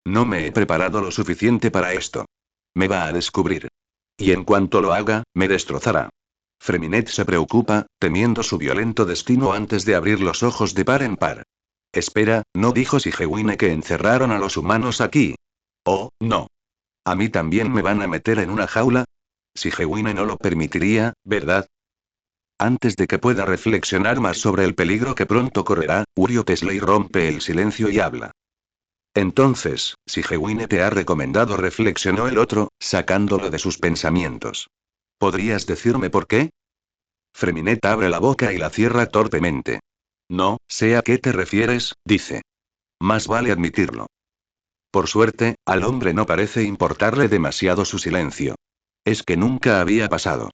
No me he preparado lo suficiente para esto. Me va a descubrir. Y en cuanto lo haga, me destrozará. Freminet se preocupa, temiendo su violento destino antes de abrir los ojos de par en par. Espera, ¿no dijo Sigewinne que encerraron a los humanos aquí? Oh, no. ¿A mí también me van a meter en una jaula? Sigewinne no lo permitiría, ¿verdad? Antes de que pueda reflexionar más sobre el peligro que pronto correrá, Uriel Tesley rompe el silencio y habla. Entonces, Sigewinne te ha recomendado, reflexionó el otro, sacándolo de sus pensamientos. ¿Podrías decirme por qué? Freminet abre la boca y la cierra torpemente. No, sé a qué te refieres, dice. Más vale admitirlo. Por suerte, al hombre no parece importarle demasiado su silencio. Es que nunca había pasado.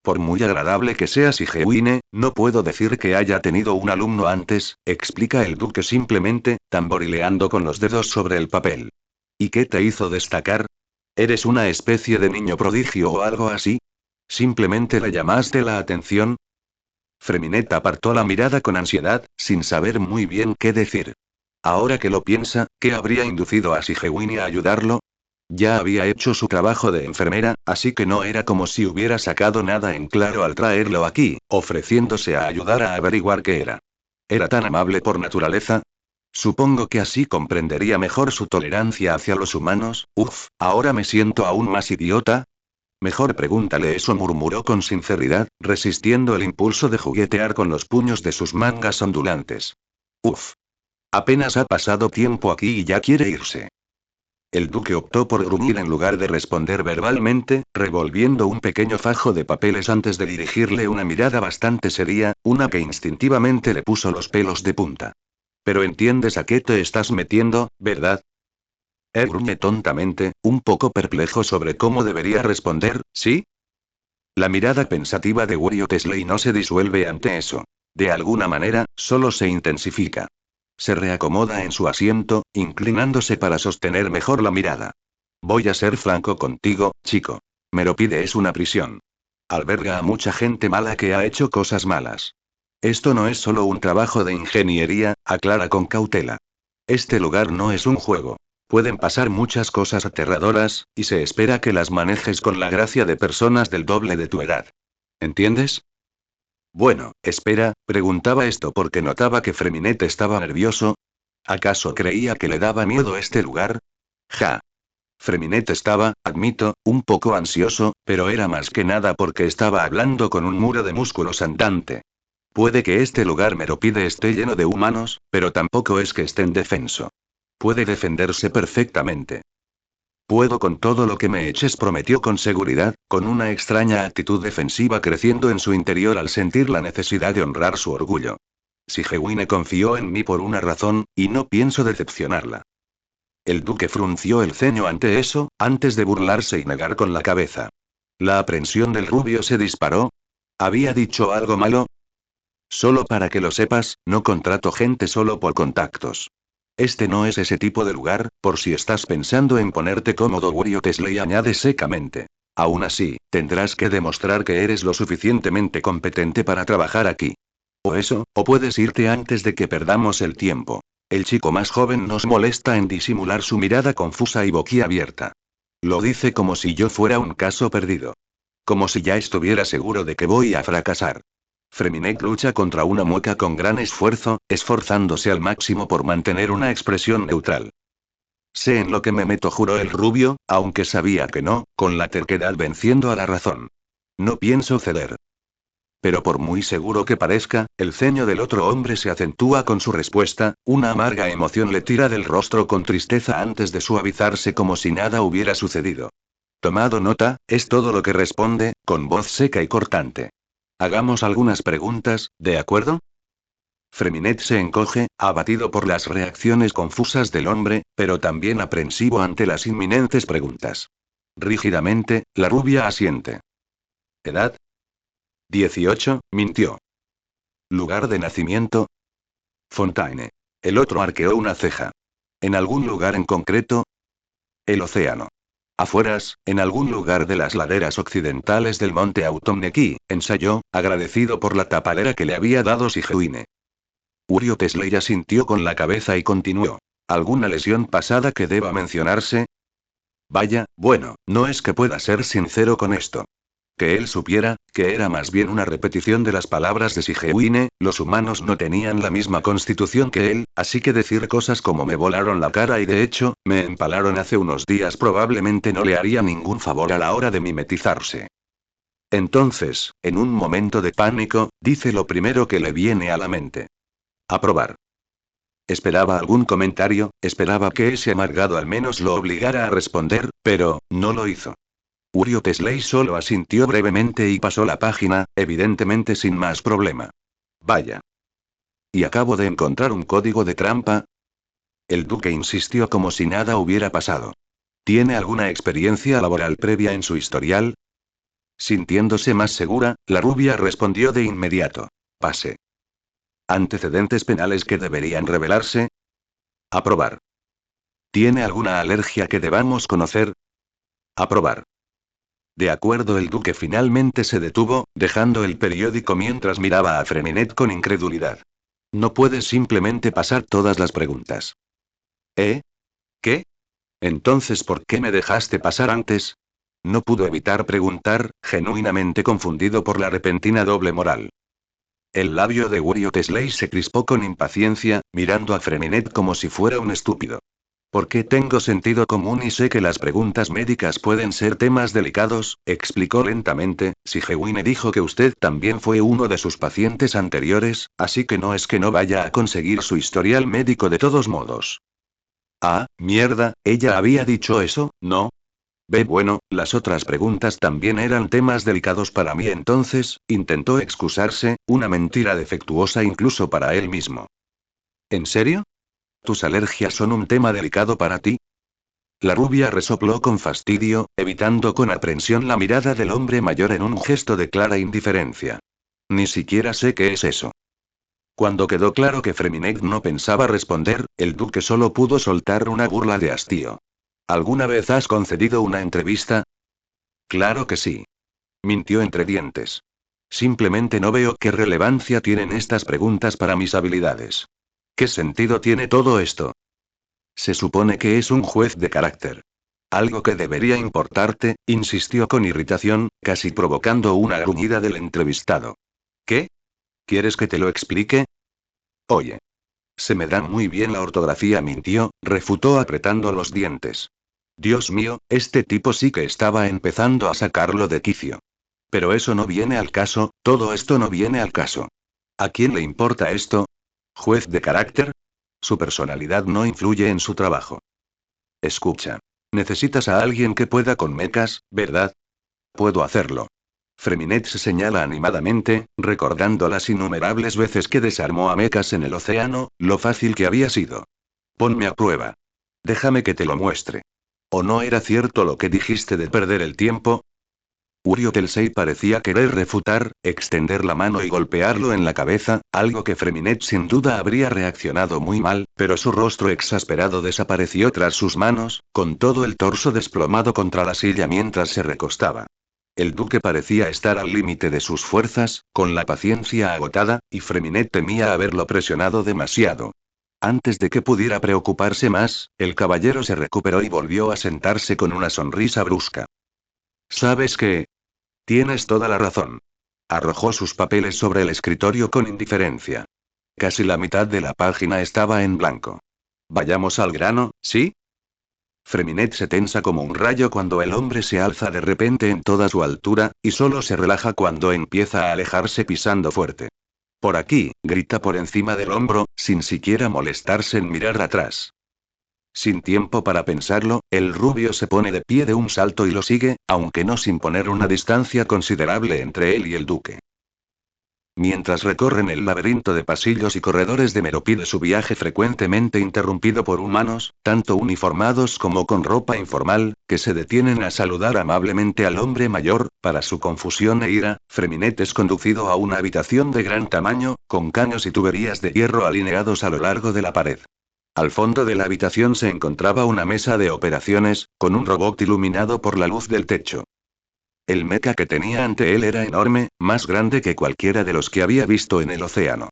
Por muy agradable que sea Sigewinne, no puedo decir que haya tenido un alumno antes, explica el duque simplemente, tamborileando con los dedos sobre el papel. ¿Y qué te hizo destacar? ¿Eres una especie de niño prodigio o algo así? ¿Simplemente le llamaste la atención? Freminet apartó la mirada con ansiedad, sin saber muy bien qué decir. Ahora que lo piensa, ¿qué habría inducido a Sigewinne a ayudarlo? Ya había hecho su trabajo de enfermera, así que no era como si hubiera sacado nada en claro al traerlo aquí, ofreciéndose a ayudar a averiguar qué era. ¿Era tan amable por naturaleza? Supongo que así comprendería mejor su tolerancia hacia los humanos. Uf, ahora me siento aún más idiota. Mejor pregúntale eso, murmuró con sinceridad, resistiendo el impulso de juguetear con los puños de sus mangas ondulantes. Uf. Apenas ha pasado tiempo aquí y ya quiere irse. El duque optó por gruñir en lugar de responder verbalmente, revolviendo un pequeño fajo de papeles antes de dirigirle una mirada bastante seria, una que instintivamente le puso los pelos de punta. Pero entiendes a qué te estás metiendo, ¿verdad? Gruñe tontamente, un poco perplejo sobre cómo debería responder, ¿sí? La mirada pensativa de Uriel Tesley no se disuelve ante eso. De alguna manera, solo se intensifica. Se reacomoda en su asiento, inclinándose para sostener mejor la mirada. Voy a ser franco contigo, chico. Meropide es una prisión. Alberga a mucha gente mala que ha hecho cosas malas. Esto no es solo un trabajo de ingeniería, aclara con cautela. Este lugar no es un juego. Pueden pasar muchas cosas aterradoras, y se espera que las manejes con la gracia de personas del doble de tu edad. ¿Entiendes? Bueno, espera, preguntaba esto porque notaba que Freminet estaba nervioso. ¿Acaso creía que le daba miedo este lugar? Ja. Freminet estaba, admito, un poco ansioso, pero era más que nada porque estaba hablando con un muro de músculos andante. Puede que este lugar Meropide esté lleno de humanos, pero tampoco es que esté indefenso. Puede defenderse perfectamente. Puedo con todo lo que me eches, prometió con seguridad, con una extraña actitud defensiva creciendo en su interior al sentir la necesidad de honrar su orgullo. Sigewinne confió en mí por una razón, y no pienso decepcionarla. El duque frunció el ceño ante eso, antes de burlarse y negar con la cabeza. La aprensión del rubio se disparó. ¿Había dicho algo malo? Solo para que lo sepas, no contrato gente solo por contactos. Este no es ese tipo de lugar, por si estás pensando en ponerte cómodo, Uriel Tesley añade secamente. Aún así, tendrás que demostrar que eres lo suficientemente competente para trabajar aquí. O eso, o puedes irte antes de que perdamos el tiempo. El chico más joven nos molesta en disimular su mirada confusa y boquiabierta. Lo dice como si yo fuera un caso perdido. Como si ya estuviera seguro de que voy a fracasar. Freminet lucha contra una mueca con gran esfuerzo, esforzándose al máximo por mantener una expresión neutral. Sé en lo que me meto, juró el rubio, aunque sabía que no, con la terquedad venciendo a la razón. No pienso ceder. Pero por muy seguro que parezca, el ceño del otro hombre se acentúa con su respuesta, una amarga emoción le tira del rostro con tristeza antes de suavizarse como si nada hubiera sucedido. Tomado nota, es todo lo que responde, con voz seca y cortante. Hagamos algunas preguntas, ¿de acuerdo? Freminet se encoge, abatido por las reacciones confusas del hombre, pero también aprensivo ante las inminentes preguntas. Rígidamente, la rubia asiente. ¿Edad? 18, mintió. ¿Lugar de nacimiento? Fontaine. El otro arqueó una ceja. ¿En algún lugar en concreto? El océano. Afueras, en algún lugar de las laderas occidentales del monte Automnequi, ensayó, agradecido por la tapadera que le había dado Sigewinne. Uriel Tesley asintió con la cabeza y continuó. ¿Alguna lesión pasada que deba mencionarse? Vaya, bueno, no es que pueda ser sincero con esto. Que él supiera, que era más bien una repetición de las palabras de Sigewinne, los humanos no tenían la misma constitución que él, así que decir cosas como me volaron la cara y de hecho, me empalaron hace unos días probablemente no le haría ningún favor a la hora de mimetizarse. Entonces, en un momento de pánico, dice lo primero que le viene a la mente. Aprobar. Esperaba algún comentario, esperaba que ese amargado al menos lo obligara a responder, pero, no lo hizo. Uriot Slay solo asintió brevemente y pasó la página, evidentemente sin más problema. Vaya. ¿Y acabo de encontrar un código de trampa? El duque insistió como si nada hubiera pasado. ¿Tiene alguna experiencia laboral previa en su historial? Sintiéndose más segura, la rubia respondió de inmediato. Pase. ¿Antecedentes penales que deberían revelarse? Aprobar. ¿Tiene alguna alergia que debamos conocer? Aprobar. De acuerdo, el duque finalmente se detuvo, dejando el periódico mientras miraba a Freminet con incredulidad. No puedes simplemente pasar todas las preguntas. ¿Eh? ¿Qué? Entonces, ¿por qué me dejaste pasar antes? No pudo evitar preguntar, genuinamente confundido por la repentina doble moral. El labio de Uriot Slay se crispó con impaciencia, mirando a Freminet como si fuera un estúpido. Porque tengo sentido común y sé que las preguntas médicas pueden ser temas delicados, explicó lentamente. Sigewinne dijo que usted también fue uno de sus pacientes anteriores, así que no es que no vaya a conseguir su historial médico de todos modos. Ah, mierda, ella había dicho eso, ¿no? Bueno, las otras preguntas también eran temas delicados para mí entonces, intentó excusarse, una mentira defectuosa incluso para él mismo. ¿En serio? ¿Tus alergias son un tema delicado para ti? La rubia resopló con fastidio, evitando con aprensión la mirada del hombre mayor en un gesto de clara indiferencia. Ni siquiera sé qué es eso. Cuando quedó claro que Freminet no pensaba responder, el duque solo pudo soltar una burla de hastío. ¿Alguna vez has concedido una entrevista? Claro que sí. Mintió entre dientes. Simplemente no veo qué relevancia tienen estas preguntas para mis habilidades. ¿Qué sentido tiene todo esto? Se supone que es un juez de carácter. Algo que debería importarte, insistió con irritación, casi provocando una gruñida del entrevistado. ¿Qué? ¿Quieres que te lo explique? Oye. Se me da muy bien la ortografía, mintió, refutó apretando los dientes. Dios mío, este tipo sí que estaba empezando a sacarlo de quicio. Pero eso no viene al caso, todo esto no viene al caso. ¿A quién le importa esto? ¿Juez de carácter? Su personalidad no influye en su trabajo. Escucha. Necesitas a alguien que pueda con mecas, ¿verdad? Puedo hacerlo. Freminet se señala animadamente, recordando las innumerables veces que desarmó a mecas en el océano, lo fácil que había sido. Ponme a prueba. Déjame que te lo muestre. ¿O no era cierto lo que dijiste de perder el tiempo? Uriot Slay parecía querer refutar, extender la mano y golpearlo en la cabeza, algo que Freminet sin duda habría reaccionado muy mal, pero su rostro exasperado desapareció tras sus manos, con todo el torso desplomado contra la silla mientras se recostaba. El duque parecía estar al límite de sus fuerzas, con la paciencia agotada, y Freminet temía haberlo presionado demasiado. Antes de que pudiera preocuparse más, el caballero se recuperó y volvió a sentarse con una sonrisa brusca. ¿Sabes qué? Tienes toda la razón. Arrojó sus papeles sobre el escritorio con indiferencia. Casi la mitad de la página estaba en blanco. Vayamos al grano, ¿sí? Freminet se tensa como un rayo cuando el hombre se alza de repente en toda su altura, y solo se relaja cuando empieza a alejarse pisando fuerte. Por aquí, grita por encima del hombro, sin siquiera molestarse en mirar atrás. Sin tiempo para pensarlo, el rubio se pone de pie de un salto y lo sigue, aunque no sin poner una distancia considerable entre él y el duque. Mientras recorren el laberinto de pasillos y corredores de Meropide, su viaje frecuentemente interrumpido por humanos, tanto uniformados como con ropa informal, que se detienen a saludar amablemente al hombre mayor, para su confusión e ira, Freminet es conducido a una habitación de gran tamaño, con caños y tuberías de hierro alineados a lo largo de la pared. Al fondo de la habitación se encontraba una mesa de operaciones, con un robot iluminado por la luz del techo. El mecha que tenía ante él era enorme, más grande que cualquiera de los que había visto en el océano.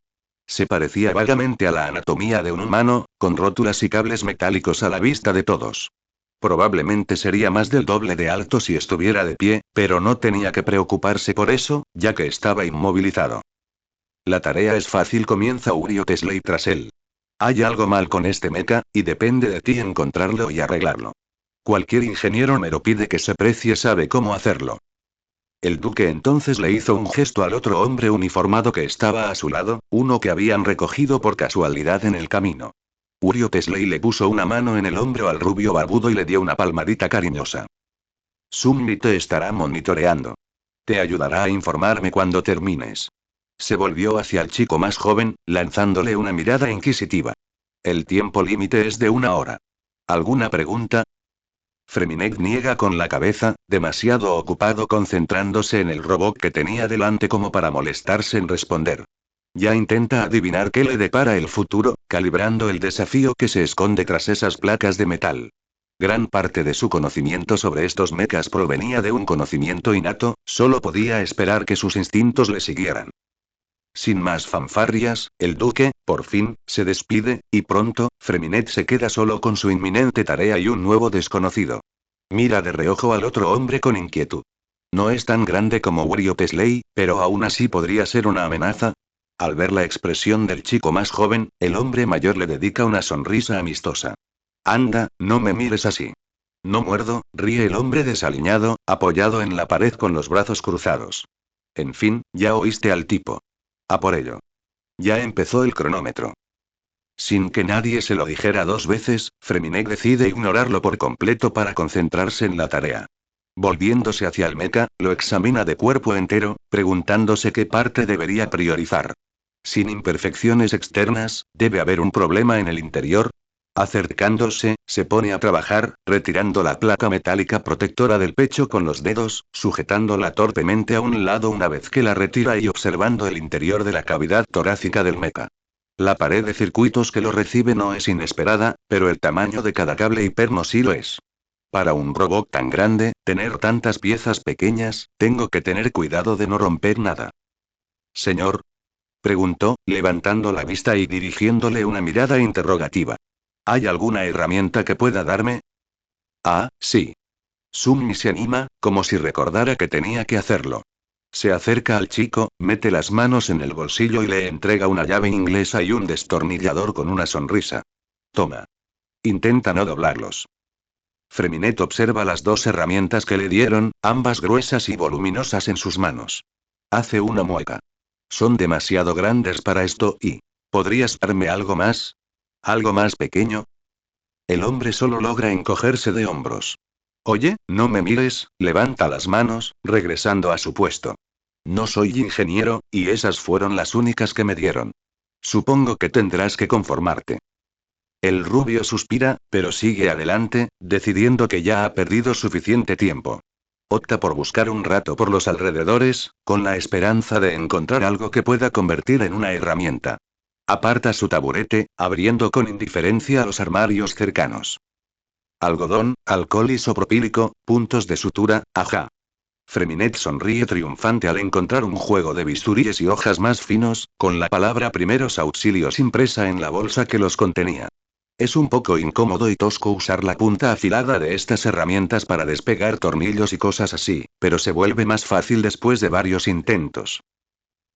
Se parecía vagamente a la anatomía de un humano, con rótulas y cables metálicos a la vista de todos. Probablemente sería más del doble de alto si estuviera de pie, pero no tenía que preocuparse por eso, ya que estaba inmovilizado. La tarea es fácil, comienza Uriel Tesley tras él. Hay algo mal con este mecha, y depende de ti encontrarlo y arreglarlo. Cualquier ingeniero me lo pide que se precie sabe cómo hacerlo. El duque entonces le hizo un gesto al otro hombre uniformado que estaba a su lado, uno que habían recogido por casualidad en el camino. Uriel Tesley le puso una mano en el hombro al rubio barbudo y le dio una palmadita cariñosa. Summi te estará monitoreando. Te ayudará a informarme cuando termines. Se volvió hacia el chico más joven, lanzándole una mirada inquisitiva. El tiempo límite es de 1 hora. ¿Alguna pregunta? Freminet niega con la cabeza, demasiado ocupado concentrándose en el robot que tenía delante como para molestarse en responder. Ya intenta adivinar qué le depara el futuro, calibrando el desafío que se esconde tras esas placas de metal. Gran parte de su conocimiento sobre estos mechas provenía de un conocimiento innato, solo podía esperar que sus instintos le siguieran. Sin más fanfarrias, el duque, por fin, se despide, y pronto, Freminet se queda solo con su inminente tarea y un nuevo desconocido. Mira de reojo al otro hombre con inquietud. No es tan grande como Uriel Tesley, pero aún así podría ser una amenaza. Al ver la expresión del chico más joven, el hombre mayor le dedica una sonrisa amistosa. Anda, no me mires así. No muerdo, ríe el hombre desaliñado, apoyado en la pared con los brazos cruzados. En fin, ya oíste al tipo. A por ello. Ya empezó el cronómetro. Sin que nadie se lo dijera 2 veces, Freminet decide ignorarlo por completo para concentrarse en la tarea. Volviéndose hacia el mecha, lo examina de cuerpo entero, preguntándose qué parte debería priorizar. Sin imperfecciones externas, debe haber un problema en el interior. Acercándose, se pone a trabajar, retirando la placa metálica protectora del pecho con los dedos, sujetándola torpemente a un lado una vez que la retira y observando el interior de la cavidad torácica del mecha. La pared de circuitos que lo recibe no es inesperada, pero el tamaño de cada cable y perno sí lo es. Para un robot tan grande, tener tantas piezas pequeñas, tengo que tener cuidado de no romper nada. Señor, preguntó, levantando la vista y dirigiéndole una mirada interrogativa. ¿Hay alguna herramienta que pueda darme? Ah, sí. Summi se anima, como si recordara que tenía que hacerlo. Se acerca al chico, mete las manos en el bolsillo y le entrega una llave inglesa y un destornillador con una sonrisa. Toma. Intenta no doblarlos. Freminet observa las 2 herramientas que le dieron, ambas gruesas y voluminosas en sus manos. Hace una mueca. Son demasiado grandes para esto y... ¿Podrías darme algo más? ¿Algo más pequeño? El hombre solo logra encogerse de hombros. Oye, no me mires, levanta las manos, regresando a su puesto. No soy ingeniero, y esas fueron las únicas que me dieron. Supongo que tendrás que conformarte. El rubio suspira, pero sigue adelante, decidiendo que ya ha perdido suficiente tiempo. Opta por buscar un rato por los alrededores, con la esperanza de encontrar algo que pueda convertir en una herramienta. Aparta su taburete, abriendo con indiferencia los armarios cercanos. Algodón, alcohol isopropílico, puntos de sutura, ajá. Freminet sonríe triunfante al encontrar un juego de bisturíes y hojas más finos, con la palabra primeros auxilios impresa en la bolsa que los contenía. Es un poco incómodo y tosco usar la punta afilada de estas herramientas para despegar tornillos y cosas así, pero se vuelve más fácil después de varios intentos.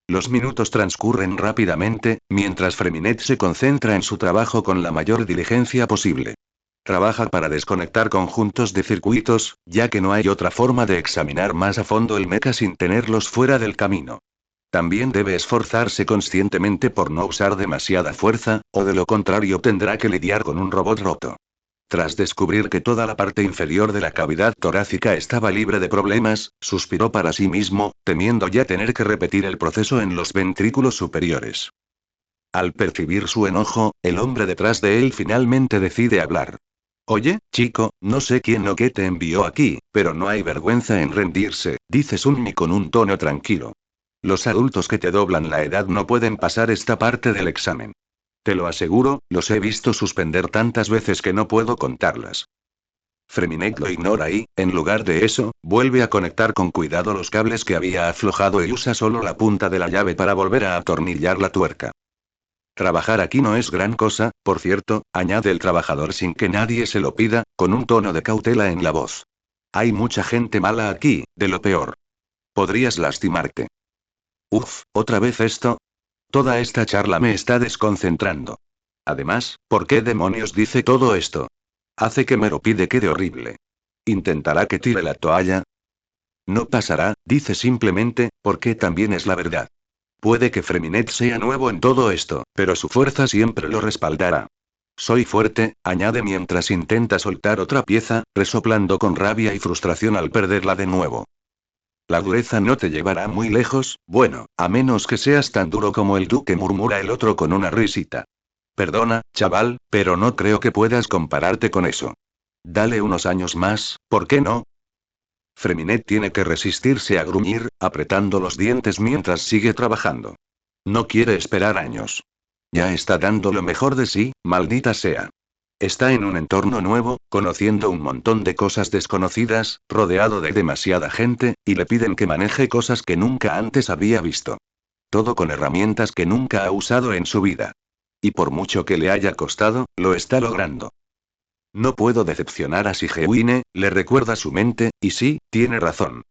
Los minutos transcurren rápidamente, mientras Freminet se concentra en su trabajo con la mayor diligencia posible. Trabaja para desconectar conjuntos de circuitos, ya que no hay otra forma de examinar más a fondo el mecha sin tenerlos fuera del camino. También debe esforzarse conscientemente por no usar demasiada fuerza, o de lo contrario tendrá que lidiar con un robot roto. Tras descubrir que toda la parte inferior de la cavidad torácica estaba libre de problemas, suspiró para sí mismo, temiendo ya tener que repetir el proceso en los ventrículos superiores. Al percibir su enojo, el hombre detrás de él finalmente decide hablar. Oye, chico, no sé quién o qué te envió aquí, pero no hay vergüenza en rendirse, dice Sunmi con un tono tranquilo. Los adultos que te doblan la edad no pueden pasar esta parte del examen. Te lo aseguro, los he visto suspender tantas veces que no puedo contarlas. Freminet lo ignora y, en lugar de eso, vuelve a conectar con cuidado los cables que había aflojado y usa solo la punta de la llave para volver a atornillar la tuerca. Trabajar aquí no es gran cosa, por cierto, añade el trabajador sin que nadie se lo pida, con un tono de cautela en la voz. Hay mucha gente mala aquí, de lo peor. Podrías lastimarte. Uf, ¿otra vez esto? Toda esta charla me está desconcentrando. Además, ¿por qué demonios dice todo esto? Hace que Meropide quede horrible. ¿Intentará que tire la toalla? No pasará, dice simplemente, porque también es la verdad. Puede que Freminet sea nuevo en todo esto, pero su fuerza siempre lo respaldará. Soy fuerte, añade mientras intenta soltar otra pieza, resoplando con rabia y frustración al perderla de nuevo. La dureza no te llevará muy lejos, bueno, a menos que seas tan duro como el duque, murmura el otro con una risita. Perdona, chaval, pero no creo que puedas compararte con eso. Dale unos años más, ¿por qué no? Freminet tiene que resistirse a gruñir, apretando los dientes mientras sigue trabajando. No quiere esperar años. Ya está dando lo mejor de sí, maldita sea. Está en un entorno nuevo, conociendo un montón de cosas desconocidas, rodeado de demasiada gente, y le piden que maneje cosas que nunca antes había visto. Todo con herramientas que nunca ha usado en su vida. Y por mucho que le haya costado, lo está logrando. No puedo decepcionar a Sigewinne, le recuerda su mente, y sí, tiene razón.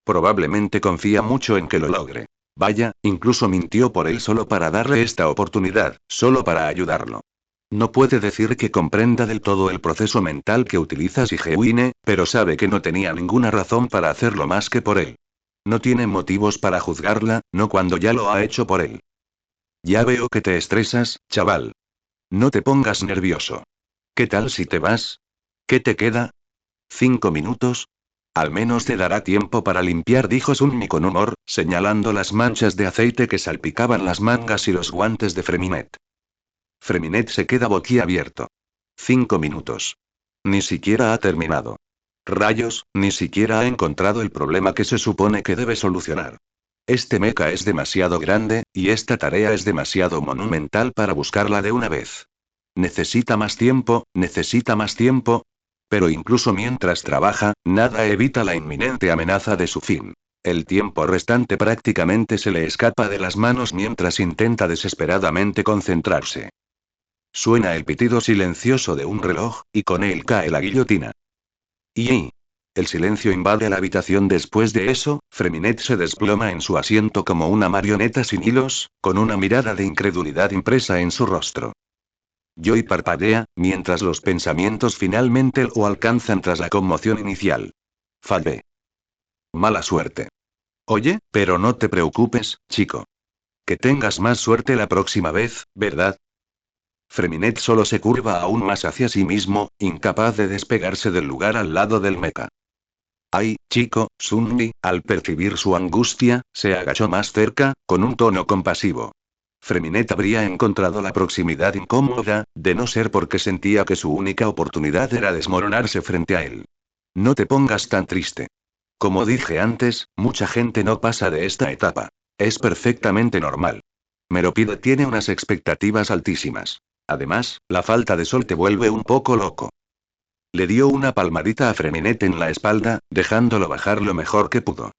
Probablemente confía mucho en que lo logre. Vaya, incluso mintió por él solo para darle esta oportunidad, solo para ayudarlo. No puede decir que comprenda del todo el proceso mental que utiliza Sigewinne, pero sabe que no tenía ninguna razón para hacerlo más que por él. No tiene motivos para juzgarla, no cuando ya lo ha hecho por él. Ya veo que te estresas, chaval. No te pongas nervioso. ¿Qué tal si te vas? ¿Qué te queda? ¿5 minutos? Al menos te dará tiempo para limpiar, dijo Sunmi con humor, señalando las manchas de aceite que salpicaban las mangas y los guantes de Freminet. Freminet se queda boquiabierto. 5 minutos. Ni siquiera ha terminado. Rayos, ni siquiera ha encontrado el problema que se supone que debe solucionar. Este mecha es demasiado grande, y esta tarea es demasiado monumental para buscarla de una vez. Necesita más tiempo, necesita más tiempo. Pero incluso mientras trabaja, nada evita la inminente amenaza de su fin. El tiempo restante prácticamente se le escapa de las manos mientras intenta desesperadamente concentrarse. Suena el pitido silencioso de un reloj, y con él cae la guillotina. Y el silencio invade la habitación. Después de eso, Freminet se desploma en su asiento como una marioneta sin hilos, con una mirada de incredulidad impresa en su rostro. Joy parpadea, mientras los pensamientos finalmente lo alcanzan tras la conmoción inicial. Fallé. Mala suerte. Oye, pero no te preocupes, chico. Que tengas más suerte la próxima vez, ¿verdad? Freminet solo se curva aún más hacia sí mismo, incapaz de despegarse del lugar al lado del mecha. Ay, chico, Sunmi, al percibir su angustia, se agachó más cerca, con un tono compasivo. Freminet habría encontrado la proximidad incómoda, de no ser porque sentía que su única oportunidad era desmoronarse frente a él. No te pongas tan triste. Como dije antes, mucha gente no pasa de esta etapa. Es perfectamente normal. Meropide tiene unas expectativas altísimas. Además, la falta de sol te vuelve un poco loco. Le dio una palmadita a Freminet en la espalda, dejándolo bajar lo mejor que pudo.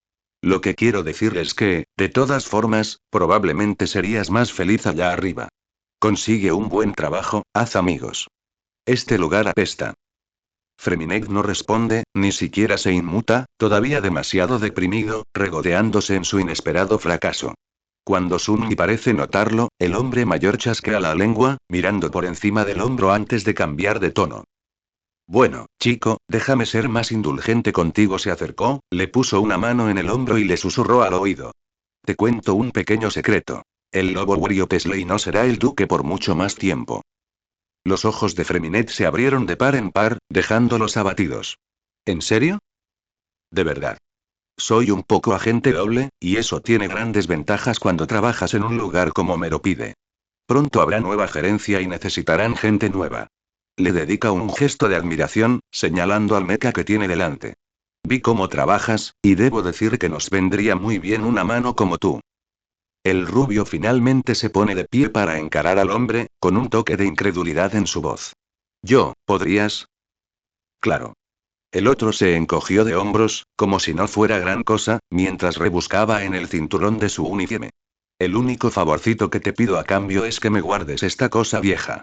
Lo que quiero decir es que, de todas formas, probablemente serías más feliz allá arriba. Consigue un buen trabajo, haz amigos. Este lugar apesta. Freminet no responde, ni siquiera se inmuta, todavía demasiado deprimido, regodeándose en su inesperado fracaso. Cuando Sunmi parece notarlo, el hombre mayor chasquea la lengua, mirando por encima del hombro antes de cambiar de tono. Bueno, chico, déjame ser más indulgente contigo. Se acercó, le puso una mano en el hombro y le susurró al oído. Te cuento un pequeño secreto. El lobo Wario Pesley no será el duque por mucho más tiempo. Los ojos de Freminet se abrieron de par en par, dejándolos abatidos. ¿En serio? De verdad. Soy un poco agente doble, y eso tiene grandes ventajas cuando trabajas en un lugar como Meropide. Pronto habrá nueva gerencia y necesitarán gente nueva. Le dedica un gesto de admiración, señalando al mecha que tiene delante. Vi cómo trabajas, y debo decir que nos vendría muy bien una mano como tú. El rubio finalmente se pone de pie para encarar al hombre, con un toque de incredulidad en su voz. ¿Podrías? Claro. El otro se encogió de hombros, como si no fuera gran cosa, mientras rebuscaba en el cinturón de su uniforme. El único favorcito que te pido a cambio es que me guardes esta cosa vieja.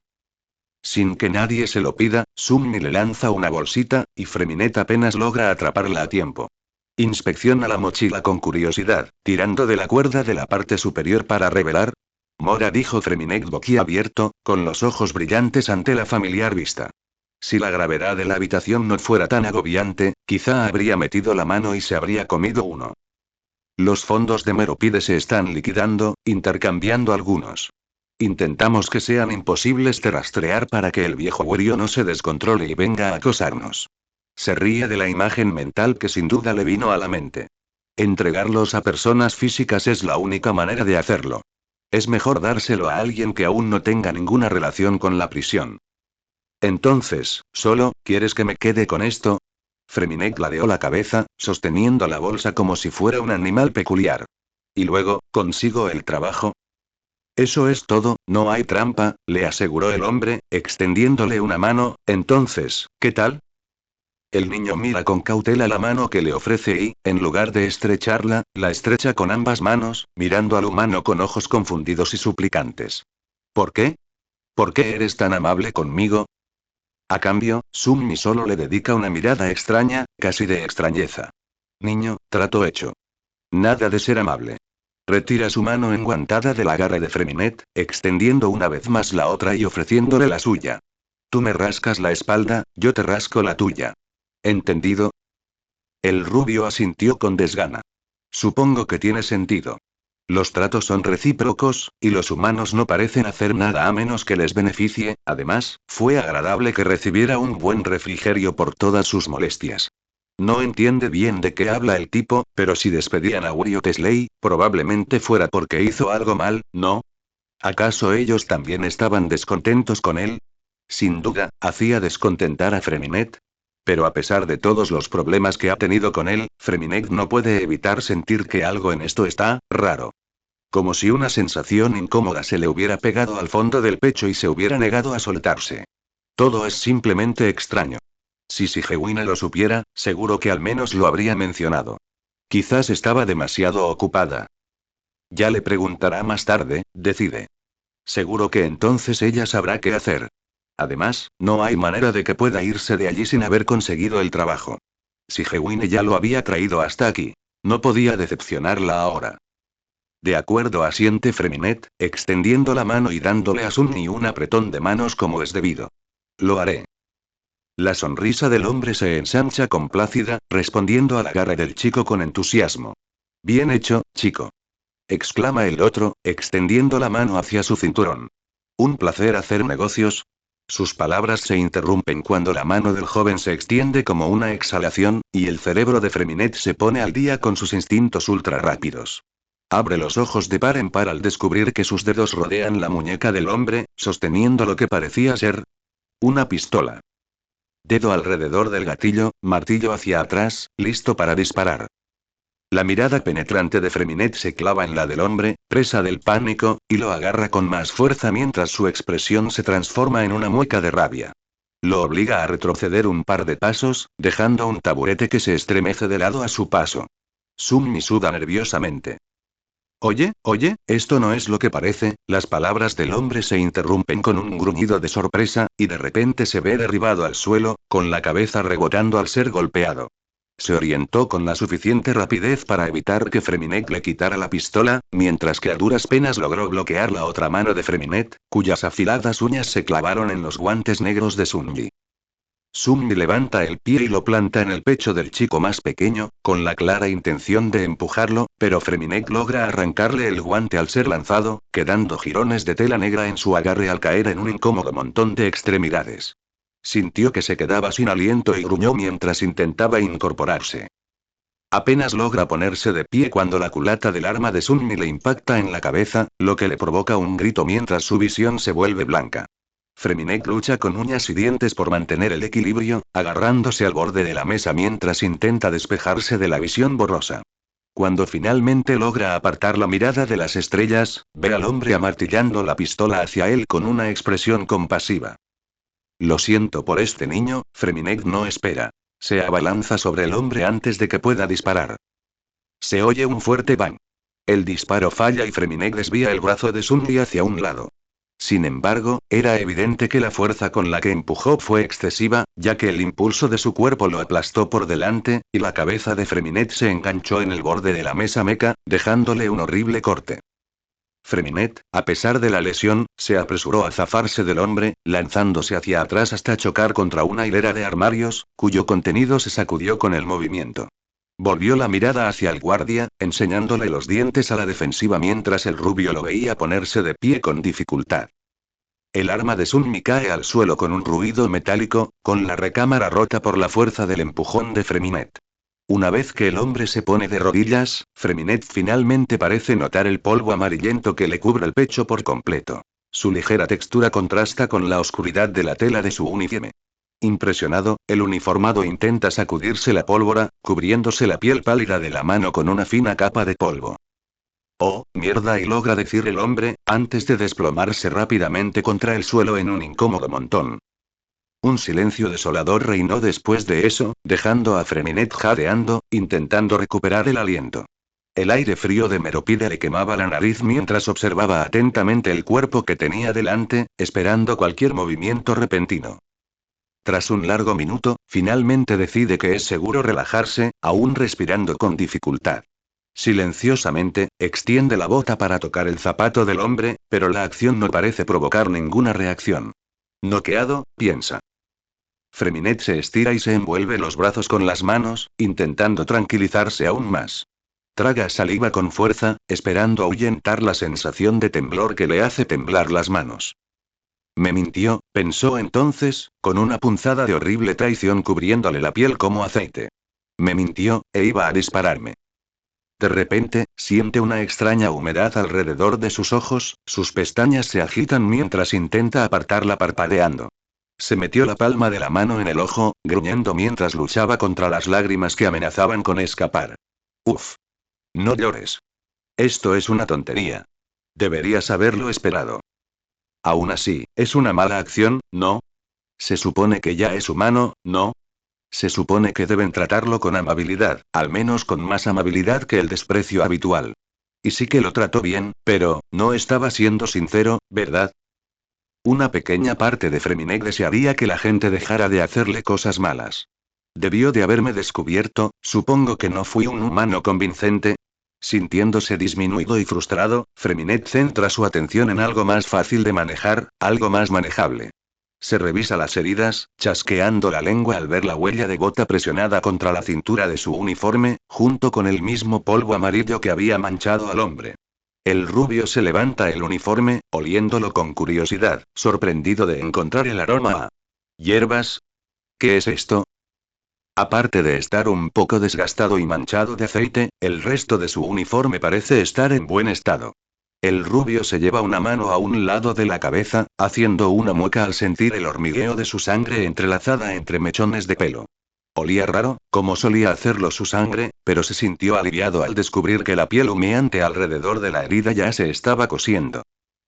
Sin que nadie se lo pida, Sunmi le lanza una bolsita, y Freminet apenas logra atraparla a tiempo. Inspecciona la mochila con curiosidad, tirando de la cuerda de la parte superior para revelar. Mora, dijo Freminet boquiabierto, con los ojos brillantes ante la familiar vista. Si la gravedad de la habitación no fuera tan agobiante, quizá habría metido la mano y se habría comido uno. Los fondos de Meropide se están liquidando, intercambiando algunos. Intentamos que sean imposibles de rastrear para que el viejo Wario no se descontrole y venga a acosarnos. Se ríe de la imagen mental que sin duda le vino a la mente. Entregarlos a personas físicas es la única manera de hacerlo. Es mejor dárselo a alguien que aún no tenga ninguna relación con la prisión. Entonces, ¿solo quieres que me quede con esto? Freminet ladeó la cabeza, sosteniendo la bolsa como si fuera un animal peculiar. Y luego, ¿consigo el trabajo? Eso es todo, no hay trampa, le aseguró el hombre, extendiéndole una mano. Entonces, ¿qué tal? El niño mira con cautela la mano que le ofrece y, en lugar de estrecharla, la estrecha con ambas manos, mirando al humano con ojos confundidos y suplicantes. ¿Por qué? ¿Por qué eres tan amable conmigo? A cambio, Sunmi solo le dedica una mirada extraña, casi de extrañeza. Niño, trato hecho. Nada de ser amable. Retira su mano enguantada del agarre de Freminet, extendiendo una vez más la otra y ofreciéndole la suya. Tú me rascas la espalda, yo te rasco la tuya. ¿Entendido? El rubio asintió con desgana. Supongo que tiene sentido. Los tratos son recíprocos, y los humanos no parecen hacer nada a menos que les beneficie. Además, fue agradable que recibiera un buen refrigerio por todas sus molestias. No entiende bien de qué habla el tipo, pero si despedían a Wario Tesley, probablemente fuera porque hizo algo mal, ¿no? ¿Acaso ellos también estaban descontentos con él? Sin duda, hacía descontentar a Freminet. Pero a pesar de todos los problemas que ha tenido con él, Freminet no puede evitar sentir que algo en esto está raro. Como si una sensación incómoda se le hubiera pegado al fondo del pecho y se hubiera negado a soltarse. Todo es simplemente extraño. Si Sigewinne lo supiera, seguro que al menos lo habría mencionado. Quizás estaba demasiado ocupada. Ya le preguntará más tarde, decide. Seguro que entonces ella sabrá qué hacer. Además, no hay manera de que pueda irse de allí sin haber conseguido el trabajo. Sigewinne ya lo había traído hasta aquí. No podía decepcionarla ahora. De acuerdo, asiente Freminet, extendiendo la mano y dándole a Sunny un apretón de manos como es debido. Lo haré. La sonrisa del hombre se ensancha complácida, respondiendo al agarre del chico con entusiasmo. Bien hecho, chico. Exclama el otro, extendiendo la mano hacia su cinturón. Un placer hacer negocios. Sus palabras se interrumpen cuando la mano del joven se extiende como una exhalación, y el cerebro de Freminet se pone al día con sus instintos ultra rápidos. Abre los ojos de par en par al descubrir que sus dedos rodean la muñeca del hombre, sosteniendo lo que parecía ser una pistola. Dedo alrededor del gatillo, martillo hacia atrás, listo para disparar. La mirada penetrante de Freminet se clava en la del hombre, presa del pánico, y lo agarra con más fuerza mientras su expresión se transforma en una mueca de rabia. Lo obliga a retroceder un par de pasos, dejando un taburete que se estremece de lado a su paso. Sunmi suda nerviosamente. Oye, oye, esto no es lo que parece. Las palabras del hombre se interrumpen con un gruñido de sorpresa, y de repente se ve derribado al suelo, con la cabeza rebotando al ser golpeado. Se orientó con la suficiente rapidez para evitar que Freminet le quitara la pistola, mientras que a duras penas logró bloquear la otra mano de Freminet, cuyas afiladas uñas se clavaron en los guantes negros de Sunmi. Sunmi levanta el pie y lo planta en el pecho del chico más pequeño, con la clara intención de empujarlo, pero Freminet logra arrancarle el guante al ser lanzado, quedando jirones de tela negra en su agarre al caer en un incómodo montón de extremidades. Sintió que se quedaba sin aliento y gruñó mientras intentaba incorporarse. Apenas logra ponerse de pie cuando la culata del arma de Sunmi le impacta en la cabeza, lo que le provoca un grito mientras su visión se vuelve blanca. Freminet lucha con uñas y dientes por mantener el equilibrio, agarrándose al borde de la mesa mientras intenta despejarse de la visión borrosa. Cuando finalmente logra apartar la mirada de las estrellas, ve al hombre amartillando la pistola hacia él con una expresión compasiva. Lo siento por este niño, Freminet no espera. Se abalanza sobre el hombre antes de que pueda disparar. Se oye un fuerte bang. El disparo falla y Freminet desvía el brazo de Sunmi hacia un lado. Sin embargo, era evidente que la fuerza con la que empujó fue excesiva, ya que el impulso de su cuerpo lo aplastó por delante, y la cabeza de Freminet se enganchó en el borde de la mesa meca, dejándole un horrible corte. Freminet, a pesar de la lesión, se apresuró a zafarse del hombre, lanzándose hacia atrás hasta chocar contra una hilera de armarios, cuyo contenido se sacudió con el movimiento. Volvió la mirada hacia el guardia, enseñándole los dientes a la defensiva mientras el rubio lo veía ponerse de pie con dificultad. El arma de Sunmi cae al suelo con un ruido metálico, con la recámara rota por la fuerza del empujón de Freminet. Una vez que el hombre se pone de rodillas, Freminet finalmente parece notar el polvo amarillento que le cubre el pecho por completo. Su ligera textura contrasta con la oscuridad de la tela de su uniforme. Impresionado, el uniformado intenta sacudirse la pólvora, cubriéndose la piel pálida de la mano con una fina capa de polvo. «Oh, mierda», y logra decir el hombre, antes de desplomarse rápidamente contra el suelo en un incómodo montón. Un silencio desolador reinó después de eso, dejando a Freminet jadeando, intentando recuperar el aliento. El aire frío de Meropide le quemaba la nariz mientras observaba atentamente el cuerpo que tenía delante, esperando cualquier movimiento repentino. Tras un largo minuto, finalmente decide que es seguro relajarse, aún respirando con dificultad. Silenciosamente, extiende la bota para tocar el zapato del hombre, pero la acción no parece provocar ninguna reacción. Noqueado, piensa. Freminet se estira y se envuelve los brazos con las manos, intentando tranquilizarse aún más. Traga saliva con fuerza, esperando ahuyentar la sensación de temblor que le hace temblar las manos. Me mintió, pensó entonces, con una punzada de horrible traición cubriéndole la piel como aceite. Me mintió, e iba a dispararme. De repente, siente una extraña humedad alrededor de sus ojos, sus pestañas se agitan mientras intenta apartarla parpadeando. Se metió la palma de la mano en el ojo, gruñendo mientras luchaba contra las lágrimas que amenazaban con escapar. Uf. No llores. Esto es una tontería. Deberías haberlo esperado. Aún así, es una mala acción, ¿no? Se supone que ya es humano, ¿no? Se supone que deben tratarlo con amabilidad, al menos con más amabilidad que el desprecio habitual. Y sí que lo trató bien, pero, no estaba siendo sincero, ¿verdad? Una pequeña parte de Freminet desearía que la gente dejara de hacerle cosas malas. Debió de haberme descubierto, supongo que no fui un humano convincente. Sintiéndose disminuido y frustrado, Freminet centra su atención en algo más fácil de manejar, algo más manejable. Se revisa las heridas, chasqueando la lengua al ver la huella de gota presionada contra la cintura de su uniforme, junto con el mismo polvo amarillo que había manchado al hombre. El rubio se levanta el uniforme, oliéndolo con curiosidad, sorprendido de encontrar el aroma a hierbas. ¿Qué es esto? Aparte de estar un poco desgastado y manchado de aceite, el resto de su uniforme parece estar en buen estado. El rubio se lleva una mano a un lado de la cabeza, haciendo una mueca al sentir el hormigueo de su sangre entrelazada entre mechones de pelo. Olía raro, como solía hacerlo su sangre, pero se sintió aliviado al descubrir que la piel humeante alrededor de la herida ya se estaba cosiendo.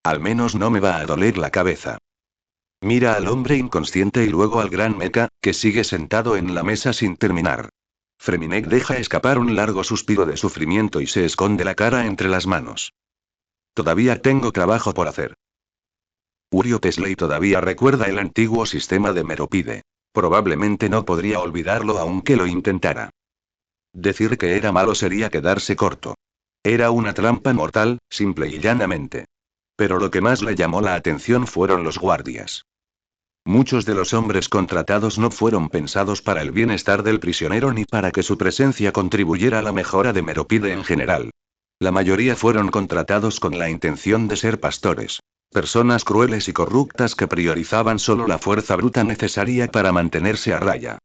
Al menos no me va a doler la cabeza. Mira al hombre inconsciente y luego al gran meca, que sigue sentado en la mesa sin terminar. Freminet deja escapar un largo suspiro de sufrimiento y se esconde la cara entre las manos. Todavía tengo trabajo por hacer. Uriel Tesley todavía recuerda el antiguo sistema de Meropide. Probablemente no podría olvidarlo aunque lo intentara. Decir que era malo sería quedarse corto. Era una trampa mortal, simple y llanamente. Pero lo que más le llamó la atención fueron los guardias. Muchos de los hombres contratados no fueron pensados para el bienestar del prisionero ni para que su presencia contribuyera a la mejora de Meropide en general. La mayoría fueron contratados con la intención de ser pastores. Personas crueles y corruptas que priorizaban solo la fuerza bruta necesaria para mantenerse a raya.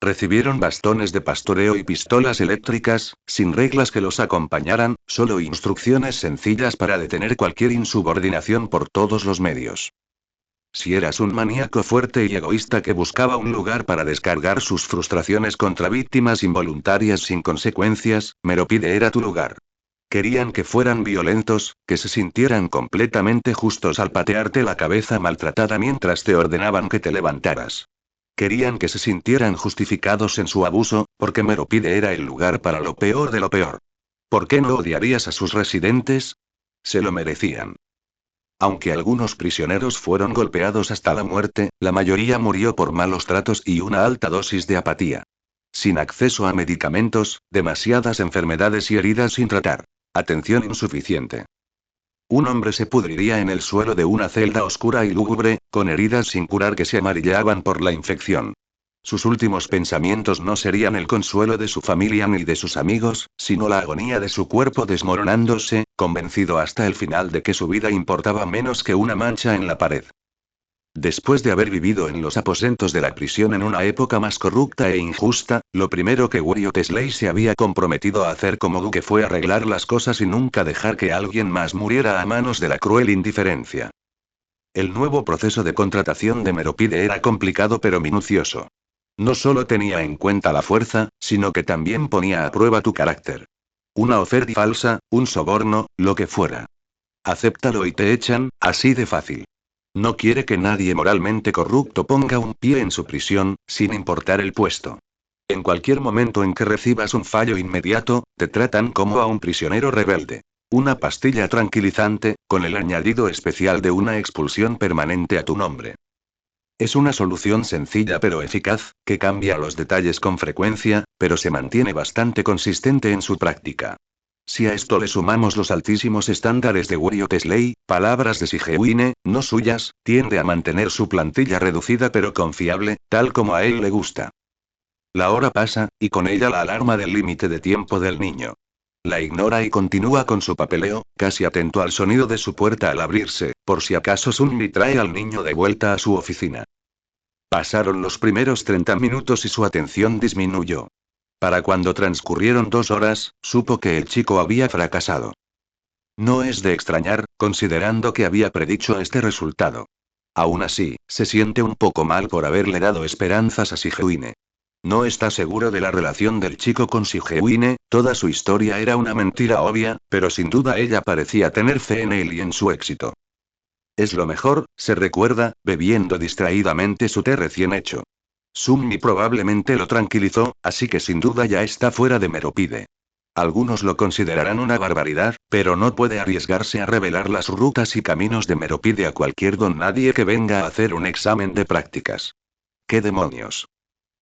Recibieron bastones de pastoreo y pistolas eléctricas, sin reglas que los acompañaran, solo instrucciones sencillas para detener cualquier insubordinación por todos los medios. Si eras un maníaco fuerte y egoísta que buscaba un lugar para descargar sus frustraciones contra víctimas involuntarias sin consecuencias, Meropide era tu lugar. Querían que fueran violentos, que se sintieran completamente justos al patearte la cabeza maltratada mientras te ordenaban que te levantaras. Querían que se sintieran justificados en su abuso, porque Meropide era el lugar para lo peor de lo peor. ¿Por qué no odiarías a sus residentes? Se lo merecían. Aunque algunos prisioneros fueron golpeados hasta la muerte, la mayoría murió por malos tratos y una alta dosis de apatía. Sin acceso a medicamentos, demasiadas enfermedades y heridas sin tratar. Atención insuficiente. Un hombre se pudriría en el suelo de una celda oscura y lúgubre, con heridas sin curar que se amarillaban por la infección. Sus últimos pensamientos no serían el consuelo de su familia ni de sus amigos, sino la agonía de su cuerpo desmoronándose, convencido hasta el final de que su vida importaba menos que una mancha en la pared. Después de haber vivido en los aposentos de la prisión en una época más corrupta e injusta, lo primero que Wyatt Slade se había comprometido a hacer como duque fue arreglar las cosas y nunca dejar que alguien más muriera a manos de la cruel indiferencia. El nuevo proceso de contratación de Meropide era complicado pero minucioso. No solo tenía en cuenta la fuerza, sino que también ponía a prueba tu carácter. Una oferta falsa, un soborno, lo que fuera. Acéptalo y te echan, así de fácil. No quiere que nadie moralmente corrupto ponga un pie en su prisión, sin importar el puesto. En cualquier momento en que recibas un fallo inmediato, te tratan como a un prisionero rebelde. Una pastilla tranquilizante, con el añadido especial de una expulsión permanente a tu nombre. Es una solución sencilla pero eficaz, que cambia los detalles con frecuencia, pero se mantiene bastante consistente en su práctica. Si a esto le sumamos los altísimos estándares de Wyatt Slade, palabras de Sigewinne, no suyas, tiende a mantener su plantilla reducida pero confiable, tal como a él le gusta. La hora pasa, y con ella la alarma del límite de tiempo del niño. La ignora y continúa con su papeleo, casi atento al sonido de su puerta al abrirse, por si acaso Sunmi trae al niño de vuelta a su oficina. Pasaron los primeros 30 minutos y su atención disminuyó. Para cuando transcurrieron 2 horas, supo que el chico había fracasado. No es de extrañar, considerando que había predicho este resultado. Aún así, se siente un poco mal por haberle dado esperanzas a Sigewinne. No está seguro de la relación del chico con Sigewinne, toda su historia era una mentira obvia, pero sin duda ella parecía tener fe en él y en su éxito. Es lo mejor, se recuerda, bebiendo distraídamente su té recién hecho. Sunmi probablemente lo tranquilizó, así que sin duda ya está fuera de Meropide. Algunos lo considerarán una barbaridad, pero no puede arriesgarse a revelar las rutas y caminos de Meropide a cualquier don nadie que venga a hacer un examen de prácticas. ¿Qué demonios?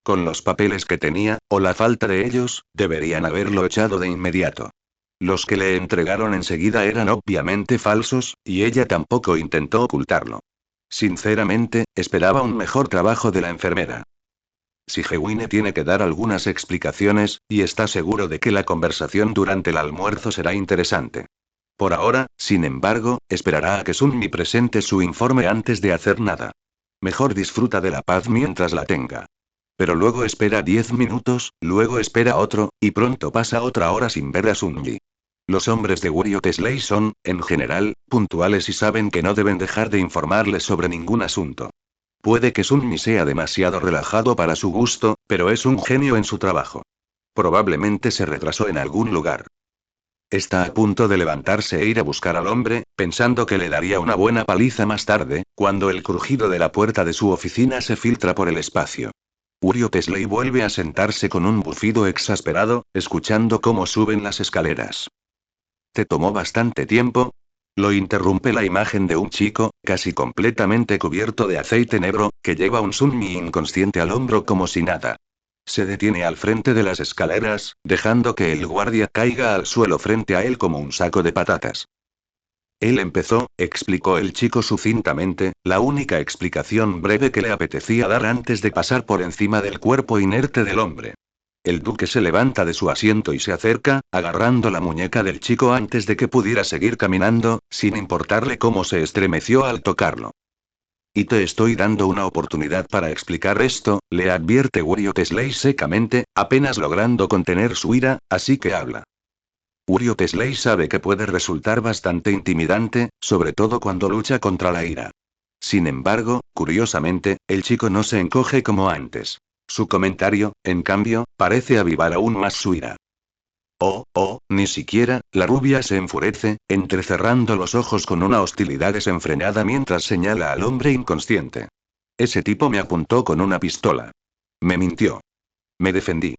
Con los papeles que tenía, o la falta de ellos, deberían haberlo echado de inmediato. Los que le entregaron enseguida eran obviamente falsos, y ella tampoco intentó ocultarlo. Sinceramente, esperaba un mejor trabajo de la enfermera. Sigewinne tiene que dar algunas explicaciones, y está seguro de que la conversación durante el almuerzo será interesante. Por ahora, sin embargo, esperará a que Sunmi presente su informe antes de hacer nada. Mejor disfruta de la paz mientras la tenga. Pero luego espera 10 minutos, luego espera otro, y pronto pasa otra hora sin ver a Sunmi. Los hombres de Wyatt Slade son, en general, puntuales y saben que no deben dejar de informarles sobre ningún asunto. Puede que Sunmi sea demasiado relajado para su gusto, pero es un genio en su trabajo. Probablemente se retrasó en algún lugar. Está a punto de levantarse e ir a buscar al hombre, pensando que le daría una buena paliza más tarde, cuando el crujido de la puerta de su oficina se filtra por el espacio. Wyatt Slade vuelve a sentarse con un bufido exasperado, escuchando cómo suben las escaleras. ¿Te tomó bastante tiempo? Lo interrumpe la imagen de un chico, casi completamente cubierto de aceite negro, que lleva un Sunmi inconsciente al hombro como si nada. Se detiene al frente de las escaleras, dejando que el guardia caiga al suelo frente a él como un saco de patatas. Él empezó, explicó el chico sucintamente, la única explicación breve que le apetecía dar antes de pasar por encima del cuerpo inerte del hombre. El duque se levanta de su asiento y se acerca, agarrando la muñeca del chico antes de que pudiera seguir caminando, sin importarle cómo se estremeció al tocarlo. Y te estoy dando una oportunidad para explicar esto, le advierte Wyatt Slade secamente, apenas logrando contener su ira, así que habla. Wyatt Slade sabe que puede resultar bastante intimidante, sobre todo cuando lucha contra la ira. Sin embargo, curiosamente, el chico no se encoge como antes. Su comentario, en cambio, parece avivar aún más su ira. Ni siquiera, la rubia se enfurece, entrecerrando los ojos con una hostilidad desenfrenada mientras señala al hombre inconsciente. Ese tipo me apuntó con una pistola. Me mintió. Me defendí.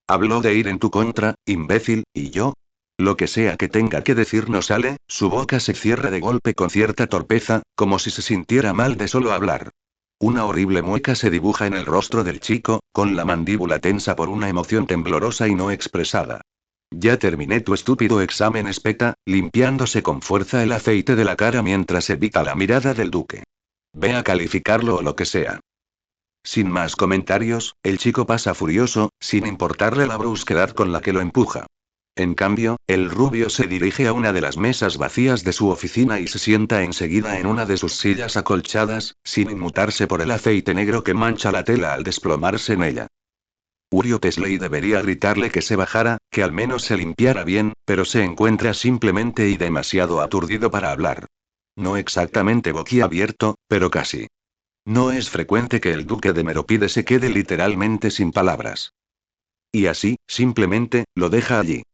Habló de ir en tu contra, imbécil, ¿y yo? Lo que sea que tenga que decir no sale, su boca se cierra de golpe con cierta torpeza, como si se sintiera mal de solo hablar. Una horrible mueca se dibuja en el rostro del chico, con la mandíbula tensa por una emoción temblorosa y no expresada. Ya terminé tu estúpido examen, espeta, limpiándose con fuerza el aceite de la cara mientras evita la mirada del duque. Ve a calificarlo o lo que sea. Sin más comentarios, el chico pasa furioso, sin importarle la brusquedad con la que lo empuja. En cambio, el rubio se dirige a una de las mesas vacías de su oficina y se sienta enseguida en una de sus sillas acolchadas, sin inmutarse por el aceite negro que mancha la tela al desplomarse en ella. Uriel Pesley debería gritarle que se bajara, que al menos se limpiara bien, pero se encuentra simplemente y demasiado aturdido para hablar. No exactamente boquiabierto, pero casi. No es frecuente que el duque de Meropide se quede literalmente sin palabras. Y así, simplemente, lo deja allí.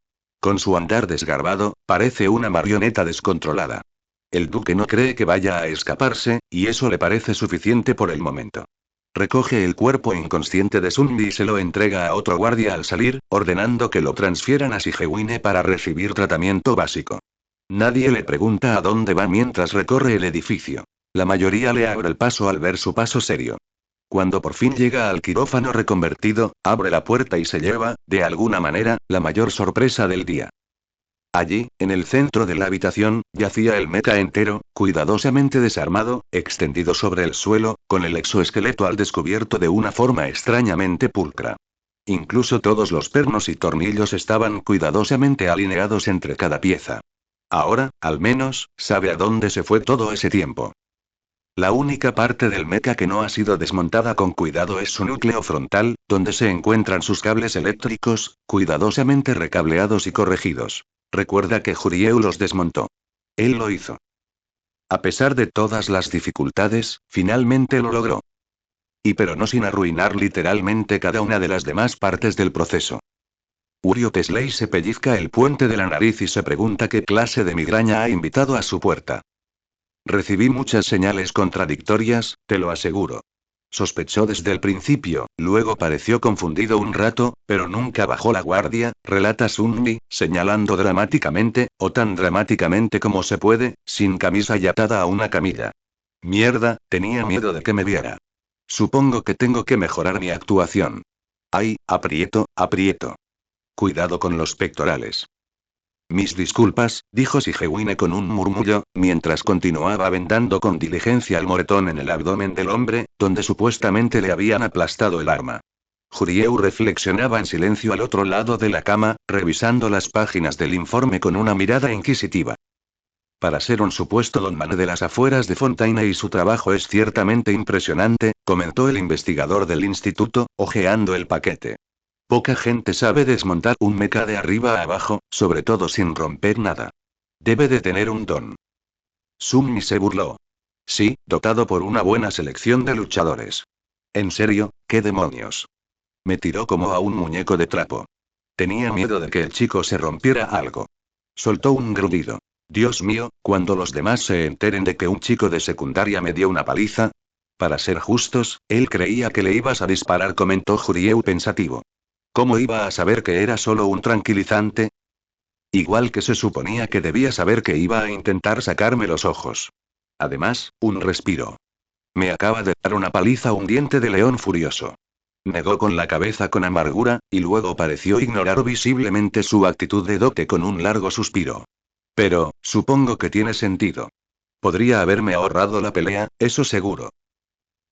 Con su andar desgarbado, parece una marioneta descontrolada. El duque no cree que vaya a escaparse, y eso le parece suficiente por el momento. Recoge el cuerpo inconsciente de Sunny y se lo entrega a otro guardia al salir, ordenando que lo transfieran a Sigewinne para recibir tratamiento básico. Nadie le pregunta a dónde va mientras recorre el edificio. La mayoría le abre el paso al ver su paso serio. Cuando por fin llega al quirófano reconvertido, abre la puerta y se lleva, de alguna manera, la mayor sorpresa del día. Allí, en el centro de la habitación, yacía el mecha entero, cuidadosamente desarmado, extendido sobre el suelo, con el exoesqueleto al descubierto de una forma extrañamente pulcra. Incluso todos los pernos y tornillos estaban cuidadosamente alineados entre cada pieza. Ahora, al menos, sabe a dónde se fue todo ese tiempo. La única parte del mecha que no ha sido desmontada con cuidado es su núcleo frontal, donde se encuentran sus cables eléctricos, cuidadosamente recableados y corregidos. Recuerda que Jurieu los desmontó. Él lo hizo. A pesar de todas las dificultades, finalmente lo logró. Pero no sin arruinar literalmente cada una de las demás partes del proceso. Uriel Pesley se pellizca el puente de la nariz y se pregunta qué clase de migraña ha invitado a su puerta. Recibí muchas señales contradictorias, te lo aseguro. Sospechó desde el principio, luego pareció confundido un rato, pero nunca bajó la guardia, relata Sunny, señalando dramáticamente, o tan dramáticamente como se puede, sin camisa y atada a una camilla. Mierda, tenía miedo de que me viera. Supongo que tengo que mejorar mi actuación. Ay, aprieto, aprieto. Cuidado con los pectorales. Mis disculpas, dijo Sigewinne con un murmullo, mientras continuaba vendando con diligencia el moretón en el abdomen del hombre, donde supuestamente le habían aplastado el arma. Jurieu reflexionaba en silencio al otro lado de la cama, revisando las páginas del informe con una mirada inquisitiva. Para ser un supuesto donman de las afueras de Fontaine y su trabajo es ciertamente impresionante, comentó el investigador del instituto, hojeando el paquete. Poca gente sabe desmontar un mecha de arriba a abajo, sobre todo sin romper nada. Debe de tener un don. Sunny se burló. Sí, dotado por una buena selección de luchadores. En serio, ¿qué demonios? Me tiró como a un muñeco de trapo. Tenía miedo de que el chico se rompiera algo. Soltó un grudido. Dios mío, cuando los demás se enteren de que un chico de secundaria me dio una paliza. Para ser justos, él creía que le ibas a disparar, comentó Jurieu pensativo. ¿Cómo iba a saber que era solo un tranquilizante? Igual que se suponía que debía saber que iba a intentar sacarme los ojos. Además, un respiro. Me acaba de dar una paliza un diente de león furioso. Negó con la cabeza con amargura, y luego pareció ignorar visiblemente su actitud de dote con un largo suspiro. Pero, supongo que tiene sentido. Podría haberme ahorrado la pelea, eso seguro.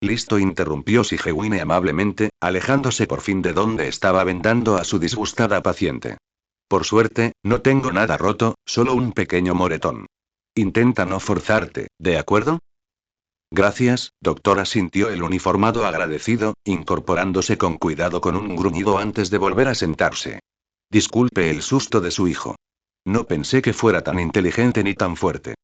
Listo, interrumpió Sigewinne amablemente, alejándose por fin de donde estaba vendando a su disgustada paciente. Por suerte, no tengo nada roto, solo un pequeño moretón. Intenta no forzarte, ¿de acuerdo? Gracias, doctora, sintió el uniformado agradecido, incorporándose con cuidado con un gruñido antes de volver a sentarse. Disculpe el susto de su hijo. No pensé que fuera tan inteligente ni tan fuerte.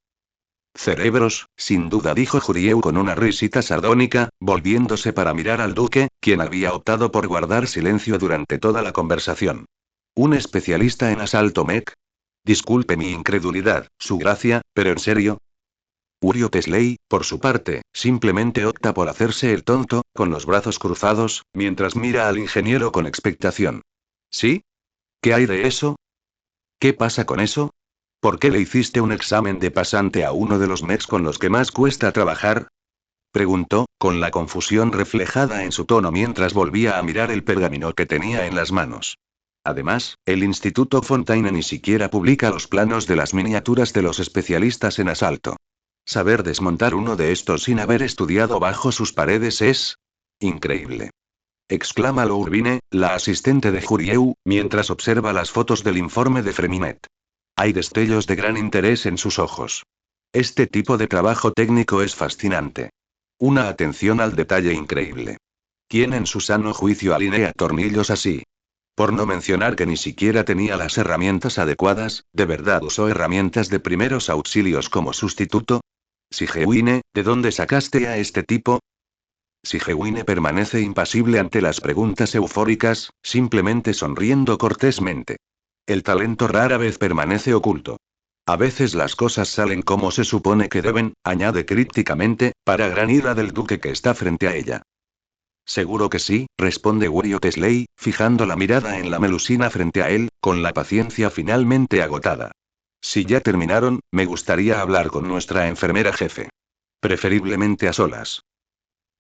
Cerebros, sin duda, dijo Jurieu con una risita sardónica, volviéndose para mirar al duque, quien había optado por guardar silencio durante toda la conversación. ¿Un especialista en asalto mech? Disculpe mi incredulidad, su gracia, pero en serio. Uriel Pesley, por su parte, simplemente opta por hacerse el tonto, con los brazos cruzados, mientras mira al ingeniero con expectación. ¿Sí? ¿Qué hay de eso? ¿Qué pasa con eso? ¿Por qué le hiciste un examen de pasante a uno de los mechs con los que más cuesta trabajar? Preguntó, con la confusión reflejada en su tono mientras volvía a mirar el pergamino que tenía en las manos. Además, el Instituto Fontaine ni siquiera publica los planos de las miniaturas de los especialistas en asalto. Saber desmontar uno de estos sin haber estudiado bajo sus paredes es increíble. Exclama Lourbine, la asistente de Jurieu, mientras observa las fotos del informe de Freminet. Hay destellos de gran interés en sus ojos. Este tipo de trabajo técnico es fascinante. Una atención al detalle increíble. ¿Quién en su sano juicio alinea tornillos así? Por no mencionar que ni siquiera tenía las herramientas adecuadas, ¿de verdad usó herramientas de primeros auxilios como sustituto? Sigewinne, ¿de dónde sacaste a este tipo? Sigewinne permanece impasible ante las preguntas eufóricas, simplemente sonriendo cortésmente. El talento rara vez permanece oculto. A veces las cosas salen como se supone que deben, añade crípticamente, para gran ira del duque que está frente a ella. Seguro que sí, responde William Tesley, fijando la mirada en la melusina frente a él, con la paciencia finalmente agotada. Si ya terminaron, me gustaría hablar con nuestra enfermera jefe. Preferiblemente a solas.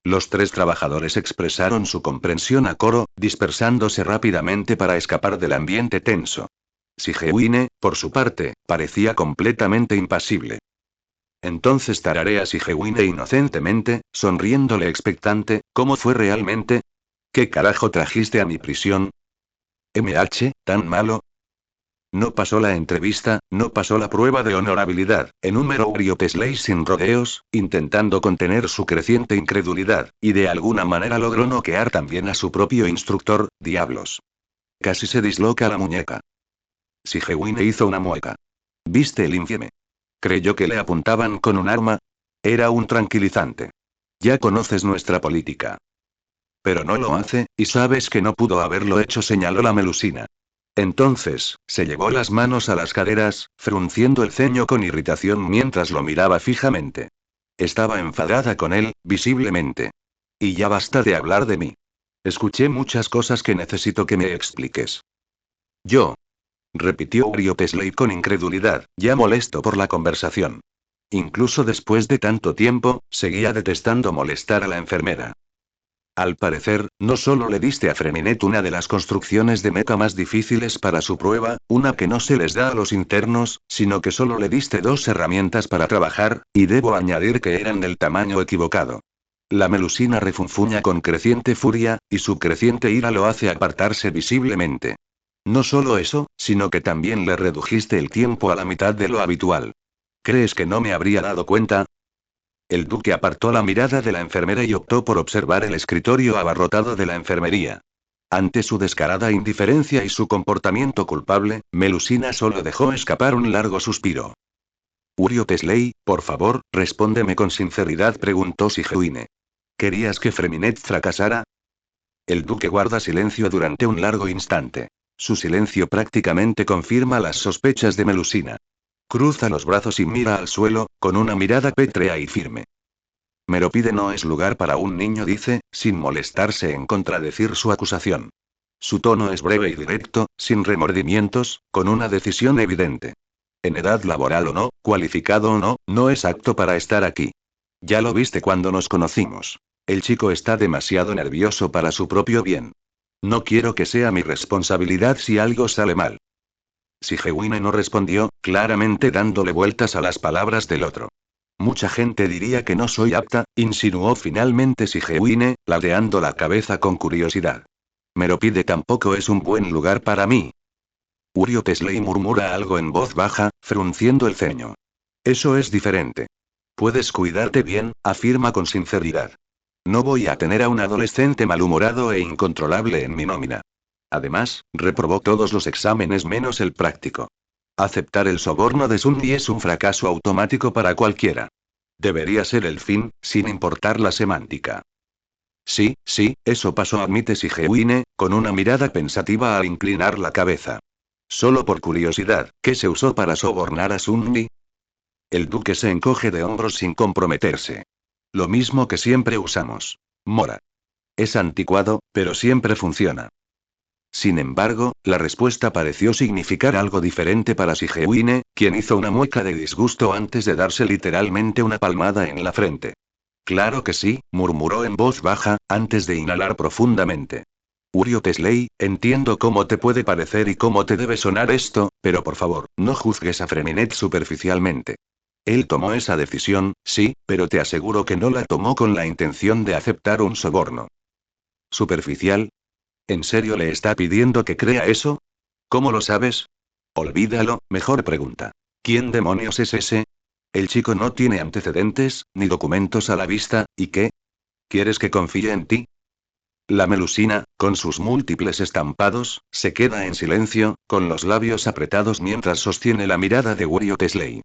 Los tres trabajadores expresaron su comprensión a coro, dispersándose rápidamente para escapar del ambiente tenso. Sigewinne, por su parte, parecía completamente impasible. Entonces tararea Sigewinne inocentemente, sonriéndole expectante, ¿cómo fue realmente? ¿Qué carajo trajiste a mi prisión? ¿Tan malo? No pasó la entrevista, no pasó la prueba de honorabilidad, enumeró Uriah Tesley sin rodeos, intentando contener su creciente incredulidad, y de alguna manera logró noquear también a su propio instructor, diablos. Casi se disloca la muñeca. Sigewinne hizo una mueca. ¿Viste el infieme? ¿Creyó que le apuntaban con un arma? Era un tranquilizante. Ya conoces nuestra política. Pero no lo hace, y sabes que no pudo haberlo hecho, señaló la melusina. Entonces, se llevó las manos a las caderas, frunciendo el ceño con irritación mientras lo miraba fijamente. Estaba enfadada con él, visiblemente. Y ya basta de hablar de mí. Escuché muchas cosas que necesito que me expliques. Yo. Repitió Uriah Tesley con incredulidad, ya molesto por la conversación. Incluso después de tanto tiempo, seguía detestando molestar a la enfermera. Al parecer, no solo le diste a Freminet una de las construcciones de meca más difíciles para su prueba, una que no se les da a los internos, sino que solo le diste dos herramientas para trabajar, y debo añadir que eran del tamaño equivocado. La melusina refunfuña con creciente furia, y su creciente ira lo hace apartarse visiblemente. No solo eso, sino que también le redujiste el tiempo a la mitad de lo habitual. ¿Crees que no me habría dado cuenta? El duque apartó la mirada de la enfermera y optó por observar el escritorio abarrotado de la enfermería. Ante su descarada indiferencia y su comportamiento culpable, Melusina solo dejó escapar un largo suspiro. Uriah Tesley, por favor, respóndeme con sinceridad, preguntó Sigewinne. ¿Querías que Freminet fracasara? El duque guarda silencio durante un largo instante. Su silencio prácticamente confirma las sospechas de Melusina. Cruza los brazos y mira al suelo, con una mirada pétrea y firme. Meropide no es lugar para un niño, dice, sin molestarse en contradecir su acusación. Su tono es breve y directo, sin remordimientos, con una decisión evidente. En edad laboral o no, cualificado o no, no es apto para estar aquí. Ya lo viste cuando nos conocimos. El chico está demasiado nervioso para su propio bien. No quiero que sea mi responsabilidad si algo sale mal. Sigewinne no respondió, claramente dándole vueltas a las palabras del otro. Mucha gente diría que no soy apta, insinuó finalmente Sigewinne, ladeando la cabeza con curiosidad. Meropide tampoco es un buen lugar para mí. Uriah Tesley murmura algo en voz baja, frunciendo el ceño. Eso es diferente. Puedes cuidarte bien, afirma con sinceridad. No voy a tener a un adolescente malhumorado e incontrolable en mi nómina. Además, reprobó todos los exámenes menos el práctico. Aceptar el soborno de Sunny es un fracaso automático para cualquiera. Debería ser el fin, sin importar la semántica. Sí, eso pasó, admite Sigewinne, con una mirada pensativa al inclinar la cabeza. Solo por curiosidad, ¿qué se usó para sobornar a Sunny? El duque se encoge de hombros sin comprometerse. Lo mismo que siempre usamos. Mora. Es anticuado, pero siempre funciona. Sin embargo, la respuesta pareció significar algo diferente para Sigewinne, quien hizo una mueca de disgusto antes de darse literalmente una palmada en la frente. Claro que sí, murmuró en voz baja, antes de inhalar profundamente. Uriot Slay, entiendo cómo te puede parecer y cómo te debe sonar esto, pero por favor, no juzgues a Freminet superficialmente. Él tomó esa decisión, sí, pero te aseguro que no la tomó con la intención de aceptar un soborno. ¿Superficial? ¿En serio le está pidiendo que crea eso? ¿Cómo lo sabes? Olvídalo, mejor pregunta. ¿Quién demonios es ese? El chico no tiene antecedentes, ni documentos a la vista, ¿y qué? ¿Quieres que confíe en ti? La Melusina, con sus múltiples estampados, se queda en silencio, con los labios apretados mientras sostiene la mirada de Uriot Slay.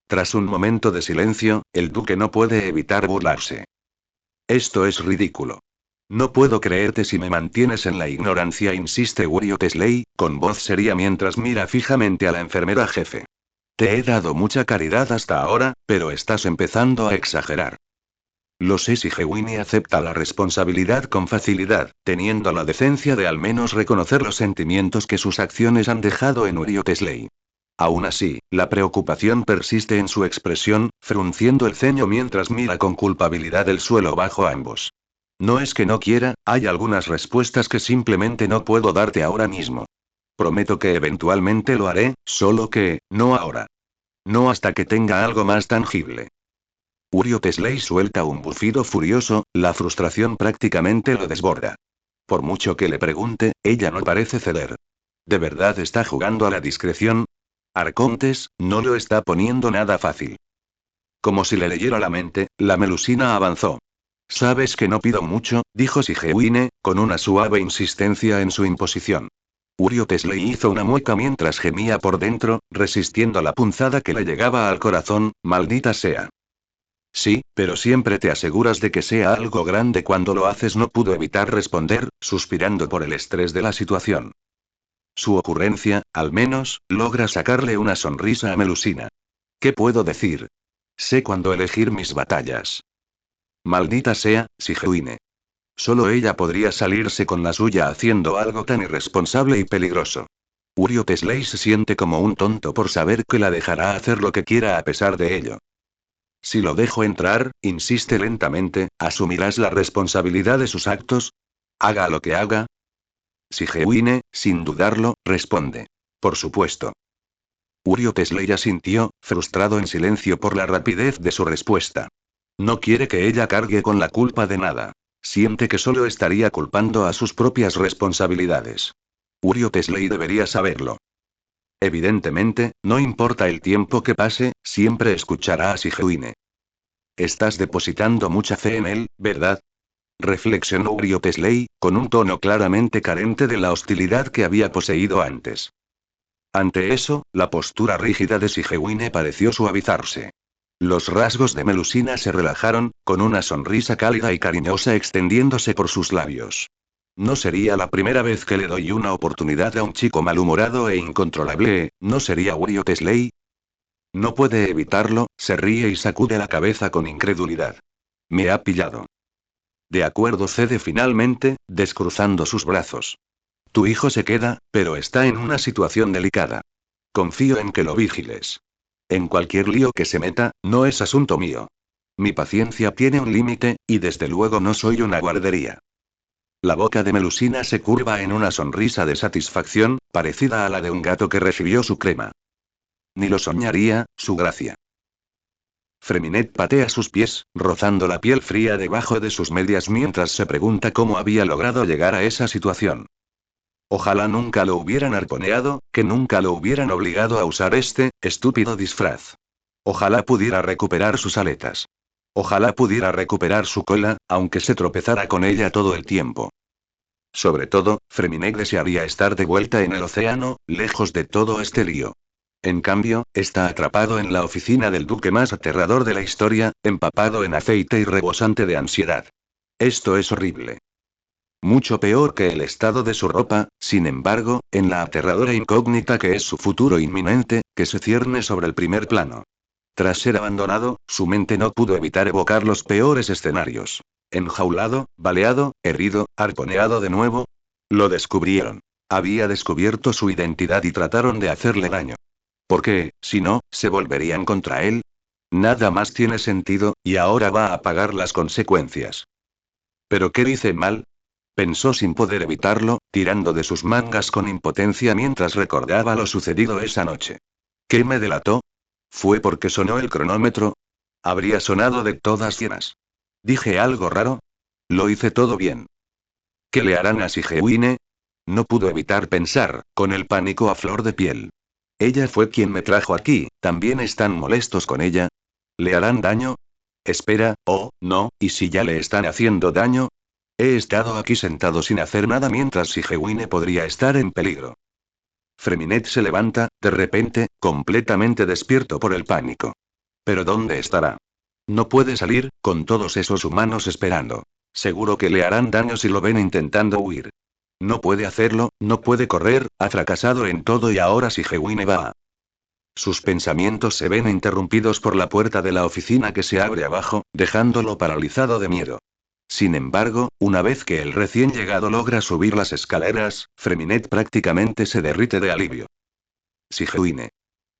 Tras un momento de silencio, el duque no puede evitar burlarse. Esto es ridículo. No puedo creerte si me mantienes en la ignorancia, insiste Uriot Slay, con voz seria mientras mira fijamente a la enfermera jefe. Te he dado mucha caridad hasta ahora, pero estás empezando a exagerar. Lo sé si Sigewinne acepta la responsabilidad con facilidad, teniendo la decencia de al menos reconocer los sentimientos que sus acciones han dejado en Uriot Slay. Aún así, la preocupación persiste en su expresión, frunciendo el ceño mientras mira con culpabilidad el suelo bajo ambos. No es que no quiera, hay algunas respuestas que simplemente no puedo darte ahora mismo. Prometo que eventualmente lo haré, solo que, no ahora. No hasta que tenga algo más tangible. Uriot Slay suelta un bufido furioso, la frustración prácticamente lo desborda. Por mucho que le pregunte, ella no parece ceder. ¿De verdad está jugando a la discreción? Arcontes, no lo está poniendo nada fácil. Como si le leyera la mente, la Melusina avanzó. Sabes que no pido mucho, dijo Sigewinne, con una suave insistencia en su imposición. Uriot Slay hizo una mueca mientras gemía por dentro, resistiendo la punzada que le llegaba al corazón, maldita sea. Sí, pero siempre te aseguras de que sea algo grande cuando lo haces, no pudo evitar responder, suspirando por el estrés de la situación. Su ocurrencia, al menos, logra sacarle una sonrisa a Melusina. ¿Qué puedo decir? Sé cuándo elegir mis batallas. Maldita sea, Sigewinne. Solo ella podría salirse con la suya haciendo algo tan irresponsable y peligroso. Uriot Slay se siente como un tonto por saber que la dejará hacer lo que quiera a pesar de ello. Si lo dejo entrar, insiste lentamente, ¿asumirás la responsabilidad de sus actos? Haga lo que haga. Sigewinne, sin dudarlo, responde. Por supuesto. Uriot Slay asintió, frustrado en silencio por la rapidez de su respuesta. No quiere que ella cargue con la culpa de nada. Siente que solo estaría culpando a sus propias responsabilidades. Uriot Slay debería saberlo. Evidentemente, no importa el tiempo que pase, siempre escuchará a Sigewinne. Estás depositando mucha fe en él, ¿verdad? Reflexionó Uriot Slay, con un tono claramente carente de la hostilidad que había poseído antes. Ante eso, la postura rígida de Sigewinne pareció suavizarse. Los rasgos de Melusina se relajaron, con una sonrisa cálida y cariñosa extendiéndose por sus labios. No sería la primera vez que le doy una oportunidad a un chico malhumorado e incontrolable, ¿no sería Uriot Slay? No puede evitarlo, se ríe y sacude la cabeza con incredulidad. Me ha pillado. De acuerdo, cede finalmente, descruzando sus brazos. Tu hijo se queda, pero está en una situación delicada. Confío en que lo vigiles. En cualquier lío que se meta, no es asunto mío. Mi paciencia tiene un límite, y desde luego no soy una guardería. La boca de Melusina se curva en una sonrisa de satisfacción, parecida a la de un gato que recibió su crema. Ni lo soñaría, su gracia. Freminet patea sus pies, rozando la piel fría debajo de sus medias mientras se pregunta cómo había logrado llegar a esa situación. Ojalá nunca lo hubieran arponeado, que nunca lo hubieran obligado a usar este estúpido disfraz. Ojalá pudiera recuperar sus aletas. Ojalá pudiera recuperar su cola, aunque se tropezara con ella todo el tiempo. Sobre todo, Freminet desearía estar de vuelta en el océano, lejos de todo este lío. En cambio, está atrapado en la oficina del duque más aterrador de la historia, empapado en aceite y rebosante de ansiedad. Esto es horrible. Mucho peor que el estado de su ropa, sin embargo, en la aterradora incógnita que es su futuro inminente, que se cierne sobre el primer plano. Tras ser abandonado, su mente no pudo evitar evocar los peores escenarios. Enjaulado, baleado, herido, arponeado de nuevo. Lo descubrieron. Había descubierto su identidad y trataron de hacerle daño. Porque, si no, se volverían contra él. Nada más tiene sentido, y ahora va a pagar las consecuencias. ¿Pero qué hice mal? Pensó sin poder evitarlo, tirando de sus mangas con impotencia mientras recordaba lo sucedido esa noche. ¿Qué me delató? ¿Fue porque sonó el cronómetro? Habría sonado de todas llenas. ¿Dije algo raro? Lo hice todo bien. ¿Qué le harán a Sigewinne? No pudo evitar pensar, con el pánico a flor de piel. Ella fue quien me trajo aquí, ¿también están molestos con ella? ¿Le harán daño? Espera, oh, no, ¿y si ya le están haciendo daño? He estado aquí sentado sin hacer nada mientras Sigewinne podría estar en peligro. Freminet se levanta, de repente, completamente despierto por el pánico. ¿Pero dónde estará? No puede salir, con todos esos humanos esperando. Seguro que le harán daño si lo ven intentando huir. No puede hacerlo, no puede correr, ha fracasado en todo y ahora Sigewinne va. Sus pensamientos se ven interrumpidos por la puerta de la oficina que se abre abajo, dejándolo paralizado de miedo. Sin embargo, una vez que el recién llegado logra subir las escaleras, Freminet prácticamente se derrite de alivio. Sigewinne.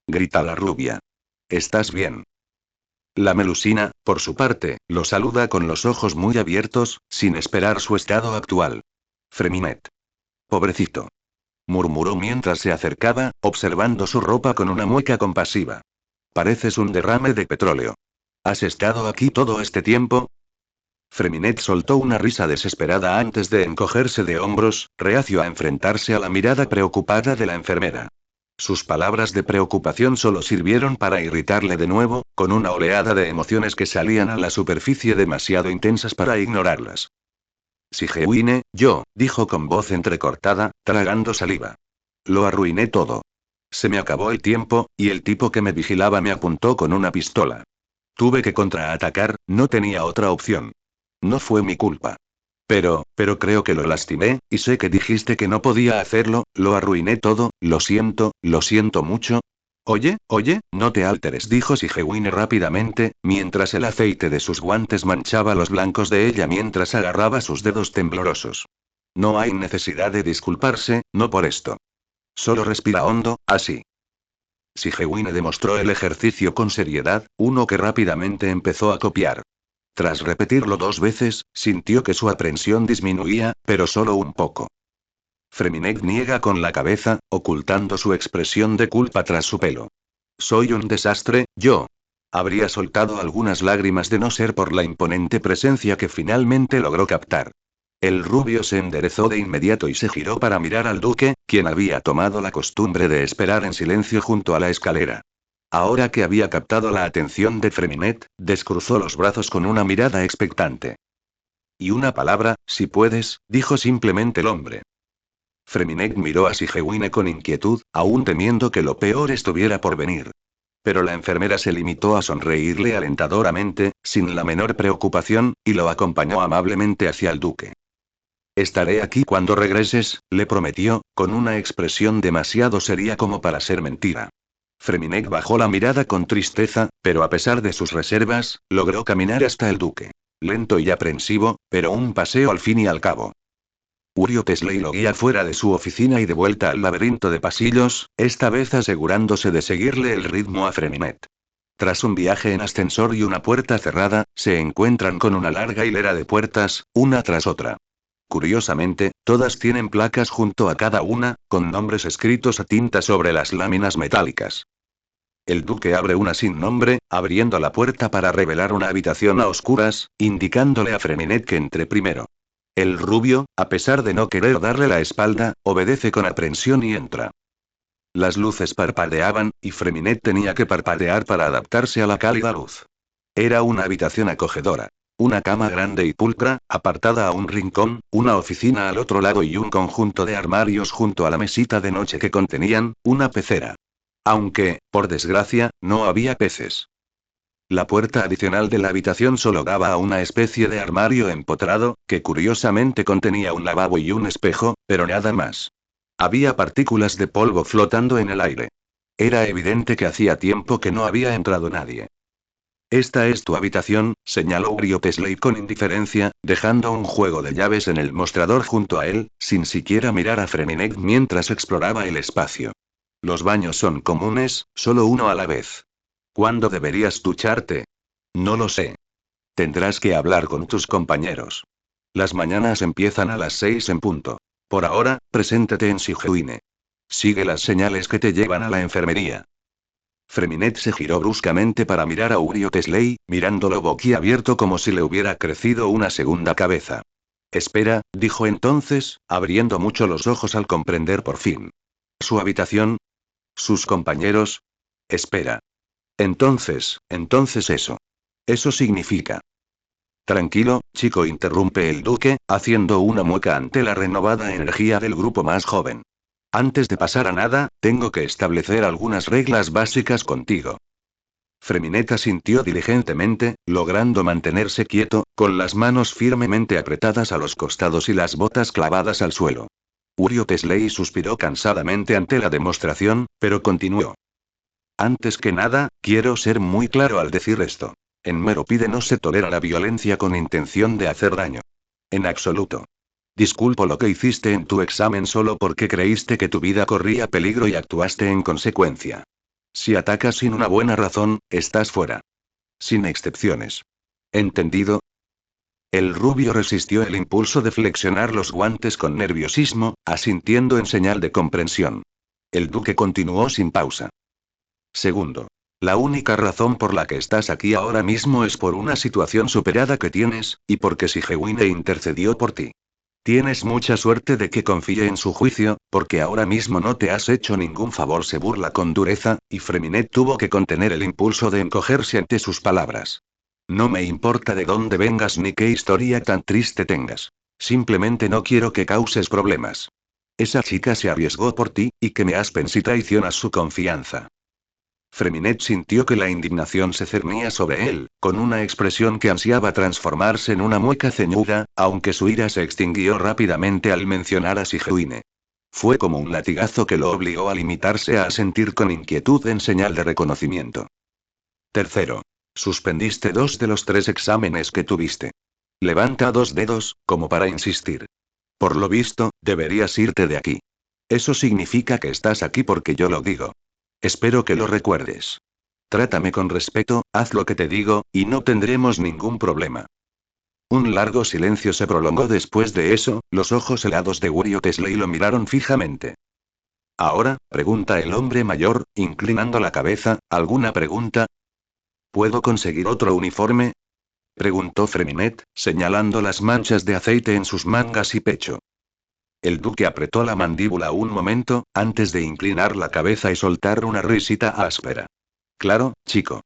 Grita la rubia. ¿Estás bien? La Melusina, por su parte, lo saluda con los ojos muy abiertos, sin esperar su estado actual. Freminet. Pobrecito. Murmuró mientras se acercaba, observando su ropa con una mueca compasiva. Pareces un derrame de petróleo. ¿Has estado aquí todo este tiempo? Freminet soltó una risa desesperada antes de encogerse de hombros, reacio a enfrentarse a la mirada preocupada de la enfermera. Sus palabras de preocupación solo sirvieron para irritarle de nuevo, con una oleada de emociones que salían a la superficie demasiado intensas para ignorarlas. Sigewinne, dijo con voz entrecortada, tragando saliva. Lo arruiné todo. Se me acabó el tiempo, y el tipo que me vigilaba me apuntó con una pistola. Tuve que contraatacar, no tenía otra opción. No fue mi culpa. Pero creo que lo lastimé, y sé que dijiste que no podía hacerlo, lo arruiné todo, lo siento mucho. Oye, no te alteres, dijo Sigewinne rápidamente, mientras el aceite de sus guantes manchaba los blancos de ella mientras agarraba sus dedos temblorosos. No hay necesidad de disculparse, no por esto. Solo respira hondo, así. Sigewinne demostró el ejercicio con seriedad, uno que rápidamente empezó a copiar. Tras repetirlo 2 veces, sintió que su aprensión disminuía, pero solo un poco. Freminet niega con la cabeza, ocultando su expresión de culpa tras su pelo. Soy un desastre, yo. Habría soltado algunas lágrimas de no ser por la imponente presencia que finalmente logró captar. El rubio se enderezó de inmediato y se giró para mirar al duque, quien había tomado la costumbre de esperar en silencio junto a la escalera. Ahora que había captado la atención de Freminet, descruzó los brazos con una mirada expectante. Y una palabra, si puedes, dijo simplemente el hombre. Freminet miró a Sigewinne con inquietud, aún temiendo que lo peor estuviera por venir. Pero la enfermera se limitó a sonreírle alentadoramente, sin la menor preocupación, y lo acompañó amablemente hacia el duque. Estaré aquí cuando regreses, le prometió, con una expresión demasiado seria como para ser mentira. Freminet bajó la mirada con tristeza, pero a pesar de sus reservas, logró caminar hasta el duque. Lento y aprensivo, pero un paseo al fin y al cabo. Uriel Tesley lo guía fuera de su oficina y de vuelta al laberinto de pasillos, esta vez asegurándose de seguirle el ritmo a Freminet. Tras un viaje en ascensor y una puerta cerrada, se encuentran con una larga hilera de puertas, una tras otra. Curiosamente, todas tienen placas junto a cada una, con nombres escritos a tinta sobre las láminas metálicas. El duque abre una sin nombre, abriendo la puerta para revelar una habitación a oscuras, indicándole a Freminet que entre primero. El rubio, a pesar de no querer darle la espalda, obedece con aprensión y entra. Las luces parpadeaban, y Freminet tenía que parpadear para adaptarse a la cálida luz. Era una habitación acogedora. Una cama grande y pulcra, apartada a un rincón, una oficina al otro lado y un conjunto de armarios junto a la mesita de noche que contenían una pecera. Aunque, por desgracia, no había peces. La puerta adicional de la habitación solo daba a una especie de armario empotrado, que curiosamente contenía un lavabo y un espejo, pero nada más. Había partículas de polvo flotando en el aire. Era evidente que hacía tiempo que no había entrado nadie. Esta es tu habitación, señaló Uriel Tesley con indiferencia, dejando un juego de llaves en el mostrador junto a él, sin siquiera mirar a Freminet mientras exploraba el espacio. Los baños son comunes, solo uno a la vez. ¿Cuándo deberías ducharte? No lo sé. Tendrás que hablar con tus compañeros. Las mañanas empiezan a las 6 en punto. Por ahora, preséntate en Sijuine. Sigue las señales que te llevan a la enfermería. Freminet se giró bruscamente para mirar a Uriel Tesley, mirándolo boquiabierto como si le hubiera crecido una segunda cabeza. Espera, dijo entonces, abriendo mucho los ojos al comprender por fin. ¿Su habitación? ¿Sus compañeros? Espera. Entonces eso. Eso significa. Tranquilo, chico, interrumpe el duque, haciendo una mueca ante la renovada energía del grupo más joven. Antes de pasar a nada, tengo que establecer algunas reglas básicas contigo. Freminet asintió diligentemente, logrando mantenerse quieto, con las manos firmemente apretadas a los costados y las botas clavadas al suelo. Uriel Tesley suspiró cansadamente ante la demostración, pero continuó. Antes que nada, quiero ser muy claro al decir esto. En Meropide no se tolera la violencia con intención de hacer daño. En absoluto. Disculpo lo que hiciste en tu examen solo porque creíste que tu vida corría peligro y actuaste en consecuencia. Si atacas sin una buena razón, estás fuera. Sin excepciones. ¿Entendido? El rubio resistió el impulso de flexionar los guantes con nerviosismo, asintiendo en señal de comprensión. El duque continuó sin pausa. Segundo. La única razón por la que estás aquí ahora mismo es por una situación superada que tienes, y porque Sijuine intercedió por ti. Tienes mucha suerte de que confíe en su juicio, porque ahora mismo no te has hecho ningún favor, se burla con dureza, y Freminet tuvo que contener el impulso de encogerse ante sus palabras. No me importa de dónde vengas ni qué historia tan triste tengas. Simplemente no quiero que causes problemas. Esa chica se arriesgó por ti, y que me aspen si traicionas su confianza. Freminet sintió que la indignación se cernía sobre él, con una expresión que ansiaba transformarse en una mueca ceñuda, aunque su ira se extinguió rápidamente al mencionar a Sijuine. Fue como un latigazo que lo obligó a limitarse a asentir con inquietud en señal de reconocimiento. Tercero. Suspendiste 2 de los 3 exámenes que tuviste. Levanta 2 dedos, como para insistir. Por lo visto, deberías irte de aquí. Eso significa que estás aquí porque yo lo digo. Espero que lo recuerdes. Trátame con respeto, haz lo que te digo, y no tendremos ningún problema. Un largo silencio se prolongó después de eso, los ojos helados de Uriel Tesley lo miraron fijamente. Ahora, pregunta el hombre mayor, inclinando la cabeza, ¿alguna pregunta? ¿Puedo conseguir otro uniforme? Preguntó Freminet, señalando las manchas de aceite en sus mangas y pecho. El duque apretó la mandíbula un momento, antes de inclinar la cabeza y soltar una risita áspera. Claro, chico.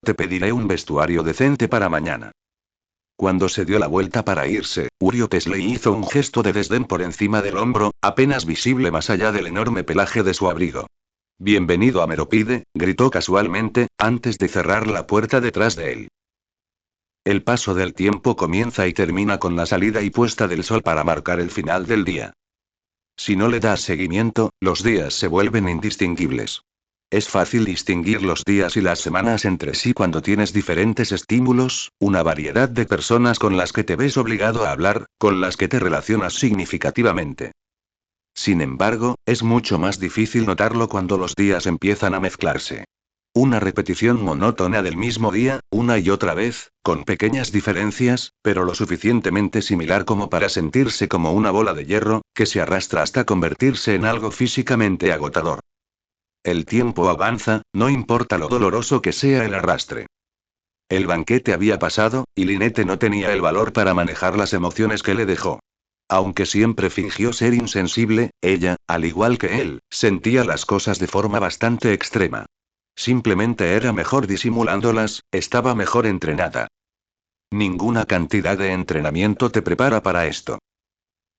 Te pediré un vestuario decente para mañana. Cuando se dio la vuelta para irse, Uriel Tesley hizo un gesto de desdén por encima del hombro, apenas visible más allá del enorme pelaje de su abrigo. Bienvenido a Meropide, gritó casualmente, antes de cerrar la puerta detrás de él. El paso del tiempo comienza y termina con la salida y puesta del sol para marcar el final del día. Si no le das seguimiento, los días se vuelven indistinguibles. Es fácil distinguir los días y las semanas entre sí cuando tienes diferentes estímulos, una variedad de personas con las que te ves obligado a hablar, con las que te relacionas significativamente. Sin embargo, es mucho más difícil notarlo cuando los días empiezan a mezclarse. Una repetición monótona del mismo día, una y otra vez, con pequeñas diferencias, pero lo suficientemente similar como para sentirse como una bola de hierro, que se arrastra hasta convertirse en algo físicamente agotador. El tiempo avanza, no importa lo doloroso que sea el arrastre. El banquete había pasado, y Lynette no tenía el valor para manejar las emociones que le dejó. Aunque siempre fingió ser insensible, ella, al igual que él, sentía las cosas de forma bastante extrema. Simplemente era mejor disimulándolas, estaba mejor entrenada. Ninguna cantidad de entrenamiento te prepara para esto.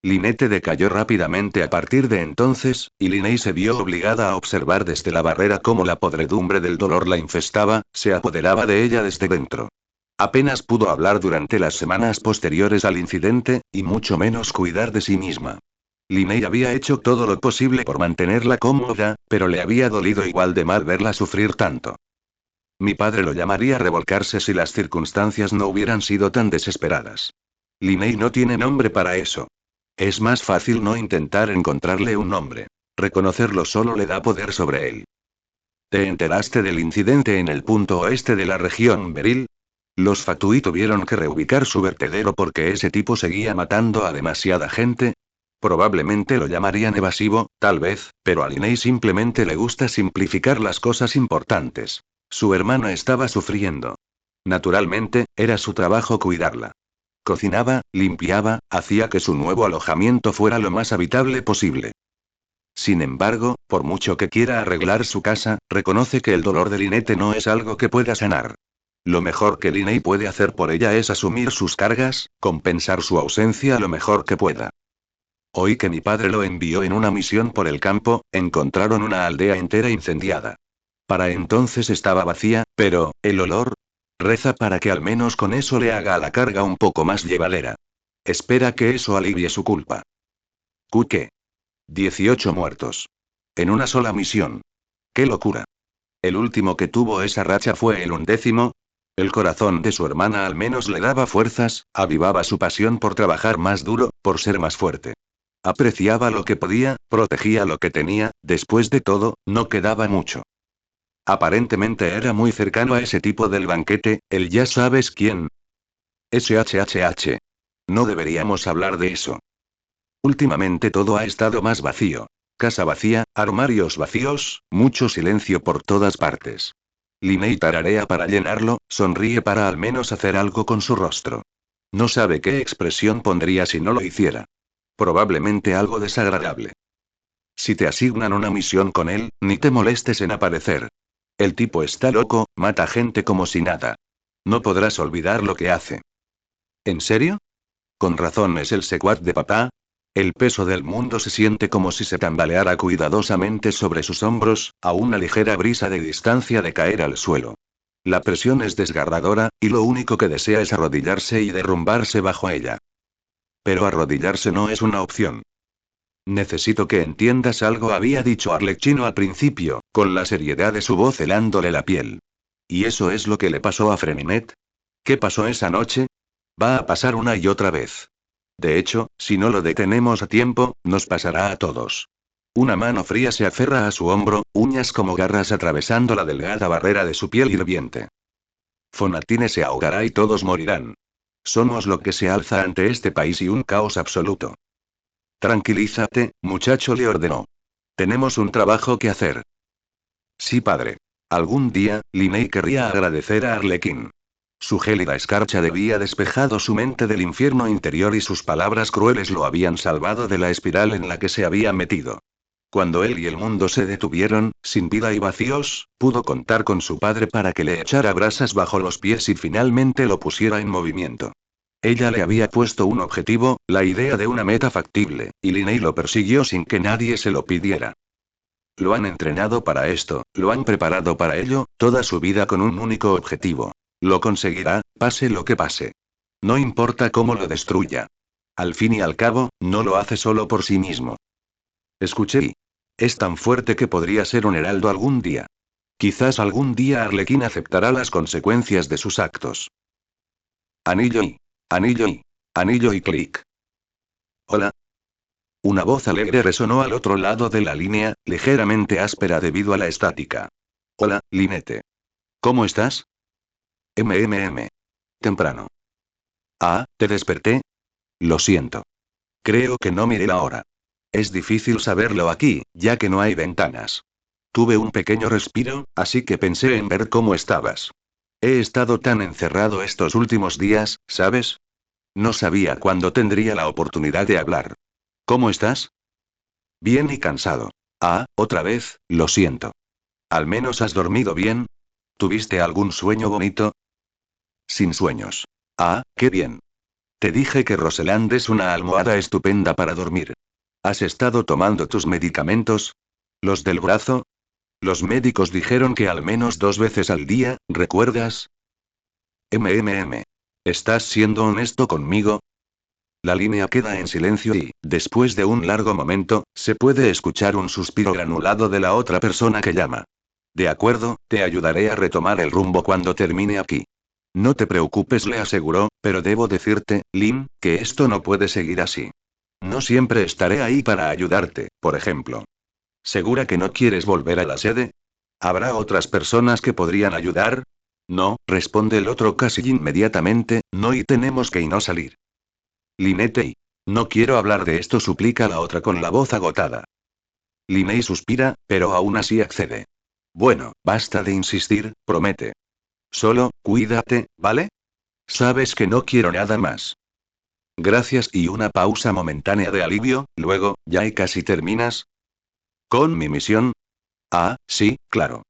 Lynette decayó rápidamente a partir de entonces, y Linney se vio obligada a observar desde la barrera cómo la podredumbre del dolor la infestaba, se apoderaba de ella desde dentro. Apenas pudo hablar durante las semanas posteriores al incidente, y mucho menos cuidar de sí misma. Linney había hecho todo lo posible por mantenerla cómoda, pero le había dolido igual de mal verla sufrir tanto. Mi padre lo llamaría revolcarse si las circunstancias no hubieran sido tan desesperadas. Linney no tiene nombre para eso. Es más fácil no intentar encontrarle un nombre. Reconocerlo solo le da poder sobre él. ¿Te enteraste del incidente en el punto oeste de la región Beryl? Los Fatui tuvieron que reubicar su vertedero porque ese tipo seguía matando a demasiada gente. Probablemente lo llamarían evasivo, tal vez, pero a Linney simplemente le gusta simplificar las cosas importantes. Su hermana estaba sufriendo. Naturalmente, era su trabajo cuidarla. Cocinaba, limpiaba, hacía que su nuevo alojamiento fuera lo más habitable posible. Sin embargo, por mucho que quiera arreglar su casa, reconoce que el dolor de Lynette no es algo que pueda sanar. Lo mejor que Linney puede hacer por ella es asumir sus cargas, compensar su ausencia lo mejor que pueda. Oí que mi padre lo envió en una misión por el campo, encontraron una aldea entera incendiada. Para entonces estaba vacía, pero, el olor. Reza para que al menos con eso le haga la carga un poco más llevadera. Espera que eso alivie su culpa. ¿Qué? 18 muertos. En una sola misión. ¡Qué locura! El último que tuvo esa racha fue el 11º. El corazón de su hermana al menos le daba fuerzas, avivaba su pasión por trabajar más duro, por ser más fuerte. Apreciaba lo que podía, protegía lo que tenía, después de todo, no quedaba mucho. Aparentemente era muy cercano a ese tipo del banquete, el ya sabes quién. SHHH. No deberíamos hablar de eso. Últimamente todo ha estado más vacío. Casa vacía, armarios vacíos, mucho silencio por todas partes. Linney tararea para llenarlo, sonríe para al menos hacer algo con su rostro. No sabe qué expresión pondría si no lo hiciera. Probablemente algo desagradable. Si te asignan una misión con él, ni te molestes en aparecer. El tipo está loco, mata gente como si nada. No podrás olvidar lo que hace. ¿En serio? Con razón es el secuaz de papá. El peso del mundo se siente como si se tambaleara cuidadosamente sobre sus hombros, a una ligera brisa de distancia de caer al suelo. La presión es desgarradora, y lo único que desea es arrodillarse y derrumbarse bajo ella. Pero arrodillarse no es una opción. Necesito que entiendas algo, había dicho Arlecchino al principio, con la seriedad de su voz helándole la piel. ¿Y eso es lo que le pasó a Freminet? ¿Qué pasó esa noche? Va a pasar una y otra vez. De hecho, si no lo detenemos a tiempo, nos pasará a todos. Una mano fría se aferra a su hombro, uñas como garras atravesando la delgada barrera de su piel hirviente. Fonatine se ahogará y todos morirán. Somos lo que se alza ante este país y un caos absoluto. Tranquilízate, muchacho, le ordenó. Tenemos un trabajo que hacer. Sí, padre. Algún día, Linney querría agradecer a Arlequín. Su gélida escarcha había despejado su mente del infierno interior y sus palabras crueles lo habían salvado de la espiral en la que se había metido. Cuando él y el mundo se detuvieron, sin vida y vacíos, pudo contar con su padre para que le echara brasas bajo los pies y finalmente lo pusiera en movimiento. Ella le había puesto un objetivo, la idea de una meta factible, y Linney lo persiguió sin que nadie se lo pidiera. Lo han entrenado para esto, lo han preparado para ello, toda su vida con un único objetivo. Lo conseguirá, pase lo que pase. No importa cómo lo destruya. Al fin y al cabo, no lo hace solo por sí mismo. Escuché y... Es tan fuerte que podría ser un heraldo algún día. Quizás algún día Arlequín aceptará las consecuencias de sus actos. Anillo y... Anillo y... Anillo y clic. Hola. Una voz alegre resonó al otro lado de la línea, ligeramente áspera debido a la estática. Hola, Linete. ¿Cómo estás? Temprano. Ah, ¿te desperté? Lo siento. Creo que no miré la hora. Es difícil saberlo aquí, ya que no hay ventanas. Tuve un pequeño respiro, así que pensé en ver cómo estabas. He estado tan encerrado estos últimos días, ¿sabes? No sabía cuándo tendría la oportunidad de hablar. ¿Cómo estás? Bien y cansado. Ah, otra vez, lo siento. ¿Al menos has dormido bien? ¿Tuviste algún sueño bonito? Sin sueños. Ah, qué bien. Te dije que Roseland es una almohada estupenda para dormir. ¿Has estado tomando tus medicamentos? ¿Los del brazo? Los médicos dijeron que al menos 2 veces al día, ¿recuerdas? ¿Estás siendo honesto conmigo? La línea queda en silencio y, después de un largo momento, se puede escuchar un suspiro granulado de la otra persona que llama. De acuerdo, te ayudaré a retomar el rumbo cuando termine aquí. No te preocupes, le aseguró, pero debo decirte, Lin, que esto no puede seguir así. No siempre estaré ahí para ayudarte, por ejemplo. ¿Segura que no quieres volver a la sede? ¿Habrá otras personas que podrían ayudar? No, responde el otro casi inmediatamente, no, y tenemos que no salir. Lynette y. No quiero hablar de esto, suplica la otra con la voz agotada. Linney suspira, pero aún así accede. Bueno, basta de insistir, promete. Solo, cuídate, ¿vale? Sabes que no quiero nada más. Gracias, y una pausa momentánea de alivio, luego, ¿ya y casi terminas? ¿Con mi misión? Ah, sí, claro.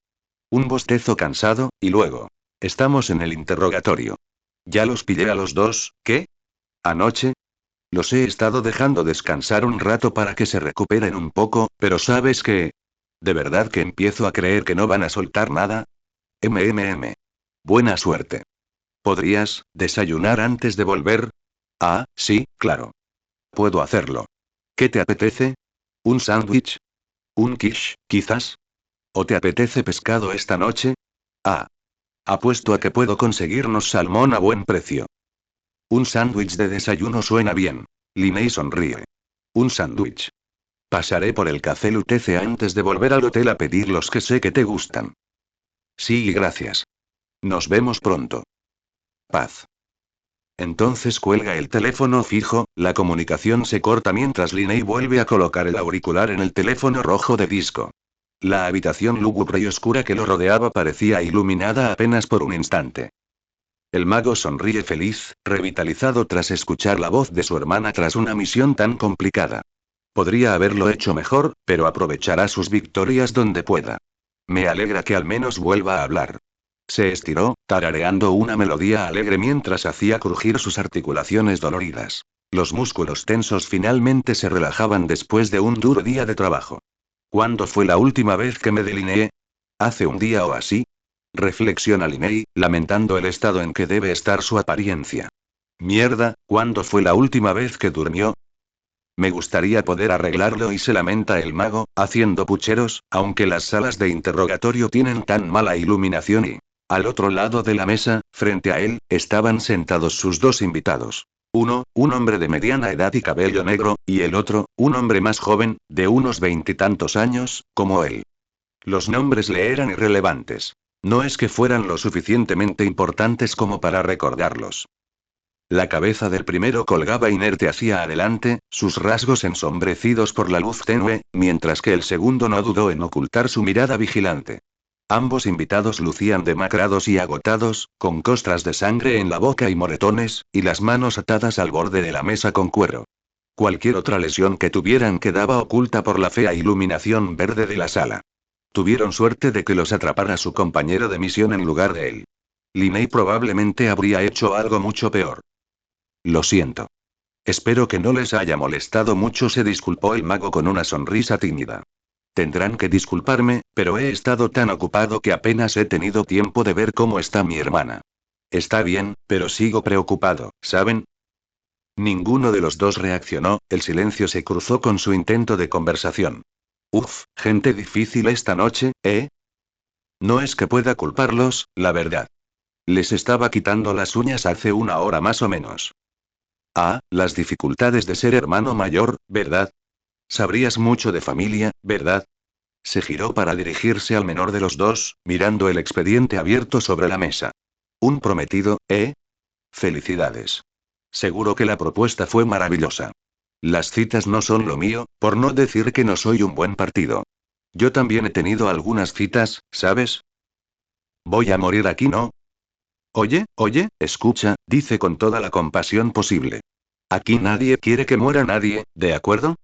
Un bostezo cansado, y luego. Estamos en el interrogatorio. Ya los pillé a los dos, ¿qué? ¿Anoche? Los he estado dejando descansar un rato para que se recuperen un poco, pero ¿sabes qué? ¿De verdad que empiezo a creer que no van a soltar nada? MMM. Buena suerte. ¿Podrías desayunar antes de volver? Ah, sí, claro. Puedo hacerlo. ¿Qué te apetece? ¿Un sándwich? ¿Un quiche, quizás? ¿O te apetece pescado esta noche? Ah. Apuesto a que puedo conseguirnos salmón a buen precio. Un sándwich de desayuno suena bien. Linney sonríe. Un sándwich. Pasaré por el café Lutece antes de volver al hotel a pedir los que sé que te gustan. Sí, gracias. Nos vemos pronto. Paz. Entonces cuelga el teléfono fijo, la comunicación se corta mientras Linney vuelve a colocar el auricular en el teléfono rojo de disco. La habitación lúgubre y oscura que lo rodeaba parecía iluminada apenas por un instante. El mago sonríe feliz, revitalizado tras escuchar la voz de su hermana tras una misión tan complicada. Podría haberlo hecho mejor, pero aprovechará sus victorias donde pueda. Me alegra que al menos vuelva a hablar. Se estiró, tarareando una melodía alegre mientras hacía crujir sus articulaciones doloridas. Los músculos tensos finalmente se relajaban después de un duro día de trabajo. ¿Cuándo fue la última vez que me delineé? ¿Hace un día o así? Reflexiona Linney, lamentando el estado en que debe estar su apariencia. Mierda, ¿cuándo fue la última vez que durmió? Me gustaría poder arreglarlo, y se lamenta el mago, haciendo pucheros, aunque las salas de interrogatorio tienen tan mala iluminación y... Al otro lado de la mesa, frente a él, estaban sentados sus dos invitados. Uno, un hombre de mediana edad y cabello negro, y el otro, un hombre más joven, de unos veintitantos años, como él. Los nombres le eran irrelevantes. No es que fueran lo suficientemente importantes como para recordarlos. La cabeza del primero colgaba inerte hacia adelante, sus rasgos ensombrecidos por la luz tenue, mientras que el segundo no dudó en ocultar su mirada vigilante. Ambos invitados lucían demacrados y agotados, con costras de sangre en la boca y moretones, y las manos atadas al borde de la mesa con cuero. Cualquier otra lesión que tuvieran quedaba oculta por la fea iluminación verde de la sala. Tuvieron suerte de que los atrapara su compañero de misión en lugar de él. Linney probablemente habría hecho algo mucho peor. Lo siento. Espero que no les haya molestado mucho, se disculpó el mago con una sonrisa tímida. Tendrán que disculparme, pero he estado tan ocupado que apenas he tenido tiempo de ver cómo está mi hermana. Está bien, pero sigo preocupado, ¿saben? Ninguno de los dos reaccionó, el silencio se cruzó con su intento de conversación. Uf, gente difícil esta noche, ¿eh? No es que pueda culparlos, la verdad. Les estaba quitando las uñas hace una hora más o menos. Ah, las dificultades de ser hermano mayor, ¿verdad? Sabrías mucho de familia, ¿verdad? Se giró para dirigirse al menor de los dos, mirando el expediente abierto sobre la mesa. Un prometido, ¿eh? Felicidades. Seguro que la propuesta fue maravillosa. Las citas no son lo mío, por no decir que no soy un buen partido. Yo también he tenido algunas citas, ¿sabes? Voy a morir aquí, ¿no? Oye, escucha, dice con toda la compasión posible. Aquí nadie quiere que muera nadie, ¿de acuerdo?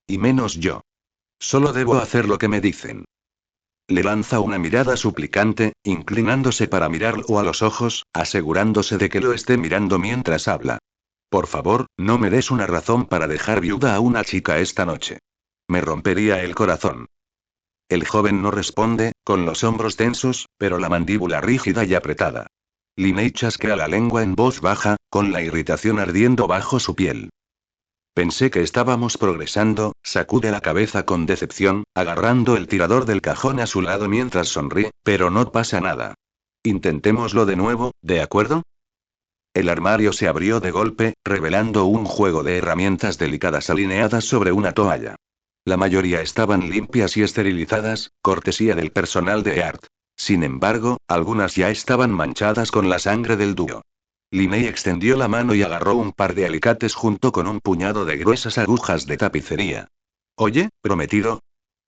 Y menos yo. Solo debo hacer lo que me dicen. Le lanza una mirada suplicante, inclinándose para mirarlo a los ojos, asegurándose de que lo esté mirando mientras habla. Por favor, no me des una razón para dejar viuda a una chica esta noche. Me rompería el corazón. El joven no responde, con los hombros tensos, pero la mandíbula rígida y apretada. Linney chasquea la lengua en voz baja, con la irritación ardiendo bajo su piel. Pensé que estábamos progresando, sacude la cabeza con decepción, agarrando el tirador del cajón a su lado mientras sonríe, pero no pasa nada. Intentémoslo de nuevo, ¿de acuerdo? El armario se abrió de golpe, revelando un juego de herramientas delicadas alineadas sobre una toalla. La mayoría estaban limpias y esterilizadas, cortesía del personal de Art. Sin embargo, algunas ya estaban manchadas con la sangre del dúo. Linney extendió la mano y agarró un par de alicates junto con un puñado de gruesas agujas de tapicería. Oye, prometido.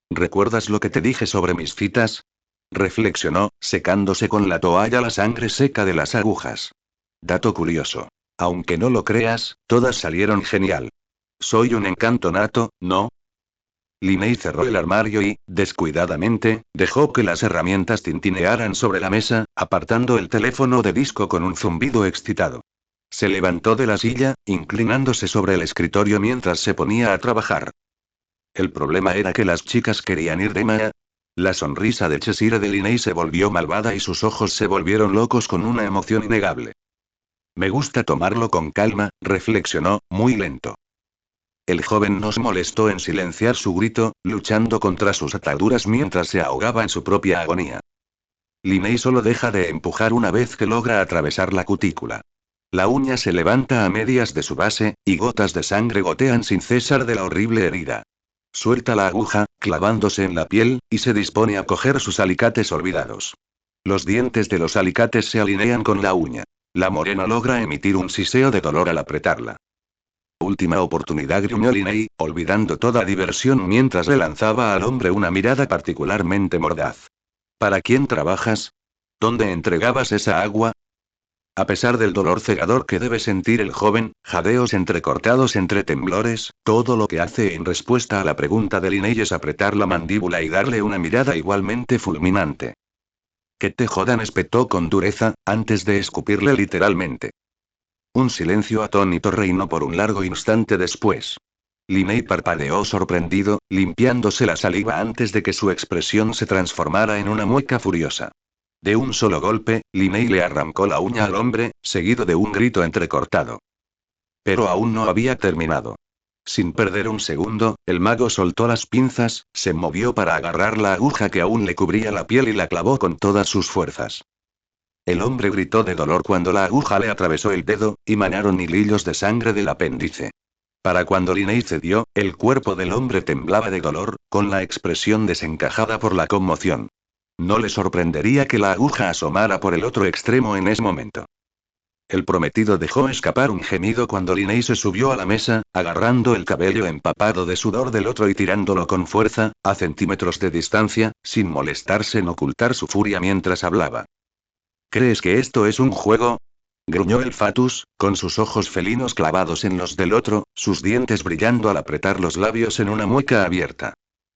¿Recuerdas lo que te dije sobre mis citas? Reflexionó, secándose con la toalla la sangre seca de las agujas. Dato curioso. Aunque no lo creas, todas salieron genial. Soy un encanto nato, ¿no? Linney cerró el armario y, descuidadamente, dejó que las herramientas tintinearan sobre la mesa, apartando el teléfono de disco con un zumbido excitado. Se levantó de la silla, inclinándose sobre el escritorio mientras se ponía a trabajar. El problema era que las chicas querían ir de Maya. La sonrisa de Cheshire de Linney se volvió malvada y sus ojos se volvieron locos con una emoción innegable. Me gusta tomarlo con calma, reflexionó, muy lento. El joven nos molestó en silenciar su grito, luchando contra sus ataduras mientras se ahogaba en su propia agonía. Linney solo deja de empujar una vez que logra atravesar la cutícula. La uña se levanta a medias de su base, y gotas de sangre gotean sin cesar de la horrible herida. Suelta la aguja, clavándose en la piel, y se dispone a coger sus alicates olvidados. Los dientes de los alicates se alinean con la uña. La morena logra emitir un siseo de dolor al apretarla. Última oportunidad, gruñó Linney, olvidando toda diversión mientras le lanzaba al hombre una mirada particularmente mordaz. ¿Para quién trabajas? ¿Dónde entregabas esa agua? A pesar del dolor cegador que debe sentir el joven, jadeos entrecortados entre temblores, todo lo que hace en respuesta a la pregunta de Linney es apretar la mandíbula y darle una mirada igualmente fulminante. Que te jodan, espetó con dureza, antes de escupirle literalmente. Un silencio atónito reinó por un largo instante después. Linney parpadeó sorprendido, limpiándose la saliva antes de que su expresión se transformara en una mueca furiosa. De un solo golpe, Linney le arrancó la uña al hombre, seguido de un grito entrecortado. Pero aún no había terminado. Sin perder un segundo, el mago soltó las pinzas, se movió para agarrar la aguja que aún le cubría la piel y la clavó con todas sus fuerzas. El hombre gritó de dolor cuando la aguja le atravesó el dedo, y manaron hilillos de sangre del apéndice. Para cuando Linney cedió, el cuerpo del hombre temblaba de dolor, con la expresión desencajada por la conmoción. No le sorprendería que la aguja asomara por el otro extremo en ese momento. El prometido dejó escapar un gemido cuando Linney se subió a la mesa, agarrando el cabello empapado de sudor del otro y tirándolo con fuerza, a centímetros de distancia, sin molestarse en ocultar su furia mientras hablaba. ¿Crees que esto es un juego? Gruñó el Fatus, con sus ojos felinos clavados en los del otro, sus dientes brillando al apretar los labios en una mueca abierta.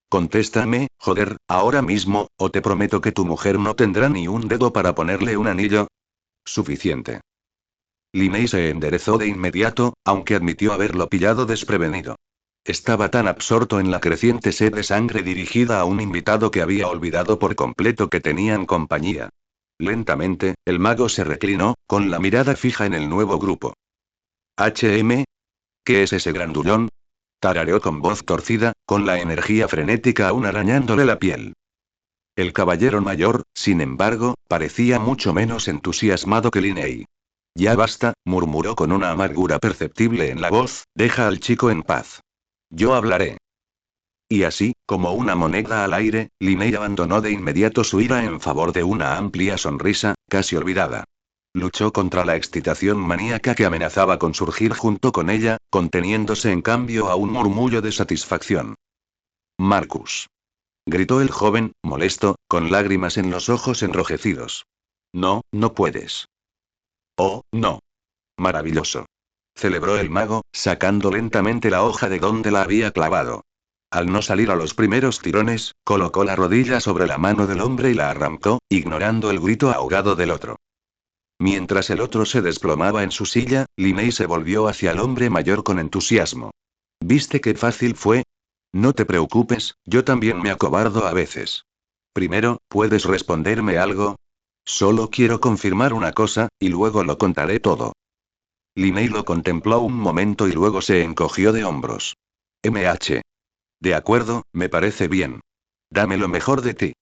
Contéstame, joder, ahora mismo, o te prometo que tu mujer no tendrá ni un dedo para ponerle un anillo. Suficiente. Linney se enderezó de inmediato, aunque admitió haberlo pillado desprevenido. Estaba tan absorto en la creciente sed de sangre dirigida a un invitado que había olvidado por completo que tenían compañía. Lentamente, el mago se reclinó, con la mirada fija en el nuevo grupo. ¿Qué es ese grandullón? Tarareó con voz torcida, con la energía frenética aún arañándole la piel. El caballero mayor, sin embargo, parecía mucho menos entusiasmado que Linney. Ya basta, murmuró con una amargura perceptible en la voz, deja al chico en paz. Yo hablaré. Y así, como una moneda al aire, Linney abandonó de inmediato su ira en favor de una amplia sonrisa, casi olvidada. Luchó contra la excitación maníaca que amenazaba con surgir junto con ella, conteniéndose en cambio a un murmullo de satisfacción. Marcus. Gritó el joven, molesto, con lágrimas en los ojos enrojecidos. No, no puedes. Oh, no. Maravilloso. Celebró el mago, sacando lentamente la hoja de donde la había clavado. Al no salir a los primeros tirones, colocó la rodilla sobre la mano del hombre y la arrancó, ignorando el grito ahogado del otro. Mientras el otro se desplomaba en su silla, Linney se volvió hacia el hombre mayor con entusiasmo. ¿Viste qué fácil fue? No te preocupes, yo también me acobardo a veces. Primero, ¿puedes responderme algo? Solo quiero confirmar una cosa, y luego lo contaré todo. Linney lo contempló un momento y luego se encogió de hombros. MH. De acuerdo, me parece bien. Dame lo mejor de ti.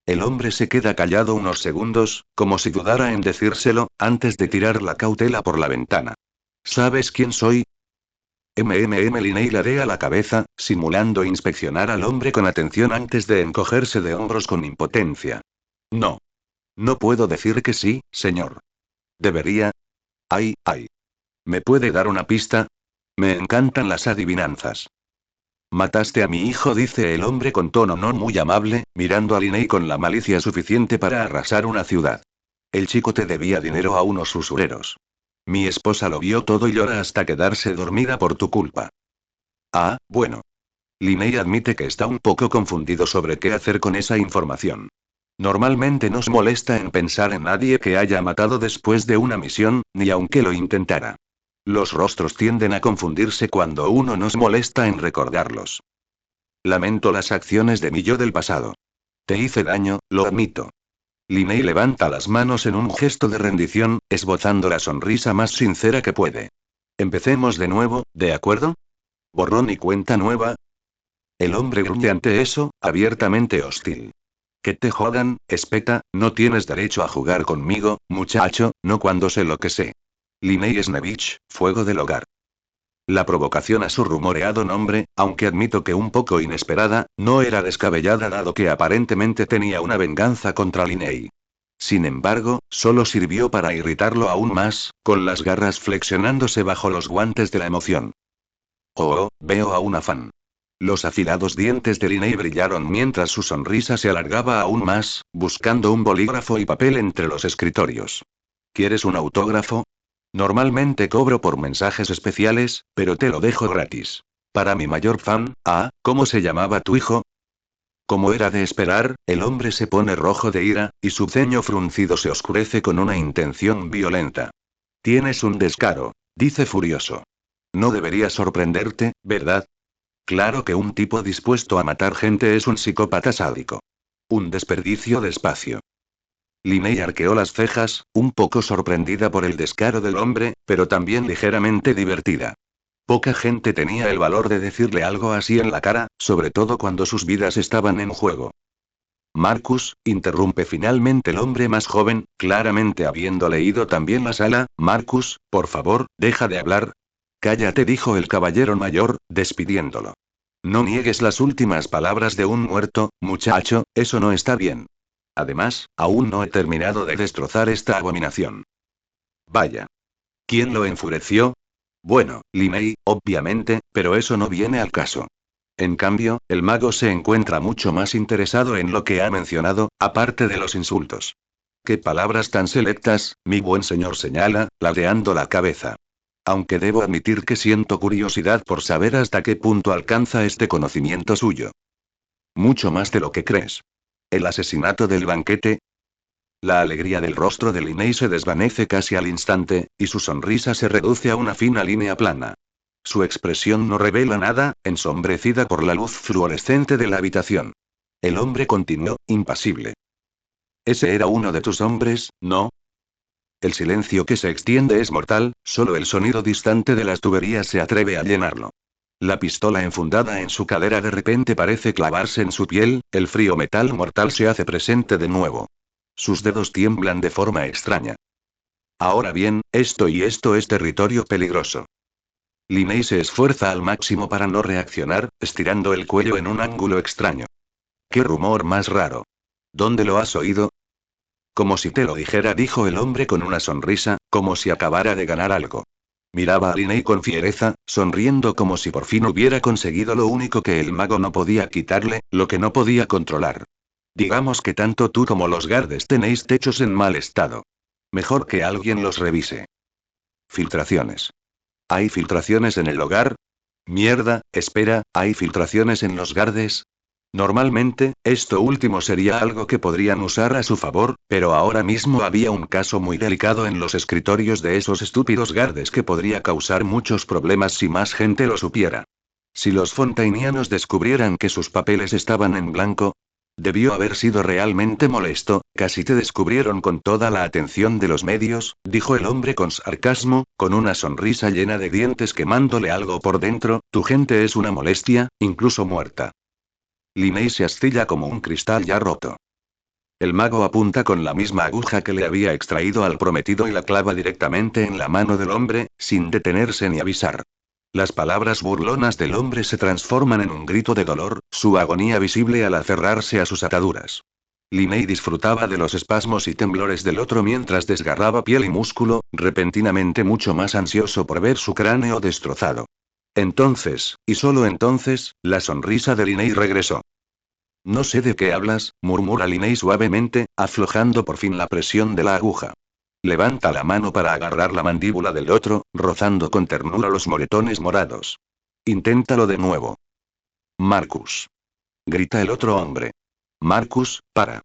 El hombre se queda callado unos segundos, como si dudara en decírselo, antes de tirar la cautela por la ventana. ¿Sabes quién soy? Linney ladea la cabeza, simulando inspeccionar al hombre con atención antes de encogerse de hombros con impotencia. No. No puedo decir que sí, señor. Debería. Ay, ay. ¿Me puede dar una pista? Me encantan las adivinanzas. Mataste a mi hijo, dice el hombre con tono no muy amable, mirando a Linney con la malicia suficiente para arrasar una ciudad. El chico te debía dinero a unos usureros. Mi esposa lo vio todo y llora hasta quedarse dormida por tu culpa. Ah, bueno. Linney admite que está un poco confundido sobre qué hacer con esa información. Normalmente no se molesta en pensar en nadie que haya matado después de una misión, ni aunque lo intentara. Los rostros tienden a confundirse cuando uno no se molesta en recordarlos. Lamento las acciones de mi yo del pasado. Te hice daño, lo admito. Linney levanta las manos en un gesto de rendición, esbozando la sonrisa más sincera que puede. Empecemos de nuevo, ¿de acuerdo? ¿Borrón y cuenta nueva? El hombre gruñe ante eso, abiertamente hostil. Que te jodan, espeta, no tienes derecho a jugar conmigo, muchacho, no cuando sé lo que sé. Linney Snevich, fuego del hogar. La provocación a su rumoreado nombre, aunque admito que un poco inesperada, no era descabellada dado que aparentemente tenía una venganza contra Linney. Sin embargo, solo sirvió para irritarlo aún más, con las garras flexionándose bajo los guantes de la emoción. Oh, veo a una fan. Los afilados dientes de Linney brillaron mientras su sonrisa se alargaba aún más, buscando un bolígrafo y papel entre los escritorios. ¿Quieres un autógrafo? Normalmente cobro por mensajes especiales, pero te lo dejo gratis. Para mi mayor fan, ¿cómo se llamaba tu hijo? Como era de esperar, el hombre se pone rojo de ira, y su ceño fruncido se oscurece con una intención violenta. Tienes un descaro, dice furioso. No debería sorprenderte, ¿verdad? Claro que un tipo dispuesto a matar gente es un psicópata sádico. Un desperdicio de espacio. Linney arqueó las cejas, un poco sorprendida por el descaro del hombre, pero también ligeramente divertida. Poca gente tenía el valor de decirle algo así en la cara, sobre todo cuando sus vidas estaban en juego. Marcus, interrumpe finalmente el hombre más joven, claramente habiendo leído también la sala. Marcus, por favor, deja de hablar. Cállate, dijo el caballero mayor, despidiéndolo. No niegues las últimas palabras de un muerto, muchacho, eso no está bien. Además, aún no he terminado de destrozar esta abominación. Vaya. ¿Quién lo enfureció? Bueno, Linney, obviamente, pero eso no viene al caso. En cambio, el mago se encuentra mucho más interesado en lo que ha mencionado, aparte de los insultos. Qué palabras tan selectas, mi buen señor, señala, ladeando la cabeza. Aunque debo admitir que siento curiosidad por saber hasta qué punto alcanza este conocimiento suyo. Mucho más de lo que crees. ¿El asesinato del banquete? La alegría del rostro de Linney se desvanece casi al instante, y su sonrisa se reduce a una fina línea plana. Su expresión no revela nada, ensombrecida por la luz fluorescente de la habitación. El hombre continuó, impasible. Ese era uno de tus hombres, ¿no? El silencio que se extiende es mortal, solo el sonido distante de las tuberías se atreve a llenarlo. La pistola enfundada en su cadera de repente parece clavarse en su piel, el frío metal mortal se hace presente de nuevo. Sus dedos tiemblan de forma extraña. Ahora bien, esto es territorio peligroso. Linney se esfuerza al máximo para no reaccionar, estirando el cuello en un ángulo extraño. ¿Qué rumor más raro? ¿Dónde lo has oído? Como si te lo dijera, dijo el hombre con una sonrisa, como si acabara de ganar algo. Miraba a Linney con fiereza, sonriendo como si por fin hubiera conseguido lo único que el mago no podía quitarle, lo que no podía controlar. Digamos que tanto tú como los guardes tenéis techos en mal estado. Mejor que alguien los revise. Filtraciones. ¿Hay filtraciones en el hogar? Mierda, espera, ¿hay filtraciones en los guardes? Normalmente, esto último sería algo que podrían usar a su favor, pero ahora mismo había un caso muy delicado en los escritorios de esos estúpidos guardes que podría causar muchos problemas si más gente lo supiera. Si los fontainianos descubrieran que sus papeles estaban en blanco. Debió haber sido realmente molesto, casi te descubrieron con toda la atención de los medios, dijo el hombre con sarcasmo, con una sonrisa llena de dientes quemándole algo por dentro, tu gente es una molestia, incluso muerta. Li Mei se astilla como un cristal ya roto. El mago apunta con la misma aguja que le había extraído al prometido y la clava directamente en la mano del hombre, sin detenerse ni avisar. Las palabras burlonas del hombre se transforman en un grito de dolor, su agonía visible al aferrarse a sus ataduras. Li Mei disfrutaba de los espasmos y temblores del otro mientras desgarraba piel y músculo, repentinamente mucho más ansioso por ver su cráneo destrozado. Entonces, y solo entonces, la sonrisa de Li Mei regresó. No sé de qué hablas, murmura Li Mei suavemente, aflojando por fin la presión de la aguja. Levanta la mano para agarrar la mandíbula del otro, rozando con ternura los moretones morados. Inténtalo de nuevo. Marcus. Grita el otro hombre. Marcus, para.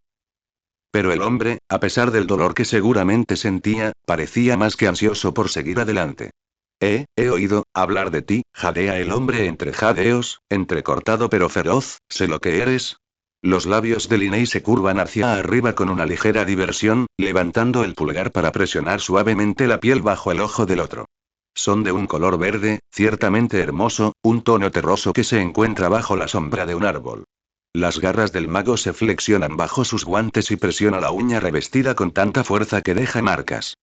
Pero el hombre, a pesar del dolor que seguramente sentía, parecía más que ansioso por seguir adelante. He oído hablar de ti, jadea el hombre entre jadeos, entrecortado pero feroz, sé lo que eres. Los labios de Linney se curvan hacia arriba con una ligera diversión, levantando el pulgar para presionar suavemente la piel bajo el ojo del otro. Son de un color verde, ciertamente hermoso, un tono terroso que se encuentra bajo la sombra de un árbol. Las garras del mago se flexionan bajo sus guantes y presiona la uña revestida con tanta fuerza que deja marcas.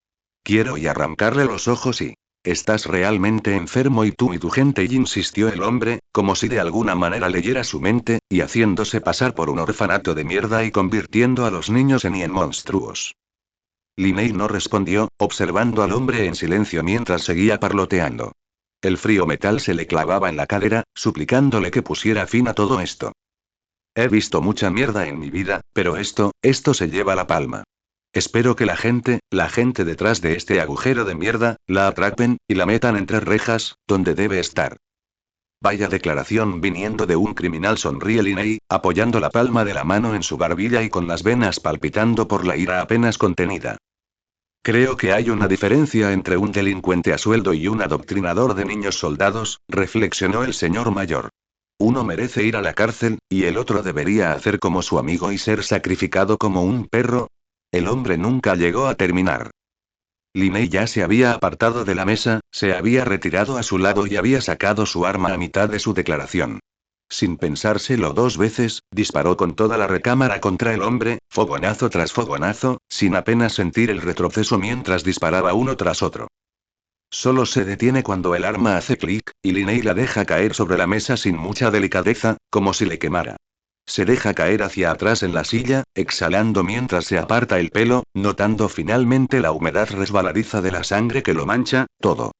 Quiero y arrancarle los ojos y... Estás realmente enfermo y tú y tu gente, y insistió el hombre, como si de alguna manera leyera su mente, y haciéndose pasar por un orfanato de mierda y convirtiendo a los niños en monstruos. Linney no respondió, observando al hombre en silencio mientras seguía parloteando. El frío metal se le clavaba en la cadera, suplicándole que pusiera fin a todo esto. He visto mucha mierda en mi vida, pero esto se lleva la palma. Espero que la gente detrás de este agujero de mierda, la atrapen, y la metan entre rejas, donde debe estar. Vaya declaración viniendo de un criminal, sonríe Linney, apoyando la palma de la mano en su barbilla y con las venas palpitando por la ira apenas contenida. Creo que hay una diferencia entre un delincuente a sueldo y un adoctrinador de niños soldados, reflexionó el señor mayor. Uno merece ir a la cárcel, y el otro debería hacer como su amigo y ser sacrificado como un perro. El hombre nunca llegó a terminar. Linney ya se había apartado de la mesa, se había retirado a su lado y había sacado su arma a mitad de su declaración. Sin pensárselo dos veces, disparó con toda la recámara contra el hombre, fogonazo tras fogonazo, sin apenas sentir el retroceso mientras disparaba uno tras otro. Solo se detiene cuando el arma hace clic, y Linney la deja caer sobre la mesa sin mucha delicadeza, como si le quemara. Se deja caer hacia atrás en la silla, exhalando mientras se aparta el pelo, notando finalmente la humedad resbaladiza de la sangre que lo mancha, todo.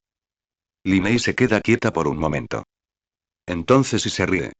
Linney se queda quieta por un momento. Entonces se ríe.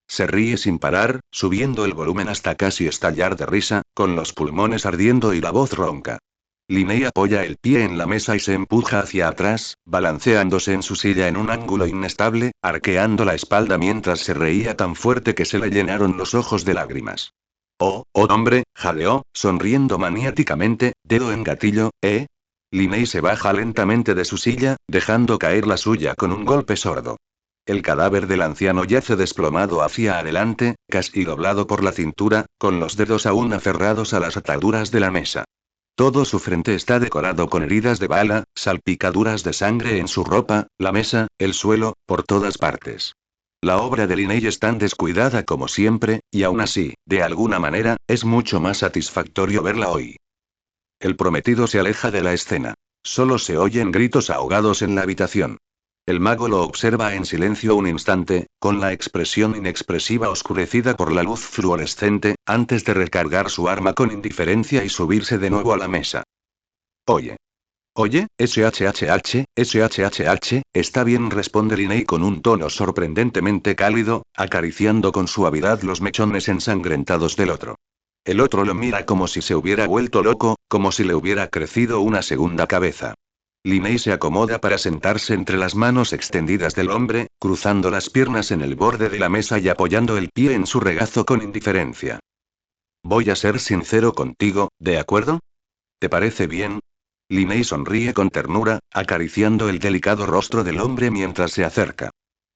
Se ríe sin parar, subiendo el volumen hasta casi estallar de risa, con los pulmones ardiendo y la voz ronca. Linney apoya el pie en la mesa y se empuja hacia atrás, balanceándose en su silla en un ángulo inestable, arqueando la espalda mientras se reía tan fuerte que se le llenaron los ojos de lágrimas. Oh hombre, jadeó, sonriendo maniáticamente, dedo en gatillo, ¿eh? Linney se baja lentamente de su silla, dejando caer la suya con un golpe sordo. El cadáver del anciano yace desplomado hacia adelante, casi doblado por la cintura, con los dedos aún aferrados a las ataduras de la mesa. Todo su frente está decorado con heridas de bala, salpicaduras de sangre en su ropa, la mesa, el suelo, por todas partes. La obra de Linney es tan descuidada como siempre, y aún así, de alguna manera, es mucho más satisfactorio verla hoy. El prometido se aleja de la escena. Solo se oyen gritos ahogados en la habitación. El mago lo observa en silencio un instante, con la expresión inexpresiva oscurecida por la luz fluorescente, antes de recargar su arma con indiferencia y subirse de nuevo a la mesa. Oye. Oye, SHHH, está bien, responde Linney con un tono sorprendentemente cálido, acariciando con suavidad los mechones ensangrentados del otro. El otro lo mira como si se hubiera vuelto loco, como si le hubiera crecido una segunda cabeza. Linney se acomoda para sentarse entre las manos extendidas del hombre, cruzando las piernas en el borde de la mesa y apoyando el pie en su regazo con indiferencia. Voy a ser sincero contigo, ¿de acuerdo? ¿Te parece bien? Linney sonríe con ternura, acariciando el delicado rostro del hombre mientras se acerca.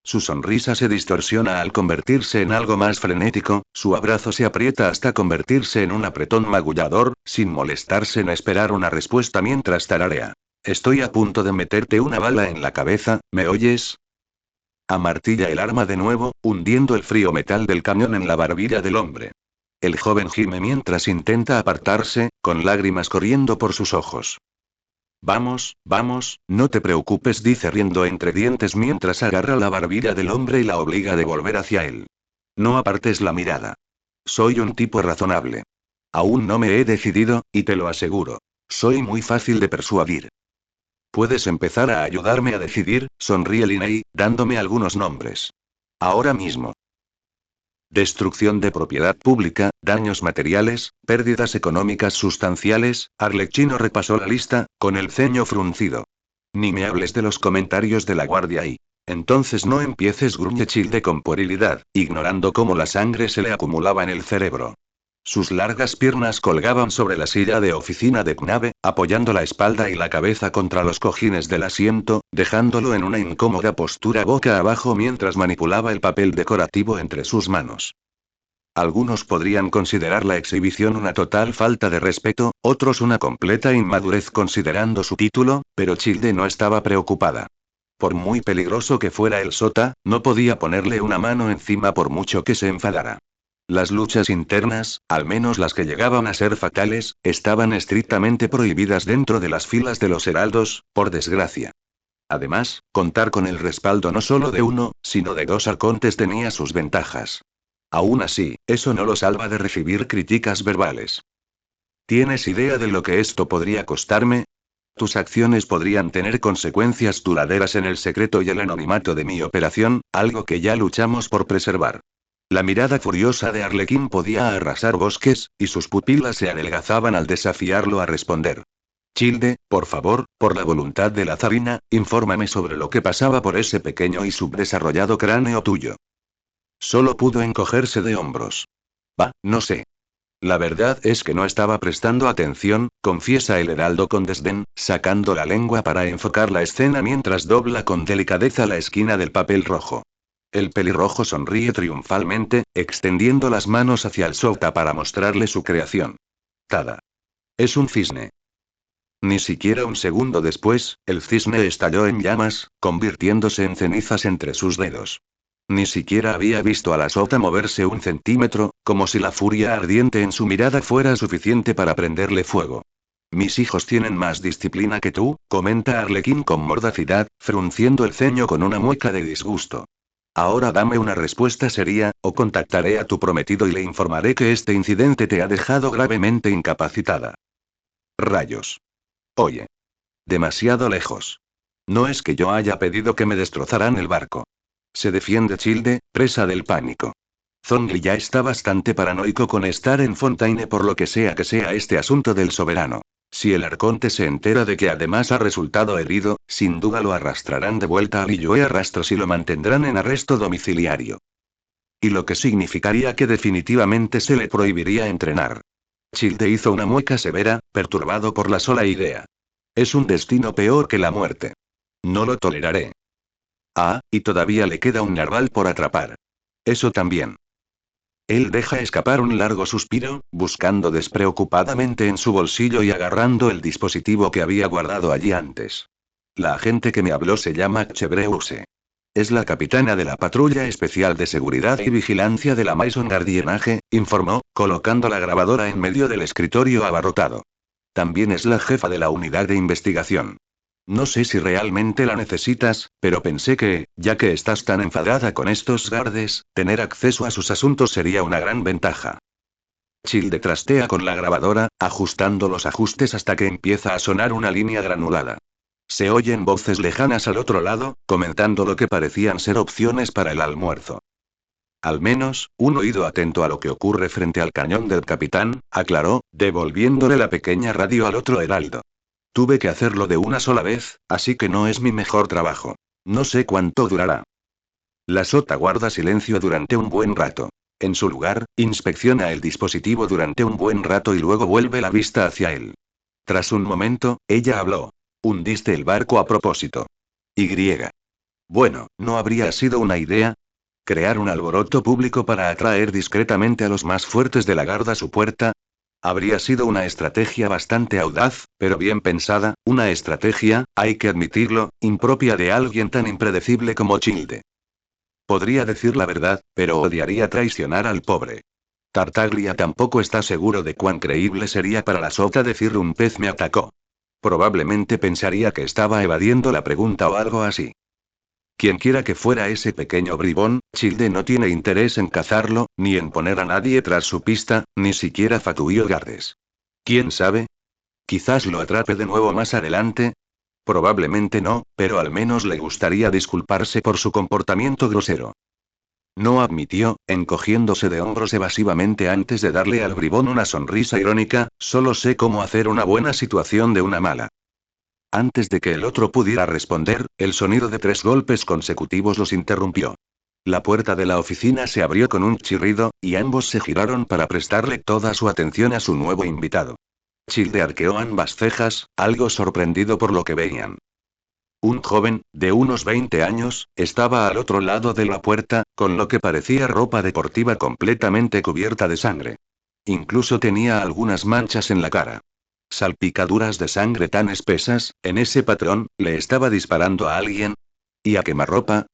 Su sonrisa se distorsiona al convertirse en algo más frenético, su abrazo se aprieta hasta convertirse en un apretón magullador, sin molestarse en esperar una respuesta mientras tararea. Estoy a punto de meterte una bala en la cabeza, ¿me oyes? Amartilla el arma de nuevo, hundiendo el frío metal del cañón en la barbilla del hombre. El joven gime mientras intenta apartarse, con lágrimas corriendo por sus ojos. Vamos, vamos, no te preocupes, dice riendo entre dientes mientras agarra la barbilla del hombre y la obliga a volver hacia él. No apartes la mirada. Soy un tipo razonable. Aún no me he decidido, y te lo aseguro. Soy muy fácil de persuadir. Puedes empezar a ayudarme a decidir, sonríe Linney, dándome algunos nombres. Ahora mismo. Destrucción de propiedad pública, daños materiales, pérdidas económicas sustanciales. Arlecchino repasó la lista, con el ceño fruncido. Ni me hables de los comentarios de la guardia y... Entonces no empieces, gruñe Childe con puerilidad, ignorando cómo la sangre se le acumulaba en el cerebro. Sus largas piernas colgaban sobre la silla de oficina de Knabe, apoyando la espalda y la cabeza contra los cojines del asiento, dejándolo en una incómoda postura boca abajo mientras manipulaba el papel decorativo entre sus manos. Algunos podrían considerar la exhibición una total falta de respeto, otros una completa inmadurez considerando su título, pero Childe no estaba preocupada. Por muy peligroso que fuera el sota, no podía ponerle una mano encima por mucho que se enfadara. Las luchas internas, al menos las que llegaban a ser fatales, estaban estrictamente prohibidas dentro de las filas de los heraldos, por desgracia. Además, contar con el respaldo no solo de uno, sino de dos arcontes tenía sus ventajas. Aún así, eso no lo salva de recibir críticas verbales. ¿Tienes idea de lo que esto podría costarme? Tus acciones podrían tener consecuencias duraderas en el secreto y el anonimato de mi operación, algo que ya luchamos por preservar. La mirada furiosa de Arlequín podía arrasar bosques, y sus pupilas se adelgazaban al desafiarlo a responder. Childe, por favor, por la voluntad de la zarina, infórmame sobre lo que pasaba por ese pequeño y subdesarrollado cráneo tuyo. Solo pudo encogerse de hombros. No sé. La verdad es que no estaba prestando atención, confiesa el heraldo con desdén, sacando la lengua para enfocar la escena mientras dobla con delicadeza la esquina del papel rojo. El pelirrojo sonríe triunfalmente, extendiendo las manos hacia el sota para mostrarle su creación. Tada. Es un cisne. Ni siquiera un segundo después, el cisne estalló en llamas, convirtiéndose en cenizas entre sus dedos. Ni siquiera había visto a la sota moverse un centímetro, como si la furia ardiente en su mirada fuera suficiente para prenderle fuego. Mis hijos tienen más disciplina que tú, comenta Arlequín con mordacidad, frunciendo el ceño con una mueca de disgusto. Ahora dame una respuesta seria, o contactaré a tu prometido y le informaré que este incidente te ha dejado gravemente incapacitada. Rayos. Oye. Demasiado lejos. No es que yo haya pedido que me destrozaran el barco. Se defiende Childe, presa del pánico. Zhongli ya está bastante paranoico con estar en Fontaine por lo que sea este asunto del soberano. Si el arconte se entera de que además ha resultado herido, sin duda lo arrastrarán de vuelta a Liyue a rastros y lo mantendrán en arresto domiciliario. Y lo que significaría que definitivamente se le prohibiría entrenar. Childe hizo una mueca severa, perturbado por la sola idea. Es un destino peor que la muerte. No lo toleraré. Y todavía le queda un narval por atrapar. Eso también. Él deja escapar un largo suspiro, buscando despreocupadamente en su bolsillo y agarrando el dispositivo que había guardado allí antes. La agente que me habló se llama Chebreuse. Es la capitana de la patrulla especial de seguridad y vigilancia de la Maison Gardiennage, informó, colocando la grabadora en medio del escritorio abarrotado. También es la jefa de la unidad de investigación. No sé si realmente la necesitas, pero pensé que, ya que estás tan enfadada con estos guardes, tener acceso a sus asuntos sería una gran ventaja. Childe trastea con la grabadora, ajustando los ajustes hasta que empieza a sonar una línea granulada. Se oyen voces lejanas al otro lado, comentando lo que parecían ser opciones para el almuerzo. Al menos, un oído atento a lo que ocurre frente al cañón del capitán, aclaró, devolviéndole la pequeña radio al otro heraldo. Tuve que hacerlo de una sola vez, así que no es mi mejor trabajo. No sé cuánto durará. La sota guarda silencio durante un buen rato. En su lugar, inspecciona el dispositivo durante un buen rato y luego vuelve la vista hacia él. Tras un momento, ella habló. Hundiste el barco a propósito. Y. Bueno, ¿no habría sido una idea? ¿Crear un alboroto público para atraer discretamente a los más fuertes de la garda a su puerta? Habría sido una estrategia bastante audaz, pero bien pensada, una estrategia, hay que admitirlo, impropia de alguien tan impredecible como Childe. Podría decir la verdad, pero odiaría traicionar al pobre. Tartaglia tampoco está seguro de cuán creíble sería para la sota decir un pez me atacó. Probablemente pensaría que estaba evadiendo la pregunta o algo así. Quienquiera que fuera ese pequeño bribón, Childe no tiene interés en cazarlo, ni en poner a nadie tras su pista, ni siquiera Fatuio Gardes. ¿Quién sabe? Quizás lo atrape de nuevo más adelante. Probablemente no, pero al menos le gustaría disculparse por su comportamiento grosero. No admitió, encogiéndose de hombros evasivamente antes de darle al bribón una sonrisa irónica, solo sé cómo hacer una buena situación de una mala. Antes de que el otro pudiera responder, el sonido de 3 golpes consecutivos los interrumpió. La puerta de la oficina se abrió con un chirrido, y ambos se giraron para prestarle toda su atención a su nuevo invitado. Childe arqueó ambas cejas, algo sorprendido por lo que veían. Un joven, de unos 20 años, estaba al otro lado de la puerta, con lo que parecía ropa deportiva completamente cubierta de sangre. Incluso tenía algunas manchas en la cara. Salpicaduras de sangre tan espesas, en ese patrón, ¿le estaba disparando a alguien? ¿Y a quemarropa?